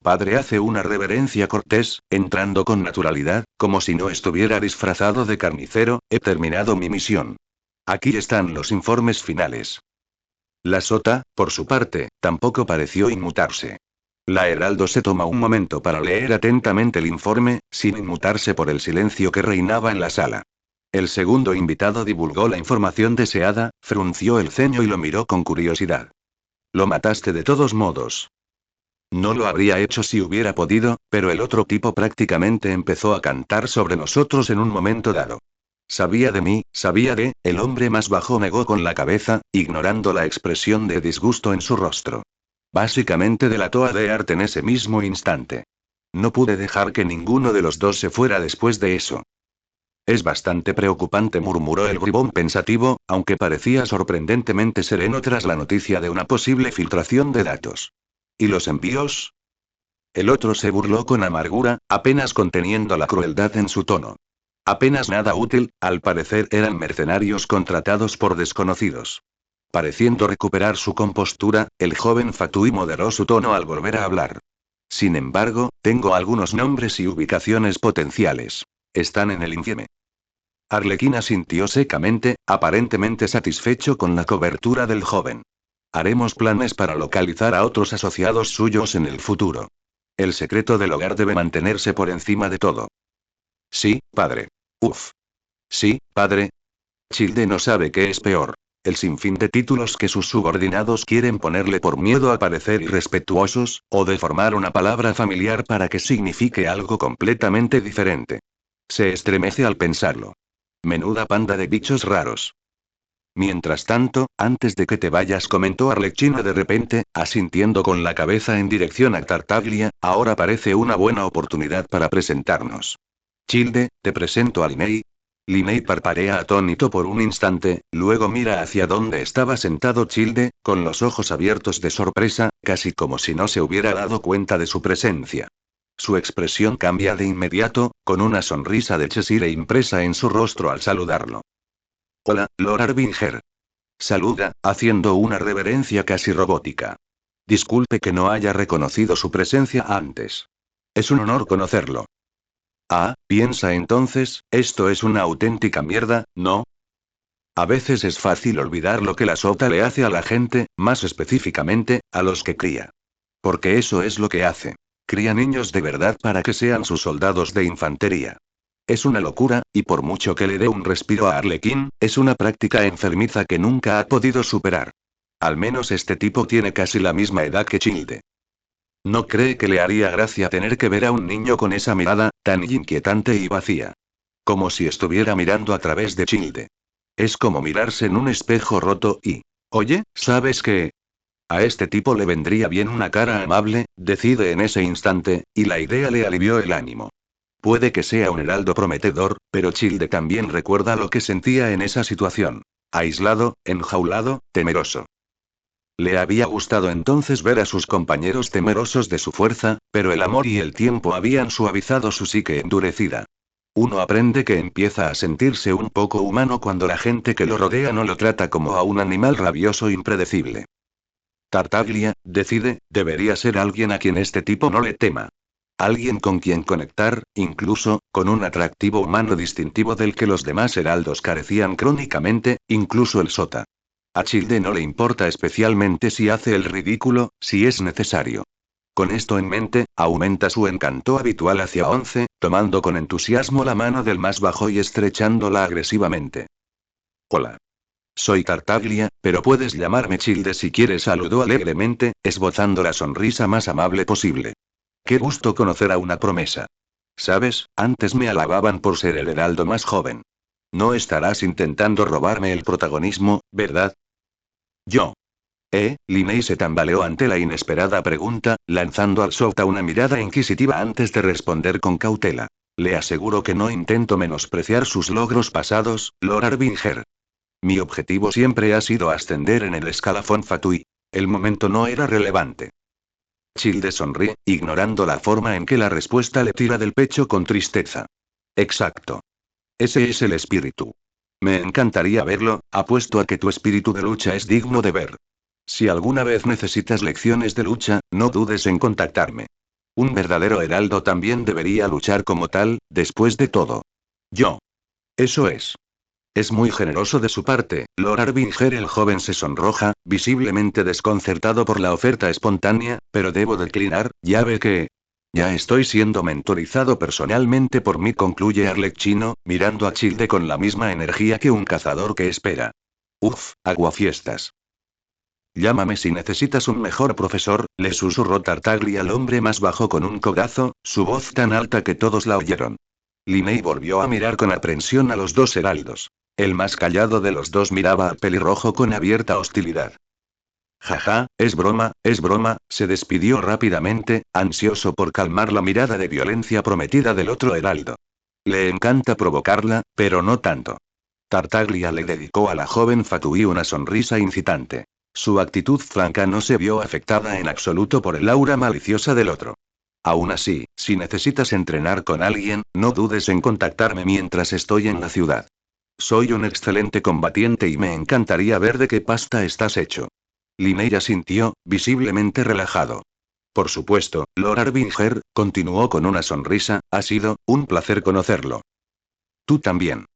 Padre hace una reverencia cortés, entrando con naturalidad, como si no estuviera disfrazado de carnicero, he terminado mi misión. Aquí están los informes finales. La sota, por su parte, tampoco pareció inmutarse. La Heraldo se toma un momento para leer atentamente el informe, sin inmutarse por el silencio que reinaba en la sala. El segundo invitado divulgó la información deseada, frunció el ceño y lo miró con curiosidad. Lo mataste de todos modos. No lo habría hecho si hubiera podido, pero el otro tipo prácticamente empezó a cantar sobre nosotros en un momento dado. Sabía de mí, el hombre más bajo negó con la cabeza, ignorando la expresión de disgusto en su rostro. Básicamente delató a Deart en ese mismo instante. No pude dejar que ninguno de los dos se fuera después de eso. Es bastante preocupante, murmuró el bribón pensativo, aunque parecía sorprendentemente sereno tras la noticia de una posible filtración de datos. ¿Y los envíos? El otro se burló con amargura, apenas conteniendo la crueldad en su tono. Apenas nada útil, al parecer eran mercenarios contratados por desconocidos. Pareciendo recuperar su compostura, el joven Fatui moderó su tono al volver a hablar. Sin embargo, tengo algunos nombres y ubicaciones potenciales. Están en el infieme. Arlequín asintió secamente, aparentemente satisfecho con la cobertura del joven. Haremos planes para localizar a otros asociados suyos en el futuro. El secreto del hogar debe mantenerse por encima de todo. Sí, padre. Uf. Sí, padre. Childe no sabe qué es peor. El sinfín de títulos que sus subordinados quieren ponerle por miedo a parecer irrespetuosos, o de formar una palabra familiar para que signifique algo completamente diferente. Se estremece al pensarlo. Menuda panda de bichos raros. Mientras tanto, antes de que te vayas, comentó Arlecchino de repente, asintiendo con la cabeza en dirección a Tartaglia, ahora parece una buena oportunidad para presentarnos. Childe, te presento a Linney. Linney parparea atónito por un instante, luego mira hacia donde estaba sentado Childe, con los ojos abiertos de sorpresa, casi como si no se hubiera dado cuenta de su presencia. Su expresión cambia de inmediato, con una sonrisa de Cheshire impresa en su rostro al saludarlo. Hola, Lord Arbinger. Saluda, haciendo una reverencia casi robótica. Disculpe que no haya reconocido su presencia antes. Es un honor conocerlo. Ah, piensa entonces, esto es una auténtica mierda, ¿no? A veces es fácil olvidar lo que la sota le hace a la gente, más específicamente, a los que cría. Porque eso es lo que hace. Cría niños de verdad para que sean sus soldados de infantería. Es una locura, y por mucho que le dé un respiro a Arlequín, es una práctica enfermiza que nunca ha podido superar. Al menos este tipo tiene casi la misma edad que Childe. ¿No cree que le haría gracia tener que ver a un niño con esa mirada, tan inquietante y vacía? Como si estuviera mirando a través de Childe. Es como mirarse en un espejo roto y... Oye, ¿sabes qué? A este tipo le vendría bien una cara amable, decide en ese instante, y la idea le alivió el ánimo. Puede que sea un heraldo prometedor, pero Childe también recuerda lo que sentía en esa situación. Aislado, enjaulado, temeroso. Le había gustado entonces ver a sus compañeros temerosos de su fuerza, pero el amor y el tiempo habían suavizado su psique endurecida. Uno aprende que empieza a sentirse un poco humano cuando la gente que lo rodea no lo trata como a un animal rabioso impredecible. Tartaglia, decide, debería ser alguien a quien este tipo no le tema. Alguien con quien conectar, incluso, con un atractivo humano distintivo del que los demás heraldos carecían crónicamente, incluso el sota. A Childe no le importa especialmente si hace el ridículo, si es necesario. Con esto en mente, aumenta su encanto habitual hacia Once, tomando con entusiasmo la mano del más bajo y estrechándola agresivamente. Hola. Soy Tartaglia, pero puedes llamarme Childe si quieres, saludó alegremente, esbozando la sonrisa más amable posible. Qué gusto conocer a una promesa. Sabes, antes me alababan por ser el heraldo más joven. No estarás intentando robarme el protagonismo, ¿verdad? Yo. Linney se tambaleó ante la inesperada pregunta, lanzando al sota una mirada inquisitiva antes de responder con cautela. Le aseguro que no intento menospreciar sus logros pasados, Lord Arbinger. Mi objetivo siempre ha sido ascender en el escalafón Fatui. El momento no era relevante. Childe sonríe, ignorando la forma en que la respuesta le tira del pecho con tristeza. Exacto. Ese es el espíritu. Me encantaría verlo, apuesto a que tu espíritu de lucha es digno de ver. Si alguna vez necesitas lecciones de lucha, no dudes en contactarme. Un verdadero heraldo también debería luchar como tal, después de todo. Yo. Eso es. Es muy generoso de su parte, Lord Arbinger. El joven se sonroja, visiblemente desconcertado por la oferta espontánea, pero debo declinar, ya ve que... Ya estoy siendo mentorizado personalmente por mí, concluye Arlecchino, mirando a Childe con la misma energía que un cazador que espera. Uf, aguafiestas. Llámame si necesitas un mejor profesor, le susurró Tartaglia al hombre más bajo con un codazo, su voz tan alta que todos la oyeron. Linney volvió a mirar con aprensión a los dos heraldos. El más callado de los dos miraba al pelirrojo con abierta hostilidad. Jaja, es broma, se despidió rápidamente, ansioso por calmar la mirada de violencia prometida del otro heraldo. Le encanta provocarla, pero no tanto. Tartaglia le dedicó a la joven Fatui una sonrisa incitante. Su actitud franca no se vio afectada en absoluto por el aura maliciosa del otro. Aún así, si necesitas entrenar con alguien, no dudes en contactarme mientras estoy en la ciudad. Soy un excelente combatiente y me encantaría ver de qué pasta estás hecho. Linney asintió, visiblemente relajado. Por supuesto, Lord Arbinger, continuó con una sonrisa, ha sido un placer conocerlo. Tú también.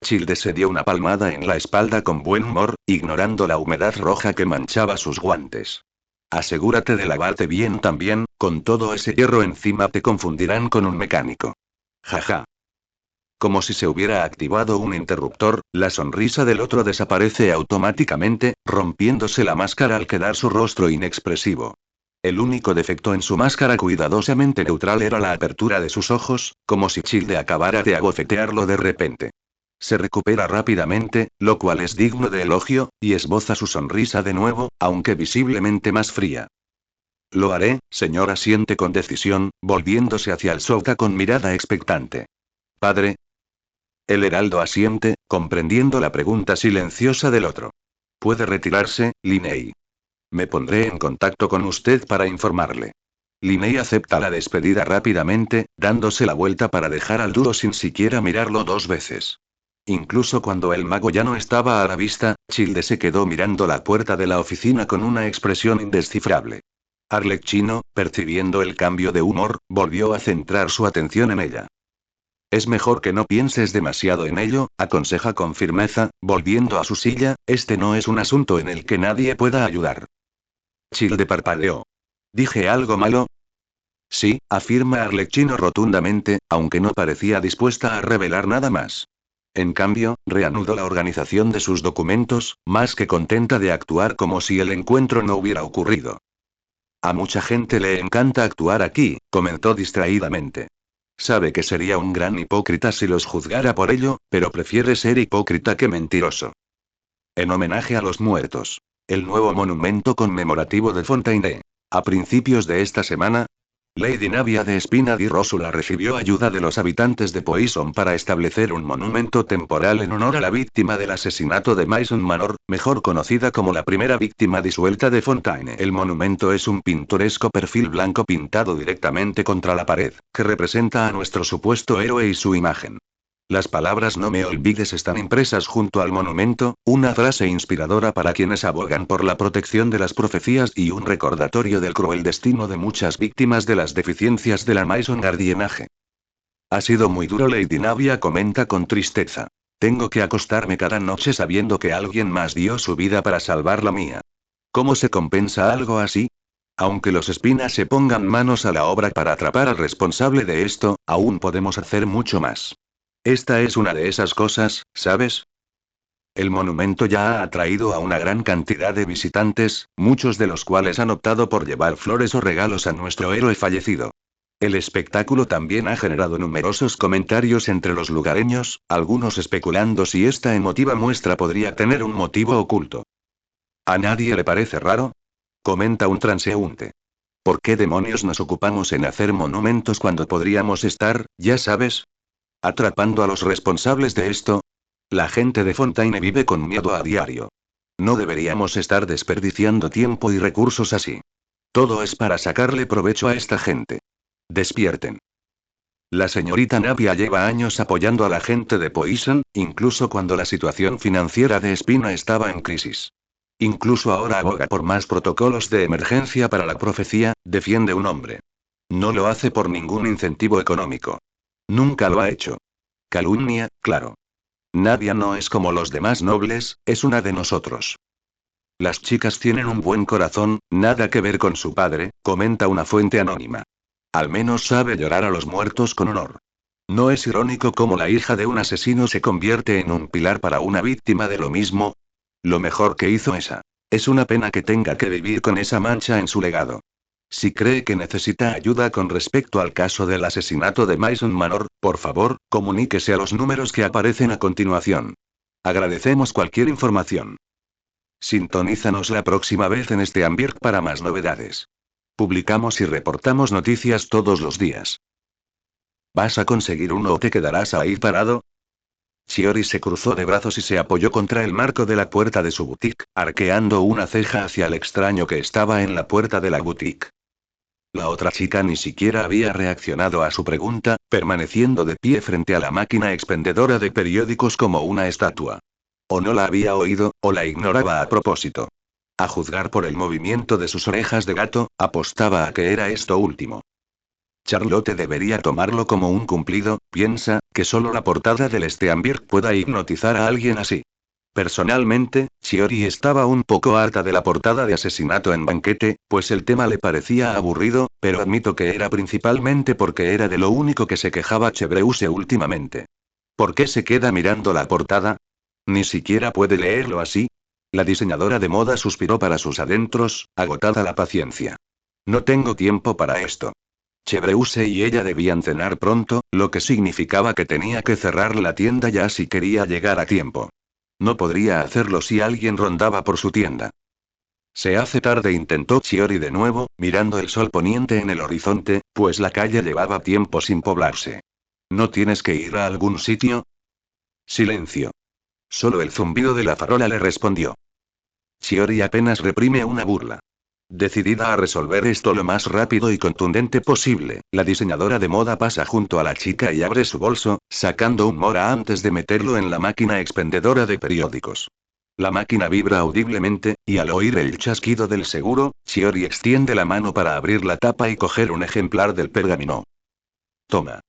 Childe se dio una palmada en la espalda con buen humor, ignorando la humedad roja que manchaba sus guantes. Asegúrate de lavarte bien también, con todo ese hierro encima te confundirán con un mecánico. Jaja. Como si se hubiera activado un interruptor, la sonrisa del otro desaparece automáticamente, rompiéndose la máscara al quedar su rostro inexpresivo. El único defecto en su máscara cuidadosamente neutral era la apertura de sus ojos, como si Childe acabara de abofetearlo de repente. Se recupera rápidamente, lo cual es digno de elogio, y esboza su sonrisa de nuevo, aunque visiblemente más fría. Lo haré, señor, asiente con decisión, volviéndose hacia el sota con mirada expectante. Padre. El heraldo asiente, comprendiendo la pregunta silenciosa del otro. Puede retirarse, Linney. Me pondré en contacto con usted para informarle. Linney acepta la despedida rápidamente, dándose la vuelta para dejar al dúo sin siquiera mirarlo dos veces. Incluso cuando el mago ya no estaba a la vista, Childe se quedó mirando la puerta de la oficina con una expresión indescifrable. Arlecchino, percibiendo el cambio de humor, volvió a centrar su atención en ella. Es mejor que no pienses demasiado en ello, aconseja con firmeza, volviendo a su silla, este no es un asunto en el que nadie pueda ayudar. Childe parpadeó. ¿Dije algo malo? Sí, afirma Arlecchino rotundamente, aunque no parecía dispuesta a revelar nada más. En cambio, reanudó la organización de sus documentos, más que contenta de actuar como si el encuentro no hubiera ocurrido. A mucha gente le encanta actuar aquí, comentó distraídamente. Sabe que sería un gran hipócrita si los juzgara por ello, pero prefiere ser hipócrita que mentiroso. En homenaje a los muertos. El nuevo monumento conmemorativo de Fontaine. A principios de esta semana. Lady Navia de Espina di Rósula recibió ayuda de los habitantes de Poison para establecer un monumento temporal en honor a la víctima del asesinato de Mason Manor, mejor conocida como la primera víctima disuelta de Fontaine. El monumento es un pintoresco perfil blanco pintado directamente contra la pared, que representa a nuestro supuesto héroe y su imagen. Las palabras "no me olvides" están impresas junto al monumento, una frase inspiradora para quienes abogan por la protección de las profecías y un recordatorio del cruel destino de muchas víctimas de las deficiencias de la Maison Gardiennage. Ha sido muy duro, Lady Navia comenta con tristeza. Tengo que acostarme cada noche sabiendo que alguien más dio su vida para salvar la mía. ¿Cómo se compensa algo así? Aunque los espinas se pongan manos a la obra para atrapar al responsable de esto, aún podemos hacer mucho más. Esta es una de esas cosas, ¿sabes? El monumento ya ha atraído a una gran cantidad de visitantes, muchos de los cuales han optado por llevar flores o regalos a nuestro héroe fallecido. El espectáculo también ha generado numerosos comentarios entre los lugareños, algunos especulando si esta emotiva muestra podría tener un motivo oculto. ¿A nadie le parece raro? Comenta un transeúnte. ¿Por qué demonios nos ocupamos en hacer monumentos cuando podríamos estar, ya sabes, atrapando a los responsables de esto? La gente de Fontaine vive con miedo a diario. No deberíamos estar desperdiciando tiempo y recursos así. Todo es para sacarle provecho a esta gente. Despierten. La señorita Navia lleva años apoyando a la gente de Poison, incluso cuando la situación financiera de Espina estaba en crisis. Incluso ahora aboga por más protocolos de emergencia para la profecía, defiende un hombre. No lo hace por ningún incentivo económico. Nunca lo ha hecho. Calumnia, claro. Navia no es como los demás nobles, es una de nosotros. Las chicas tienen un buen corazón, nada que ver con su padre, comenta una fuente anónima. Al menos sabe llorar a los muertos con honor. ¿No es irónico cómo la hija de un asesino se convierte en un pilar para una víctima de lo mismo? Lo mejor que hizo esa. Es una pena que tenga que vivir con esa mancha en su legado. Si cree que necesita ayuda con respecto al caso del asesinato de Mason Manor, por favor, comuníquese a los números que aparecen a continuación. Agradecemos cualquier información. Sintonízanos la próxima vez en este Ambierk para más novedades. Publicamos y reportamos noticias todos los días. ¿Vas a conseguir uno o te quedarás ahí parado? Shiori se cruzó de brazos y se apoyó contra el marco de la puerta de su boutique, arqueando una ceja hacia el extraño que estaba en la puerta de la boutique. La otra chica ni siquiera había reaccionado a su pregunta, permaneciendo de pie frente a la máquina expendedora de periódicos como una estatua. O no la había oído, o la ignoraba a propósito. A juzgar por el movimiento de sus orejas de gato, apostaba a que era esto último. Charlotte debería tomarlo como un cumplido, piensa, que solo la portada del Steambirk pueda hipnotizar a alguien así. Personalmente, Shiori estaba un poco harta de la portada de Asesinato en Banquete, pues el tema le parecía aburrido, pero admito que era principalmente porque era de lo único que se quejaba Chevreuse últimamente. ¿Por qué se queda mirando la portada? ¿Ni siquiera puede leerlo así? La diseñadora de moda suspiró para sus adentros, agotada la paciencia. No tengo tiempo para esto. Chevreuse y ella debían cenar pronto, lo que significaba que tenía que cerrar la tienda ya si quería llegar a tiempo. No podría hacerlo si alguien rondaba por su tienda. Se hace tarde, intentó Shiori de nuevo, mirando el sol poniente en el horizonte, pues la calle llevaba tiempo sin poblarse. ¿No tienes que ir a algún sitio? Silencio. Solo el zumbido de la farola le respondió. Shiori apenas reprime una burla. Decidida a resolver esto lo más rápido y contundente posible, la diseñadora de moda pasa junto a la chica y abre su bolso, sacando un mora antes de meterlo en la máquina expendedora de periódicos. La máquina vibra audiblemente, y al oír el chasquido del seguro, Shiori extiende la mano para abrir la tapa y coger un ejemplar del pergamino. Toma.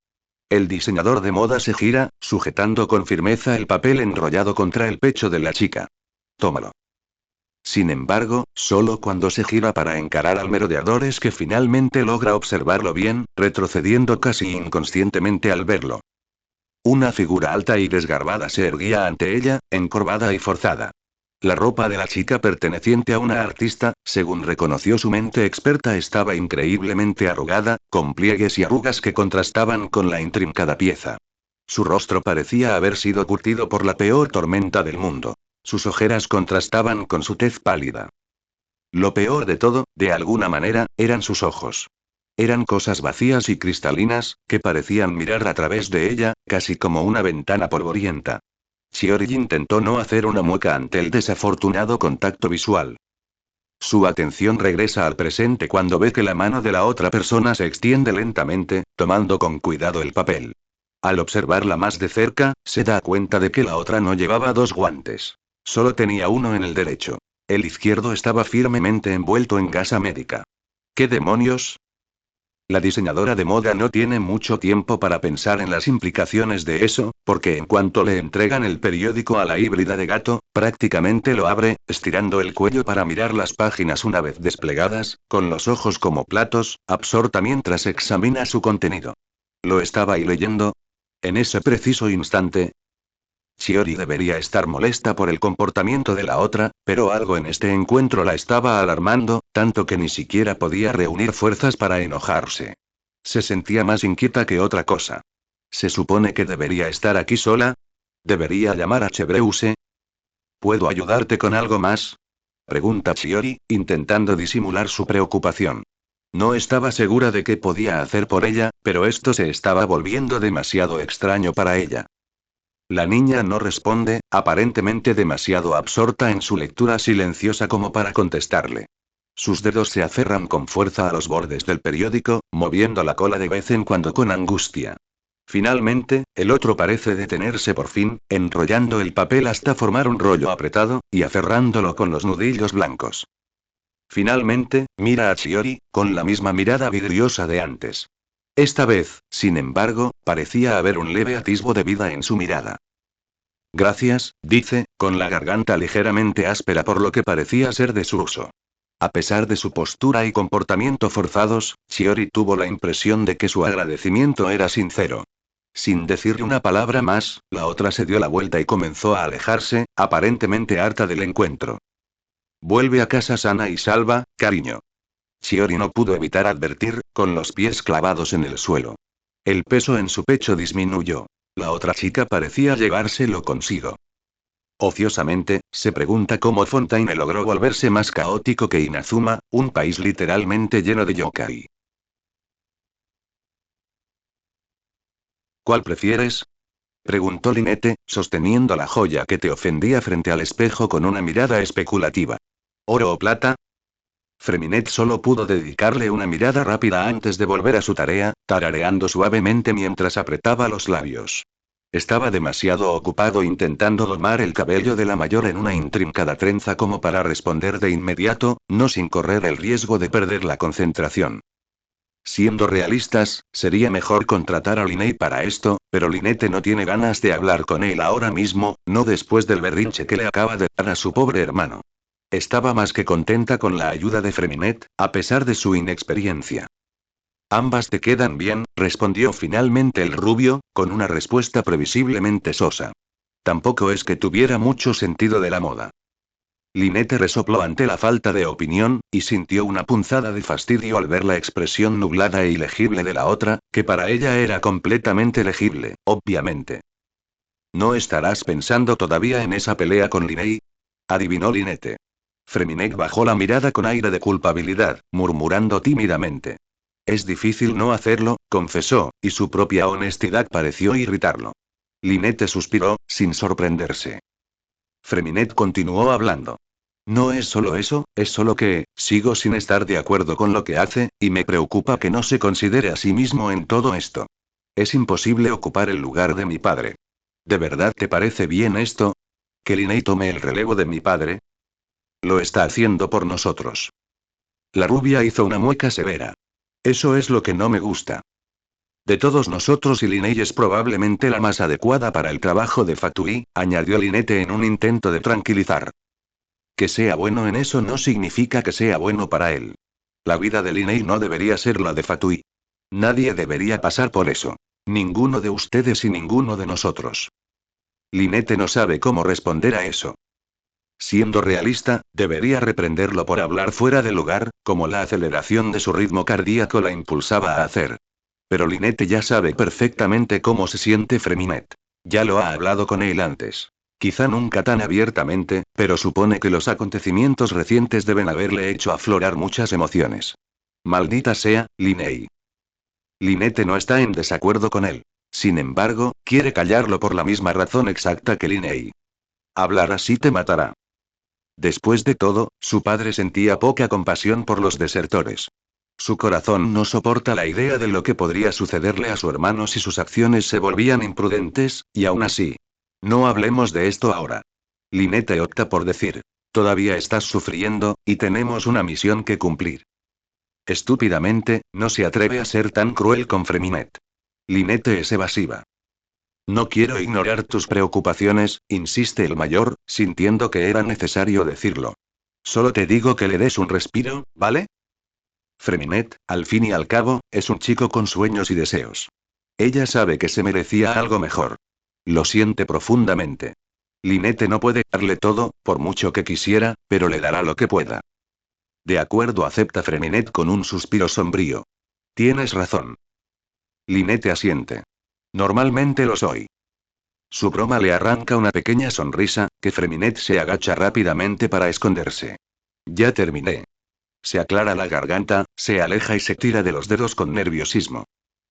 El diseñador de moda se gira, sujetando con firmeza el papel enrollado contra el pecho de la chica. Tómalo. Sin embargo, solo cuando se gira para encarar al merodeador es que finalmente logra observarlo bien, retrocediendo casi inconscientemente al verlo. Una figura alta y desgarbada se erguía ante ella, encorvada y forzada. La ropa de la chica perteneciente a una artista, según reconoció su mente experta, estaba increíblemente arrugada, con pliegues y arrugas que contrastaban con la intrincada pieza. Su rostro parecía haber sido curtido por la peor tormenta del mundo. Sus ojeras contrastaban con su tez pálida. Lo peor de todo, de alguna manera, eran sus ojos. Eran cosas vacías y cristalinas, que parecían mirar a través de ella, casi como una ventana polvorienta. Chiori intentó no hacer una mueca ante el desafortunado contacto visual. Su atención regresa al presente cuando ve que la mano de la otra persona se extiende lentamente, tomando con cuidado el papel. Al observarla más de cerca, se da cuenta de que la otra no llevaba dos guantes. Solo tenía uno en el derecho. El izquierdo estaba firmemente envuelto en gasa médica. ¿Qué demonios? La diseñadora de moda no tiene mucho tiempo para pensar en las implicaciones de eso, porque en cuanto le entregan el periódico a la híbrida de gato, prácticamente lo abre, estirando el cuello para mirar las páginas una vez desplegadas, con los ojos como platos, absorta mientras examina su contenido. ¿Lo estaba ahí leyendo? En ese preciso instante, Chiori debería estar molesta por el comportamiento de la otra, pero algo en este encuentro la estaba alarmando, tanto que ni siquiera podía reunir fuerzas para enojarse. Se sentía más inquieta que otra cosa. ¿Se supone que debería estar aquí sola? ¿Debería llamar a Chebreuse? ¿Puedo ayudarte con algo más? Pregunta Chiori, intentando disimular su preocupación. No estaba segura de qué podía hacer por ella, pero esto se estaba volviendo demasiado extraño para ella. La niña no responde, aparentemente demasiado absorta en su lectura silenciosa como para contestarle. Sus dedos se aferran con fuerza a los bordes del periódico, moviendo la cola de vez en cuando con angustia. Finalmente, el otro parece detenerse por fin, enrollando el papel hasta formar un rollo apretado, y aferrándolo con los nudillos blancos. Finalmente, mira a Chiori, con la misma mirada vidriosa de antes. Esta vez, sin embargo, parecía haber un leve atisbo de vida en su mirada. Gracias, dice, con la garganta ligeramente áspera por lo que parecía ser de su uso. A pesar de su postura y comportamiento forzados, Chiori tuvo la impresión de que su agradecimiento era sincero. Sin decirle una palabra más, la otra se dio la vuelta y comenzó a alejarse, aparentemente harta del encuentro. Vuelve a casa sana y salva, cariño. Chiori no pudo evitar advertir, con los pies clavados en el suelo. El peso en su pecho disminuyó. La otra chica parecía llevárselo consigo. Ociosamente, se pregunta cómo Fontaine logró volverse más caótico que Inazuma, un país literalmente lleno de yokai. ¿Cuál prefieres? Preguntó Lynette, sosteniendo la joya que te ofendía frente al espejo con una mirada especulativa. ¿Oro o plata? Freminet solo pudo dedicarle una mirada rápida antes de volver a su tarea, tarareando suavemente mientras apretaba los labios. Estaba demasiado ocupado intentando domar el cabello de la mayor en una intrincada trenza como para responder de inmediato, no sin correr el riesgo de perder la concentración. Siendo realistas, sería mejor contratar a Linney para esto, pero Lynette no tiene ganas de hablar con él ahora mismo, no después del berrinche que le acaba de dar a su pobre hermano. Estaba más que contenta con la ayuda de Freminet, a pesar de su inexperiencia. Ambas te quedan bien, respondió finalmente el rubio, con una respuesta previsiblemente sosa. Tampoco es que tuviera mucho sentido de la moda. Lynette resopló ante la falta de opinión, y sintió una punzada de fastidio al ver la expresión nublada e ilegible de la otra, que para ella era completamente legible, obviamente. ¿No estarás pensando todavía en esa pelea con Linney? Adivinó Lynette. Freminet bajó la mirada con aire de culpabilidad, murmurando tímidamente. Es difícil no hacerlo, confesó, y su propia honestidad pareció irritarlo. Lynette suspiró, sin sorprenderse. Freminet continuó hablando. No es solo eso, es solo que, sigo sin estar de acuerdo con lo que hace, y me preocupa que no se considere a sí mismo en todo esto. Es imposible ocupar el lugar de mi padre. ¿De verdad te parece bien esto? ¿Que Linney tome el relevo de mi padre? Lo está haciendo por nosotros. La rubia hizo una mueca severa. Eso es lo que no me gusta. De todos nosotros y Linney es probablemente la más adecuada para el trabajo de Fatui, añadió Lynette en un intento de tranquilizar. Que sea bueno en eso no significa que sea bueno para él. La vida de Linney no debería ser la de Fatui. Nadie debería pasar por eso. Ninguno de ustedes y ninguno de nosotros. Lynette no sabe cómo responder a eso. Siendo realista, debería reprenderlo por hablar fuera de lugar, como la aceleración de su ritmo cardíaco la impulsaba a hacer. Pero Lynette ya sabe perfectamente cómo se siente Freminet. Ya lo ha hablado con él antes. Quizá nunca tan abiertamente, pero supone que los acontecimientos recientes deben haberle hecho aflorar muchas emociones. Maldita sea, Linney. Lynette no está en desacuerdo con él. Sin embargo, quiere callarlo por la misma razón exacta que Linney. Hablar así te matará. Después de todo, su padre sentía poca compasión por los desertores. Su corazón no soporta la idea de lo que podría sucederle a su hermano si sus acciones se volvían imprudentes, y aún así. No hablemos de esto ahora. Lynette opta por decir. Todavía estás sufriendo, y tenemos una misión que cumplir. Estúpidamente, no se atreve a ser tan cruel con Freminet. Lynette es evasiva. No quiero ignorar tus preocupaciones, insiste el mayor, sintiendo que era necesario decirlo. Solo te digo que le des un respiro, ¿vale? Freminet, al fin y al cabo, es un chico con sueños y deseos. Ella sabe que se merecía algo mejor. Lo siente profundamente. Lynette no puede darle todo, por mucho que quisiera, pero le dará lo que pueda. De acuerdo, acepta Freminet con un suspiro sombrío. Tienes razón. Lynette asiente. Normalmente lo soy. Su broma le arranca una pequeña sonrisa, que Freminet se agacha rápidamente para esconderse. Ya terminé. Se aclara la garganta, se aleja y se tira de los dedos con nerviosismo.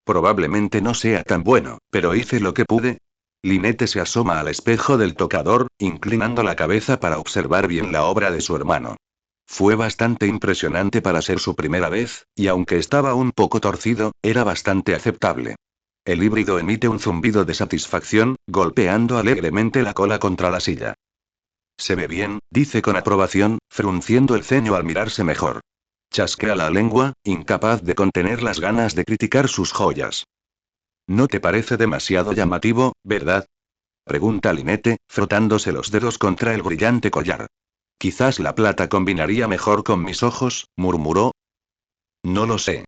Probablemente no sea tan bueno, pero hice lo que pude. Lynette se asoma al espejo del tocador, inclinando la cabeza para observar bien la obra de su hermano. Fue bastante impresionante para ser su primera vez, y aunque estaba un poco torcido, era bastante aceptable. El híbrido emite un zumbido de satisfacción, golpeando alegremente la cola contra la silla. Se ve bien, dice con aprobación, frunciendo el ceño al mirarse mejor. Chasquea la lengua, incapaz de contener las ganas de criticar sus joyas. ¿No te parece demasiado llamativo, verdad? Pregunta Lynette, frotándose los dedos contra el brillante collar. Quizás la plata combinaría mejor con mis ojos, murmuró. No lo sé.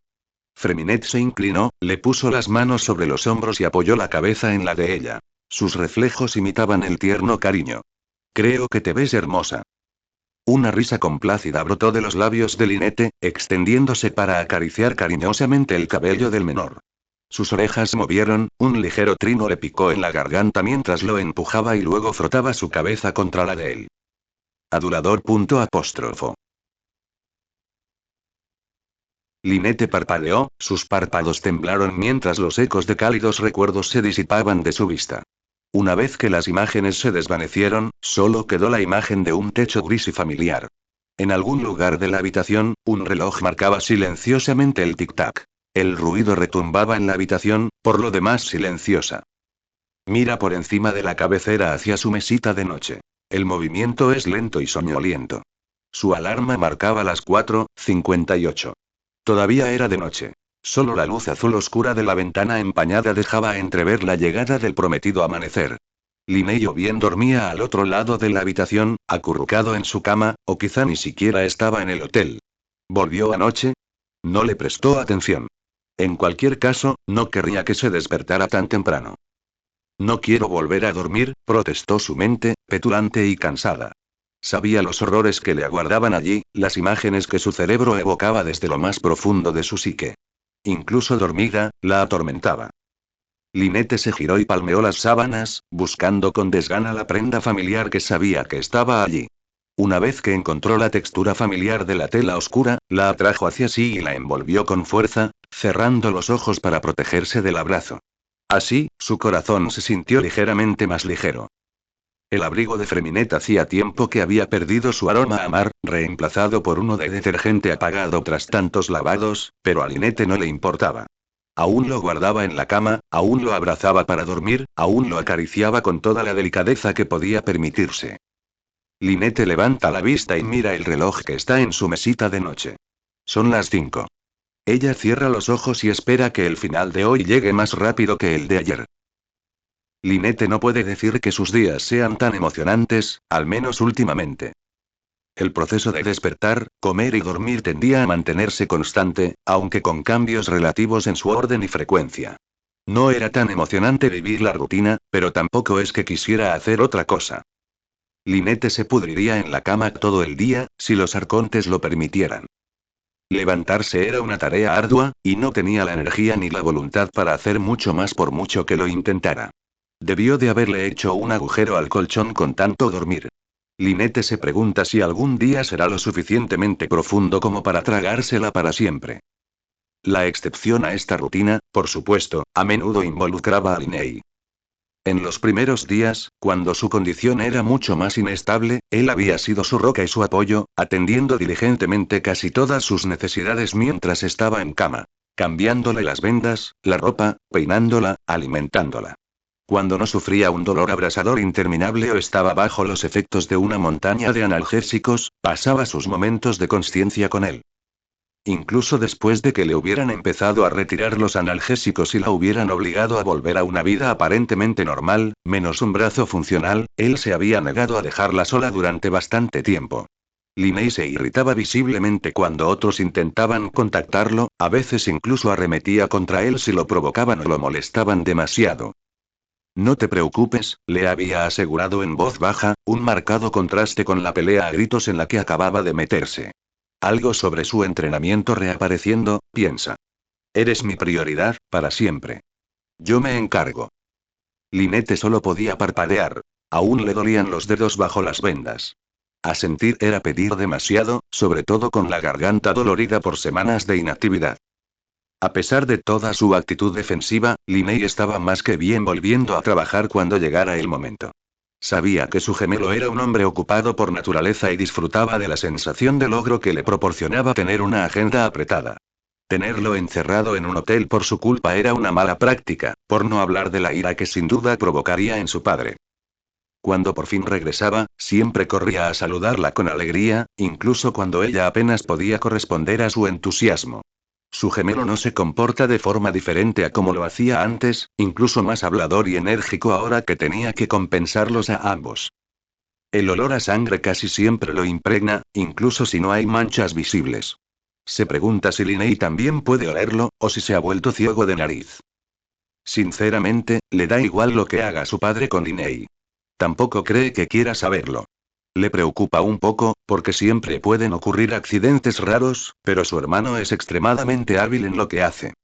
Freminet se inclinó, le puso las manos sobre los hombros y apoyó la cabeza en la de ella. Sus reflejos imitaban el tierno cariño. Creo que te ves hermosa. Una risa complácida brotó de los labios de Lynette, extendiéndose para acariciar cariñosamente el cabello del menor. Sus orejas se movieron, un ligero trino le picó en la garganta mientras lo empujaba y luego frotaba su cabeza contra la de él. Adulador. Lynette parpadeó, sus párpados temblaron mientras los ecos de cálidos recuerdos se disipaban de su vista. Una vez que las imágenes se desvanecieron, solo quedó la imagen de un techo gris y familiar. En algún lugar de la habitación, un reloj marcaba silenciosamente el tic-tac. El ruido retumbaba en la habitación, por lo demás silenciosa. Mira por encima de la cabecera hacia su mesita de noche. El movimiento es lento y soñoliento. Su alarma marcaba las 4:58. Todavía era de noche. Solo la luz azul oscura de la ventana empañada dejaba entrever la llegada del prometido amanecer. Linney o bien dormía al otro lado de la habitación, acurrucado en su cama, o quizá ni siquiera estaba en el hotel. ¿Volvió anoche? No le prestó atención. En cualquier caso, no querría que se despertara tan temprano. No quiero volver a dormir, protestó su mente, petulante y cansada. Sabía los horrores que le aguardaban allí, las imágenes que su cerebro evocaba desde lo más profundo de su psique. Incluso dormida, la atormentaba. Lynette se giró y palmeó las sábanas, buscando con desgana la prenda familiar que sabía que estaba allí. Una vez que encontró la textura familiar de la tela oscura, la atrajo hacia sí y la envolvió con fuerza, cerrando los ojos para protegerse del abrazo. Así, su corazón se sintió ligeramente más ligero. El abrigo de Freminet hacía tiempo que había perdido su aroma a mar, reemplazado por uno de detergente apagado tras tantos lavados, pero a Lynette no le importaba. Aún lo guardaba en la cama, aún lo abrazaba para dormir, aún lo acariciaba con toda la delicadeza que podía permitirse. Lynette levanta la vista y mira el reloj que está en su mesita de noche. Son las 5. Ella cierra los ojos y espera que el final de hoy llegue más rápido que el de ayer. Lynette no puede decir que sus días sean tan emocionantes, al menos últimamente. El proceso de despertar, comer y dormir tendía a mantenerse constante, aunque con cambios relativos en su orden y frecuencia. No era tan emocionante vivir la rutina, pero tampoco es que quisiera hacer otra cosa. Lynette se pudriría en la cama todo el día, si los arcontes lo permitieran. Levantarse era una tarea ardua, y no tenía la energía ni la voluntad para hacer mucho más por mucho que lo intentara. Debió de haberle hecho un agujero al colchón con tanto dormir. Lynette se pregunta si algún día será lo suficientemente profundo como para tragársela para siempre. La excepción a esta rutina, por supuesto, a menudo involucraba a Linney. En los primeros días, cuando su condición era mucho más inestable, él había sido su roca y su apoyo, atendiendo diligentemente casi todas sus necesidades mientras estaba en cama. Cambiándole las vendas, la ropa, peinándola, alimentándola. Cuando no sufría un dolor abrasador interminable o estaba bajo los efectos de una montaña de analgésicos, pasaba sus momentos de consciencia con él. Incluso después de que le hubieran empezado a retirar los analgésicos y la hubieran obligado a volver a una vida aparentemente normal, menos un brazo funcional, él se había negado a dejarla sola durante bastante tiempo. Linney se irritaba visiblemente cuando otros intentaban contactarlo, a veces incluso arremetía contra él si lo provocaban o lo molestaban demasiado. No te preocupes, le había asegurado en voz baja, un marcado contraste con la pelea a gritos en la que acababa de meterse. Algo sobre su entrenamiento reapareciendo, piensa. Eres mi prioridad, para siempre. Yo me encargo. Lynette solo podía parpadear. Aún le dolían los dedos bajo las vendas. Asentir era pedir demasiado, sobre todo con la garganta dolorida por semanas de inactividad. A pesar de toda su actitud defensiva, Linney estaba más que bien volviendo a trabajar cuando llegara el momento. Sabía que su gemelo era un hombre ocupado por naturaleza y disfrutaba de la sensación de logro que le proporcionaba tener una agenda apretada. Tenerlo encerrado en un hotel por su culpa era una mala práctica, por no hablar de la ira que sin duda provocaría en su padre. Cuando por fin regresaba, siempre corría a saludarla con alegría, incluso cuando ella apenas podía corresponder a su entusiasmo. Su gemelo no se comporta de forma diferente a como lo hacía antes, incluso más hablador y enérgico ahora que tenía que compensarlos a ambos. El olor a sangre casi siempre lo impregna, incluso si no hay manchas visibles. Se pregunta si Linney también puede olerlo, o si se ha vuelto ciego de nariz. Sinceramente, le da igual lo que haga su padre con Linney. Tampoco cree que quiera saberlo. Le preocupa un poco, porque siempre pueden ocurrir accidentes raros, pero su hermano es extremadamente hábil en lo que hace.